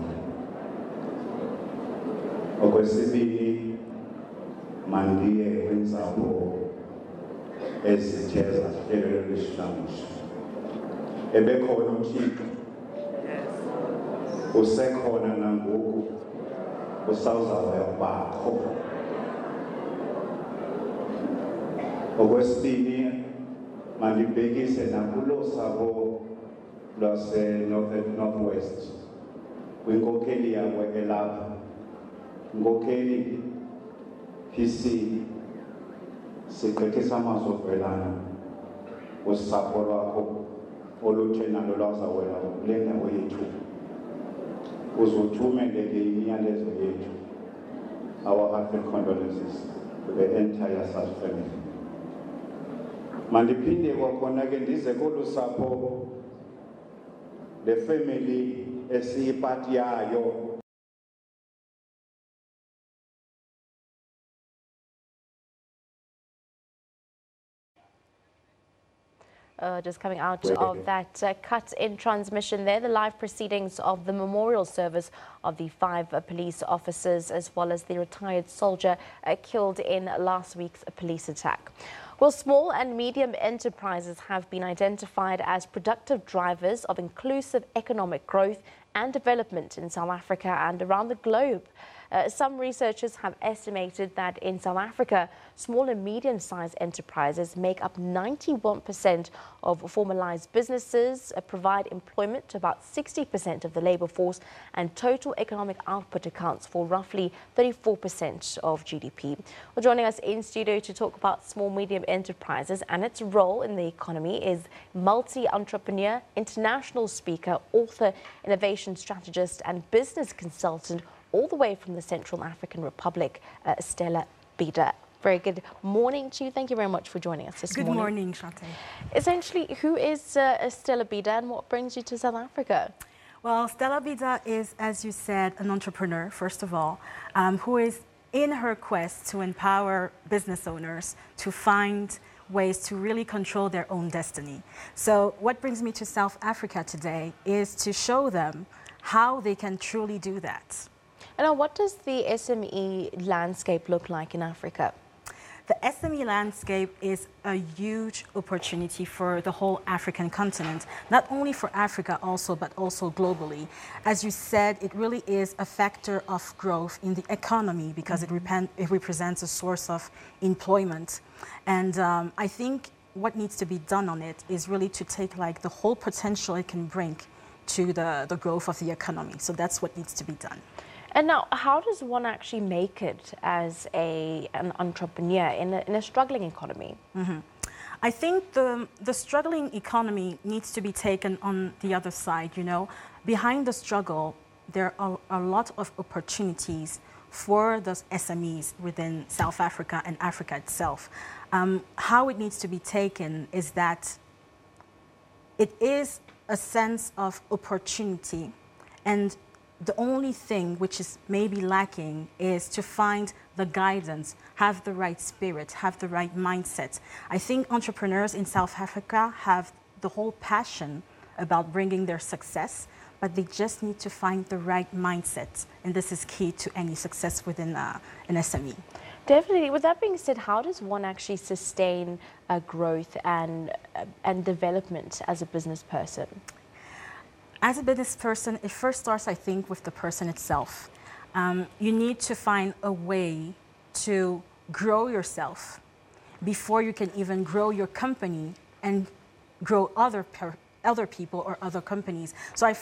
Okwesibili, mandiye kwintsapho ezithe zafikelelwa lisihlangu. ebekhona uThixo usekhona nangoku usawuzayo bakho. Okwesibini mandibhekise nakulo sabo lwase Northwest kwinkokheli yabo elapha, inkokheli PC sigqithisa amazwi ovelana usapho lwakho oluthe nalo lwazawela kule ndawo yethu, uzothumele ke imiyalezo yethu, our heartfelt condolences to the entire SARS family. Mandiphinde kwakhona ke ndize kolu sapho le family esiyipati yayo. Just coming out of that cut in transmission there, the live proceedings of the memorial service of the 5 police officers as well as the retired soldier killed in last week's police attack. Well, small and medium enterprises have been identified as productive drivers of inclusive economic growth and development in South Africa and around the globe. Some researchers have estimated that in South Africa, small and medium-sized enterprises make up 91% of formalized businesses, provide employment to about 60% of the labor force, and total economic output accounts for roughly 34% of GDP. Well, joining us in studio to talk about small-medium enterprises and its role in the economy is multi-entrepreneur, international speaker, author, innovation strategist, and business consultant, all the way from the Central African Republic, Stella Bida. Very good morning to you. Thank you very much for joining us this morning. Good morning, Shante. Essentially, who is Stella Bida and what brings you to South Africa? Well, Stella Bida is, as you said, an entrepreneur, first of all, who is in her quest to empower business owners to find ways to really control their own destiny. So what brings me to South Africa today is to show them how they can truly do that. And now, what does the SME landscape look like in Africa? The SME landscape is a huge opportunity for the whole African continent, not only for Africa also, but also globally. As you said, it really is a factor of growth in the economy because it represents a source of employment. And I think what needs to be done on it is really to take like the whole potential it can bring to the growth of the economy. So that's what needs to be done. And now, how does one actually make it as an entrepreneur in a struggling economy? I think the struggling economy needs to be taken on the other side, you know. Behind the struggle, there are a lot of opportunities for the SMEs within South Africa and Africa itself. How it needs to be taken is that it is a sense of opportunity, and the only thing which is maybe lacking is to find the guidance, have the right spirit, have the right mindset. I think entrepreneurs in South Africa have the whole passion about bringing their success, but they just need to find the right mindset. And this is key to any success within an SME. Definitely. With that being said, how does one actually sustain growth and development as a business person? As a business person, it first starts, I think, with the person itself. You need to find a way to grow yourself before you can even grow your company and grow other people or other companies. So I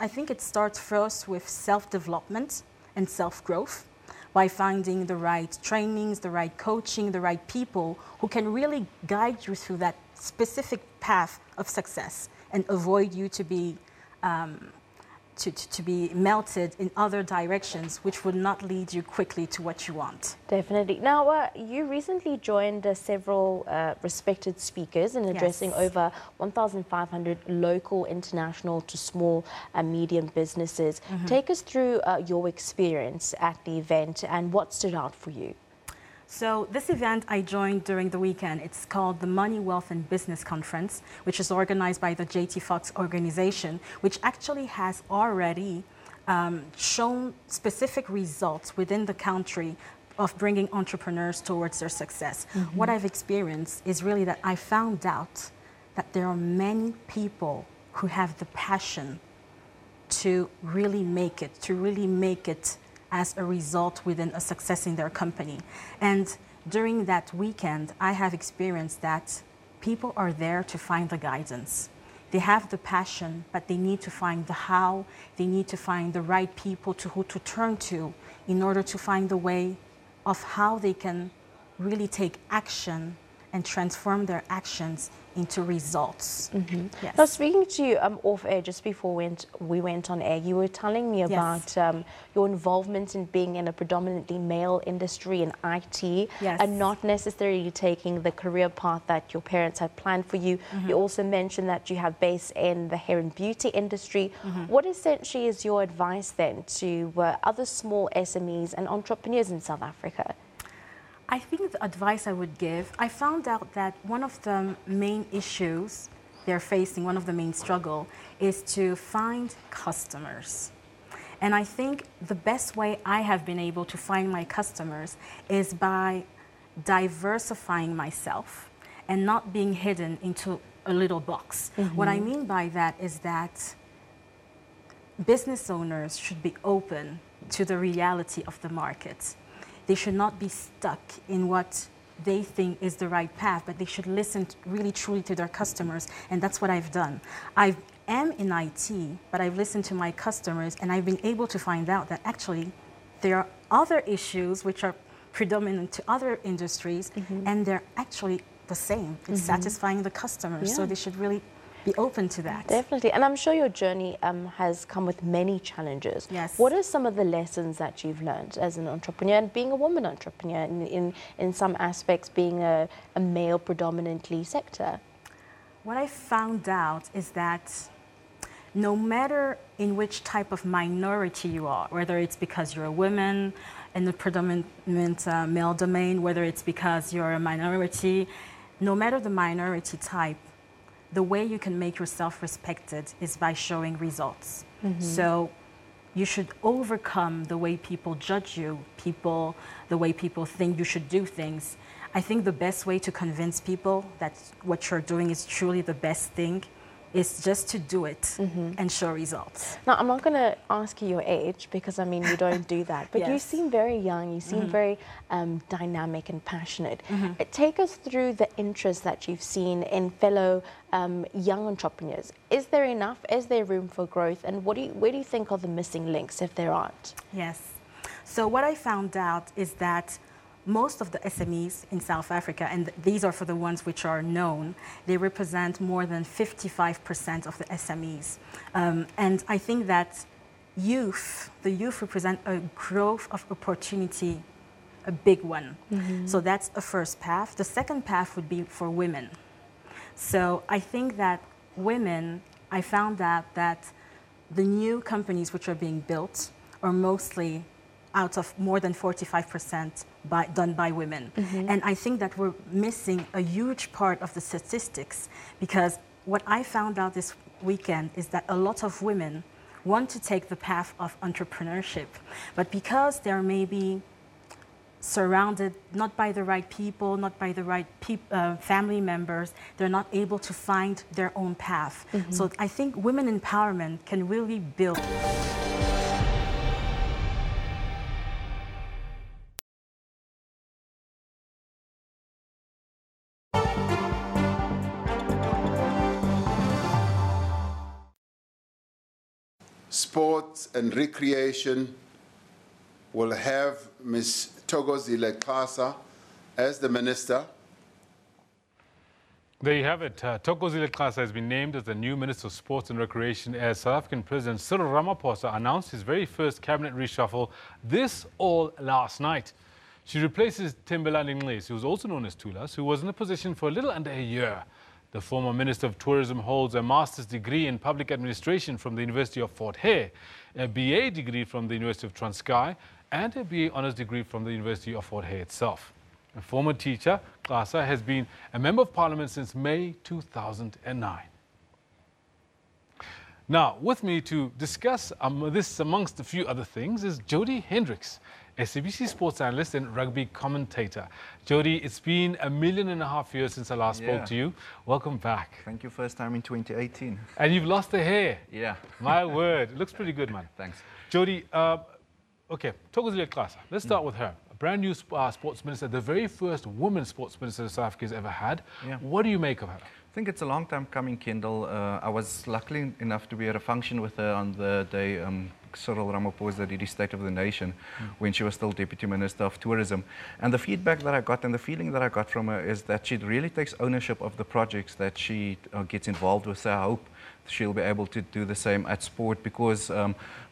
think it starts first with self-development and self-growth by finding the right trainings, the right coaching, the right people who can really guide you through that specific path of success and avoid you to be melted in other directions, which would not lead you quickly to what you want. Definitely. Now, you recently joined several respected speakers in addressing over 1,500 local, international to small and medium businesses. Take us through your experience at the event and what stood out for you. So this event I joined during the weekend. It's called the Money, Wealth and Business Conference, which is organized by the J.T. Fox organization, which actually has already shown specific results within the country of bringing entrepreneurs towards their success. What I've experienced is really that I found out that there are many people who have the passion to really make it as a result within a success in their company. And during that weekend, I have experienced that people are there to find the guidance. They have the passion, but they need to find the how. They need to find the right people who to turn to in order to find the way of how they can really take action and transform their actions into results. Yes. Now, speaking to you off air, just before we went on air, you were telling me about your involvement in being in a predominantly male industry in IT, and not necessarily taking the career path that your parents had planned for you. You also mentioned that you have base in the hair and beauty industry. What essentially is your advice then to other small SMEs and entrepreneurs in South Africa? I think the advice I would give, I found out that one of the main issues they're facing, one of the main struggle, is to find customers. And I think the best way I have been able to find my customers is by diversifying myself and not being hidden into a little box. What I mean by that is that business owners should be open to the reality of the market. They should not be stuck in what they think is the right path, but they should listen really truly to their customers, and that's what I've done. I am in IT, but I've listened to my customers, and I've been able to find out that actually there are other issues which are predominant to other industries, and they're actually the same. It's satisfying the customers, so they should really be open to that. Definitely, and I'm sure your journey has come with many challenges. Yes. What are some of the lessons that you've learned as an entrepreneur, and being a woman entrepreneur in some aspects, being a male predominantly sector? What I found out is that no matter in which type of minority you are, whether it's because you're a woman in the predominant male domain, whether it's because you're a minority, no matter the minority type, the way you can make yourself respected is by showing results. So you should overcome the way people judge you, the way people think you should do things. I think the best way to convince people that what you're doing is truly the best thing is just to do it and show results. Now, I'm not going to ask you your age, because I mean, you don't do that, but you seem very young, you seem very dynamic and passionate. Take us through the interest that you've seen in fellow young entrepreneurs. Is there enough? Is there room for growth? And where do you think are the missing links, if there aren't? Yes. So what I found out is that most of the SMEs in South Africa, and these are for the ones which are known, they represent more than 55% of the SMEs. And I think that the youth represent a growth of opportunity, a big one. So that's a first path. The second path would be for women. So I think that women, I found out that the new companies which are being built are mostly out of more than 45% done by women. And I think that we're missing a huge part of the statistics, because what I found out this weekend is that a lot of women want to take the path of entrepreneurship, but because they're maybe surrounded not by the right people, not by the right family members, they're not able to find their own path. So I think women empowerment can really build. Sports and Recreation will have Ms. Thokozile Xasa as the Minister. There you have it. Thokozile Xasa has been named as the new Minister of Sports and Recreation as South African President Cyril Ramaphosa announced his very first cabinet reshuffle last night. She replaces Thembelani Nxesi, who was also known as Thulas, who was in the position for a little under a year. The former Minister of Tourism holds a master's degree in public administration from the University of Fort Hare, a BA degree from the University of Transkei, and a BA honours degree from the University of Fort Hare itself. A former teacher, Xasa has been a Member of Parliament since May 2009. Now, with me to discuss this amongst a few other things is Jody Hendricks, SABC sports analyst and rugby commentator. Jody, it's been 1.5 million years since I last spoke to you. Welcome back. Thank you. First time in 2018. And you've lost the hair. Yeah. My word. It looks pretty good, man. Thanks. Jody, okay, talk us a little class. Let's start with her. A brand new sports minister, the very first woman sports minister South Africa has ever had. Yeah. What do you make of her? I think it's a long time coming, Kendall. I was lucky enough to be at a function with her on the day Cyril Ramaphosa did his State of the Nation when she was still Deputy Minister of Tourism. And the feedback that I got and the feeling that I got from her is that she really takes ownership of the projects that she gets involved with. So I hope she'll be able to do the same at sport because,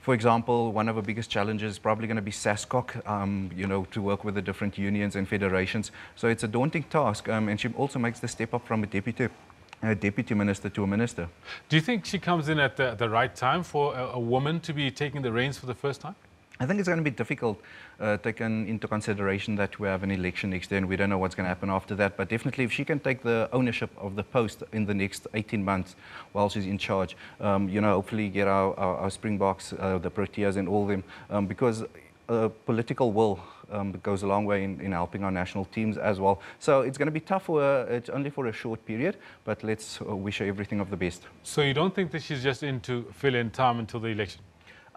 for example, one of her biggest challenges is probably going to be SASCOC, you know, to work with the different unions and federations. So it's a daunting task, and she also makes the step up from a deputy minister to a minister. Do you think she comes in at the right time for a woman to be taking the reins for the first time? I think it's going to be difficult, taken into consideration that we have an election next year and we don't know what's going to happen after that. But definitely, if she can take the ownership of the post in the next 18 months while she's in charge, you know, hopefully get our Springboks, the Proteas and all them, because political will goes a long way in helping our national teams as well. So it's going to be tough for her. It's only for a short period, but let's wish her everything of the best. So you don't think that she's just in to fill in time until the election?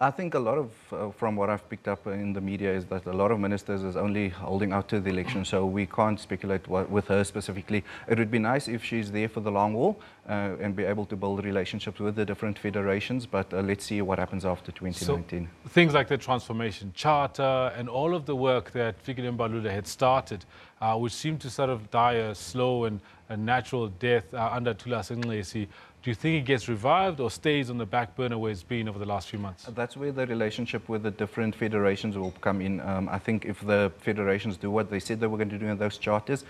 I think a lot of, from what I've picked up in the media, is that a lot of ministers is only holding out to the election, so we can't speculate with her specifically. It would be nice if she's there for the long haul and be able to build relationships with the different federations, but let's see what happens after 2019. So, things like the Transformation Charter and all of the work that Fikile Mbalula had started, which seemed to sort of die a slow and a natural death under Thulas Nxesi. Do you think it gets revived or stays on the back burner where it's been over the last few months? That's where the relationship with the different federations will come in. I think if the federations do what they said they were going to do in those charters,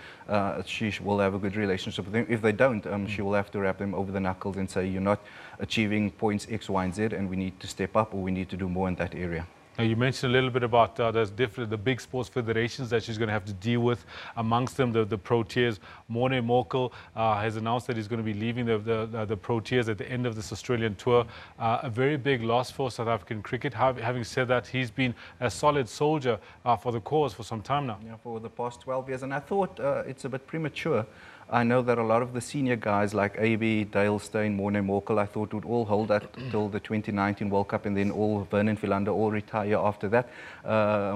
she will have a good relationship with them. If they don't, she will have to wrap them over the knuckles and say, you're not achieving points X, Y, and Z, and we need to step up or we need to do more in that area. Now, you mentioned a little bit about the big sports federations that she's going to have to deal with. Amongst them, the Proteas. Morne Morkel has announced that he's going to be leaving the Proteas at the end of this Australian tour. A very big loss for South African cricket. Having said that, he's been a solid soldier for the cause for some time now. Yeah, for the past 12 years. And I thought it's a bit premature. I know that a lot of the senior guys like AB, Dale Steyn, Morne Morkel, I thought would all hold that till the 2019 World Cup and then all Vernon Philander all retire after that.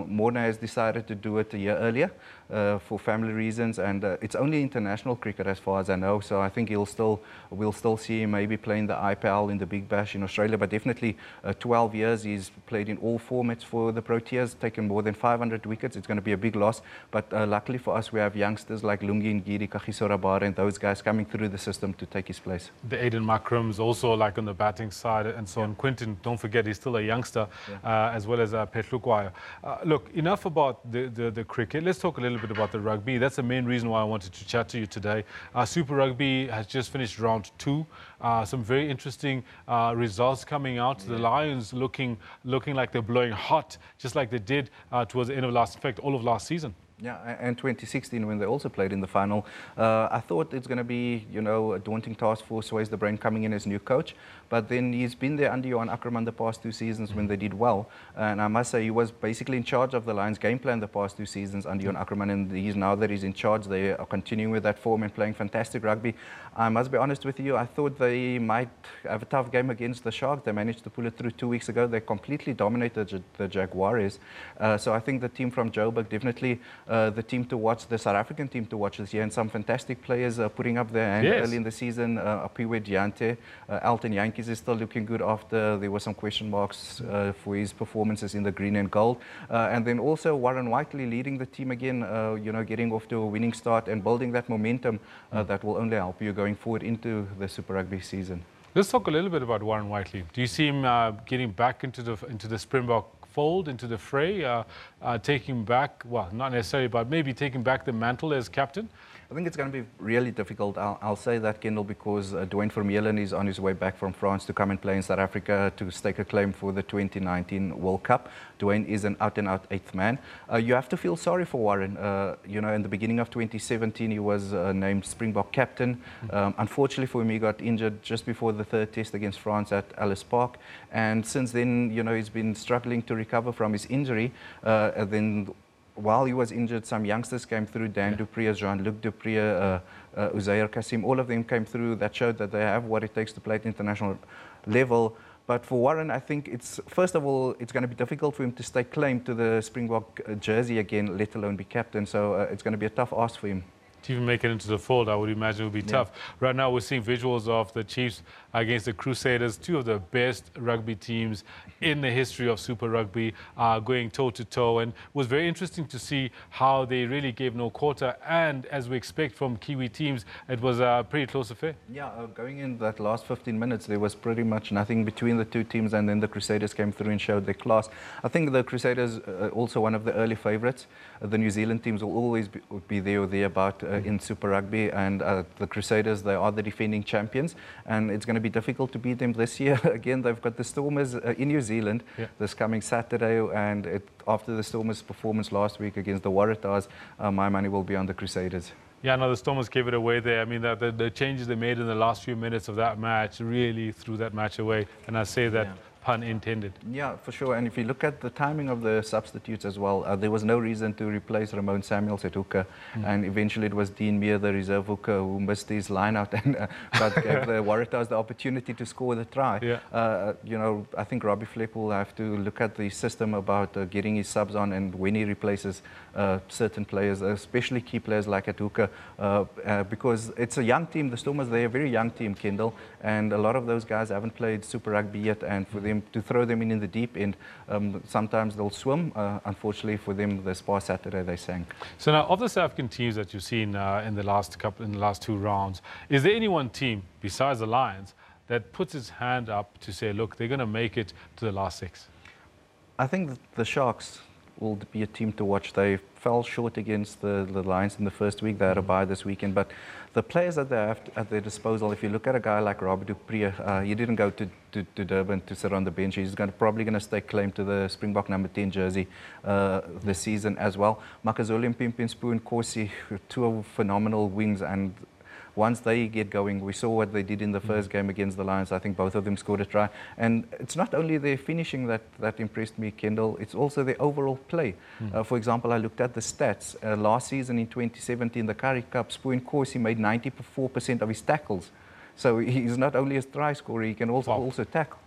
Morne has decided to do it a year earlier for family reasons, and it's only international cricket as far as I know, so I think we'll still see him maybe playing the IPL in the Big Bash in Australia, but definitely 12 years he's played in all formats for the Proteas, taken more than 500 wickets. It's going to be a big loss, but luckily for us we have youngsters like Lungi Ngidi, Kagiso Rabada and those guys coming through the system to take his place. The Aiden Makrams also like on the batting side and so on. Quinton, don't forget, he's still a youngster, as well as Petlukwaya. Look, enough about the cricket. Let's talk a little bit about the rugby. That's the main reason why I wanted to chat to you today. Super Rugby has just finished round 2. Some very interesting results coming out. The Lions looking like they're blowing hot, just like they did towards the end of all of last season. Yeah, and 2016 when they also played in the final. I thought it's going to be, you know, a daunting task for Swayze the Brain coming in as new coach, but then he's been there under Johan Ackerman the past 2 seasons when they did well, and I must say he was basically in charge of the Lions game plan the past 2 seasons under Johan Ackerman, and now that he's in charge, they are continuing with that form and playing fantastic rugby. I must be honest with you, I thought they might have a tough game against the Sharks. They managed to pull it through 2 weeks ago. They completely dominated the Jaguars. So I think the team from Joburg definitely the team to watch, the South African team to watch this year, and some fantastic players putting up their hand early in the season. Apiwe Diante, Elton Yankees is still looking good after there were some question marks for his performances in the green and gold. And then also Warren Whiteley leading the team again, you know, getting off to a winning start and building that momentum that will only help you going forward into the Super Rugby season. Let's talk a little bit about Warren Whiteley. Do you see him getting back into the Springbok fold, into the fray? taking back, well, not necessarily, but maybe taking back the mantle as captain? I think it's going to be really difficult. I'll say that, Kendall, because Dwayne Vermeulen is on his way back from France to come and play in South Africa to stake a claim for the 2019 World Cup. Dwayne is an out-and-out eighth man. You have to feel sorry for Warren. You know, in the beginning of 2017, he was named Springbok captain. Unfortunately for him, he got injured just before the third test against France at Ellis Park. And since then, you know, he's been struggling to recover from his injury. Then while he was injured, some youngsters came through, Dan du Preez, Jean-Luc du Preez, Uzair Kassim, all of them came through that showed that they have what it takes to play at international level. But for Warren, I think it's, first of all, it's going to be difficult for him to stake claim to the Springbok jersey again, let alone be captain. So it's going to be a tough ask for him. To even make it into the fold, I would imagine, would be tough. Right now, we're seeing visuals of the Chiefs against the Crusaders, two of the best rugby teams in the history of Super Rugby, going toe-to-toe. And it was very interesting to see how they really gave no quarter. And as we expect from Kiwi teams, it was a pretty close affair. Yeah, going in that last 15 minutes, there was pretty much nothing between the two teams, and then the Crusaders came through and showed their class. I think the Crusaders also one of the early favourites. The New Zealand teams will always be there or thereabout in Super Rugby, and the Crusaders, they are the defending champions, and it's going to be difficult to beat them this year. Again, they've got the Stormers in New Zealand this coming Saturday, and after the Stormers' performance last week against the Waratahs, my money will be on the Crusaders. Yeah, no, the Stormers gave it away there. I mean, the changes they made in the last few minutes of that match really threw that match away, and I say that pun intended. Yeah, for sure. And if you look at the timing of the substitutes as well, there was no reason to replace Ramon Samuels at hooker. And eventually it was Dean Meir, the reserve hooker, who missed his line out and gave the Waratahs the opportunity to score the try. You know, I think Robbie Fleck will have to look at the system about getting his subs on, and when he replaces certain players, especially key players like at hooker, because it's a young team. The Stormers, they're a very young team, Kendall, and a lot of those guys haven't played Super Rugby yet, and for them to throw them in the deep end, sometimes they'll swim. Unfortunately for them, this past Saturday they sank. So now, of the South African teams that you've seen in the last two rounds, is there any one team besides the Lions that puts its hand up to say, look, they're going to make it to the last six? I think the Sharks will be a team to watch. They fell short against the Lions in the first week. They had a bye this weekend, but the players that they have at their disposal, if you look at a guy like Robert du Preez, he didn't go to Durban to sit on the bench. He's probably going to stake claim to the Springbok number 10 jersey this season as well. Makazole and Pimpin and Corsi, two phenomenal wings, and once they get going, we saw what they did in the first game against the Lions. I think both of them scored a try. And it's not only their finishing that impressed me, Kendall, it's also their overall play. For example, I looked at the stats. Last season in 2017, the Currie Cup, Spoon Corsi made 94% of his tackles. So he's not only a try scorer, he can also tackle.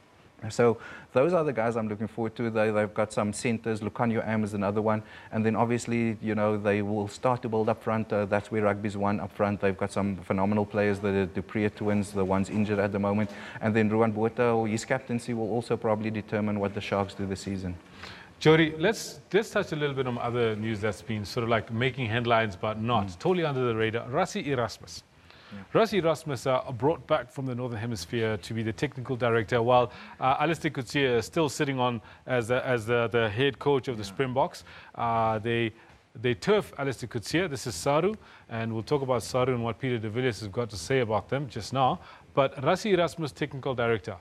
So those are the guys I'm looking forward to. They've got some centres. Lucanio Am is another one. And then obviously, you know, they will start to build up front. That's where rugby's won up front. They've got some phenomenal players, the du Preez twins, the ones injured at the moment. And then Ruan Botha, or his captaincy, will also probably determine what the Sharks do this season. Jody, let's touch a little bit on other news that's been sort of like making headlines, but not. Totally under the radar. Rassie Erasmus. Rassie Erasmus brought back from the Northern Hemisphere to be the technical director, while Alistair Coetzee is still sitting on as the head coach of the Springboks. They turf Alistair Coetzee. This is Saru, and we'll talk about Saru and what Peter de Villiers has got to say about them just now. But Rassie Erasmus, technical director,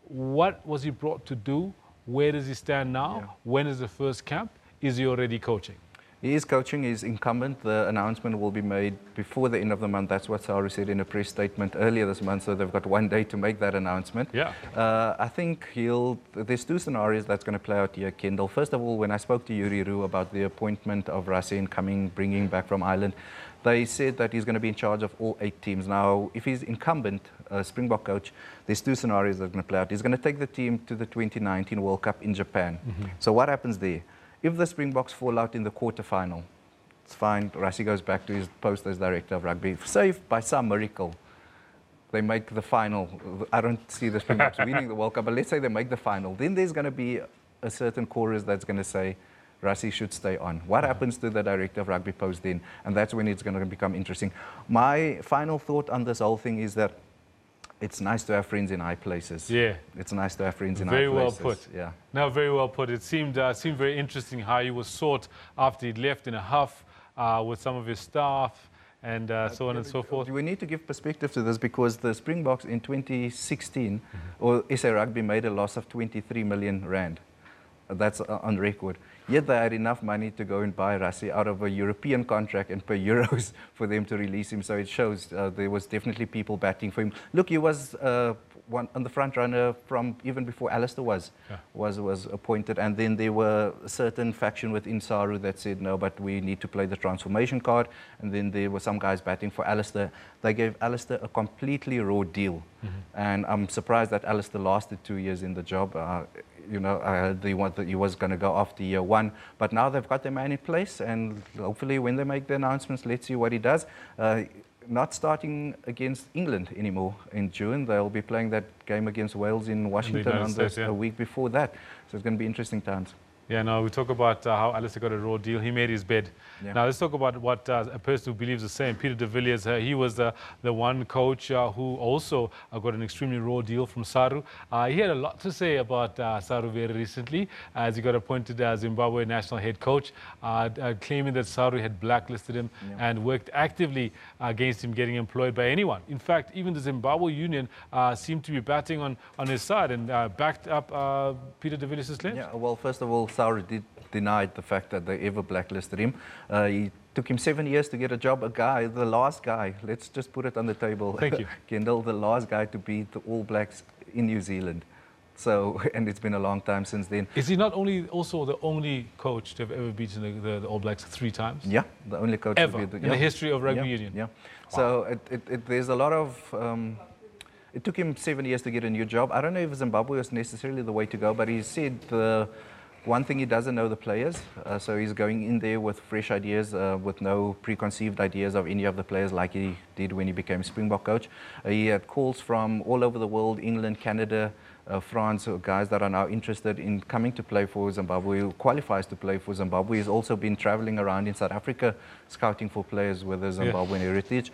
what was he brought to do? Where does he stand now? When is the first camp? Is he already coaching? He is coaching, he's incumbent. The announcement will be made before the end of the month. That's what Saru said in a press statement earlier this month, so they've got 1 day to make that announcement. I think there's two scenarios that's going to play out here, Kendall. First of all, when I spoke to Yuri Roux about the appointment of Rassie and bringing back from Ireland, they said that he's going to be in charge of all 8 teams. Now, if he's incumbent, Springbok coach, there's two scenarios that are going to play out. He's going to take the team to the 2019 World Cup in Japan. So what happens there? If the Springboks fall out in the quarterfinal, it's fine. Rassie goes back to his post as director of rugby. Say if by some miracle they make the final, I don't see the Springboks winning the World Cup, but let's say they make the final, then there's going to be a certain chorus that's going to say Rassie should stay on. What happens to the director of rugby post then? And that's when it's going to become interesting. My final thought on this whole thing is that It's nice to have friends in high places. Yeah. It's nice to have friends in Very high well places. put. Yeah. No, very well put. It seemed very interesting how he was sought after he'd left in a huff with some of his staff and so on and so forth. We need to give perspective to this because the Springboks in 2016, or SA Rugby made a loss of 23 million rand. That's on record. Yet they had enough money to go and buy Rassie out of a European contract and pay euros for them to release him. So it shows there was definitely people batting for him. Look, he was one on the front runner from even before Alistair was appointed, and then there were a certain faction within SARU that said no, but we need to play the transformation card. And then there were some guys batting for Alistair. They gave Alistair a completely raw deal, and I'm surprised that Alistair lasted 2 years in the job. You know, I heard he was going to go after year one, but now they've got their man in place, and hopefully when they make the announcements, let's see what he does. Not starting against England anymore in June. They'll be playing that game against Wales in Washington on a week before that. So it's going to be interesting times. Yeah, no, we talk about how Alistair got a raw deal. He made his bed. Yeah. Now, let's talk about what a person who believes the same, Peter de Villiers. He was the one coach who also got an extremely raw deal from SARU. He had a lot to say about SARU very recently, as he got appointed as Zimbabwe national head coach, claiming that SARU had blacklisted him and worked actively against him getting employed by anyone. In fact, even the Zimbabwe Union seemed to be batting on his side and backed up Peter de Villiers' claims. Yeah, well, first of all, SARU denied the fact that they ever blacklisted him. He took him 7 years to get a job. The last guy, let's just put it on the table. Thank you. Kendall, the last guy to beat the All Blacks in New Zealand. So, and it's been a long time since then. Is he not also the only coach to have ever beaten the All Blacks 3 times? Yeah, the only coach ever in the history of rugby union. Yeah. Wow. So there's a lot of. It took him 7 years to get a new job. I don't know if Zimbabwe was necessarily the way to go, but he said one thing, he doesn't know the players, so he's going in there with fresh ideas, with no preconceived ideas of any of the players like he did when he became Springbok coach. He had calls from all over the world, England, Canada, France, guys that are now interested in coming to play for Zimbabwe, who qualifies to play for Zimbabwe. He's also been traveling around in South Africa, scouting for players with a Zimbabwean heritage.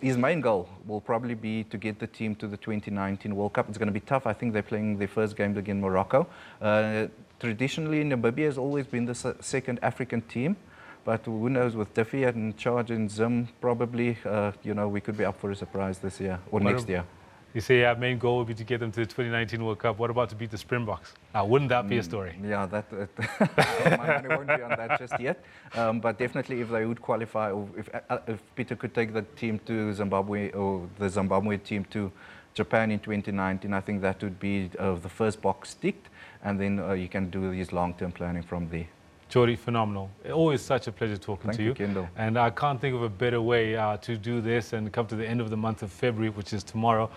His main goal will probably be to get the team to the 2019 World Cup. It's going to be tough. I think they're playing their first game against Morocco. Traditionally, Namibia has always been the second African team, but who knows, with Diffie in charge in Zim, probably, we could be up for a surprise this year or next year. You say our main goal would be to get them to the 2019 World Cup. What about to beat the Springboks? Now, wouldn't that be a story? Yeah, my money won't be on that just yet. But definitely, if they would qualify, or if Peter could take the team to Zimbabwe, or the Zimbabwe team to Japan in 2019, I think that would be the first box ticked, and then you can do his long-term planning from there. Jody, phenomenal. Always such a pleasure talking to you. Thank you, Kendall. And I can't think of a better way to do this and come to the end of the month of February, which is tomorrow,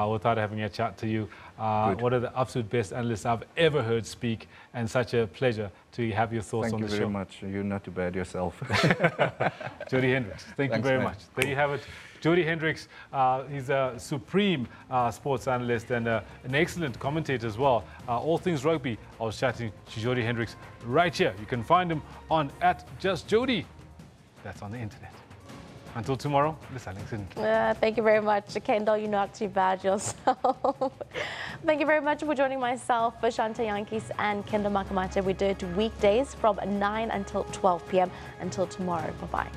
without having a chat to you. One of the absolute best analysts I've ever heard speak, and such a pleasure to have your thoughts on the show. Thank you very much. You're not too bad yourself. Jody Hendricks, thank you very much. There you have it. Jody Hendricks, he's a supreme sports analyst and an excellent commentator as well. All things rugby. I was chatting to Jody Hendricks right here. You can find him on @JustJody. That's on the internet. Until tomorrow, this Alex. Thank you very much, Kendall. You're not too bad yourself. Thank you very much for joining myself, Shanta Yankees and Kendall Makamate. We do it weekdays from 9 until 12 p.m. Until tomorrow. Bye-bye.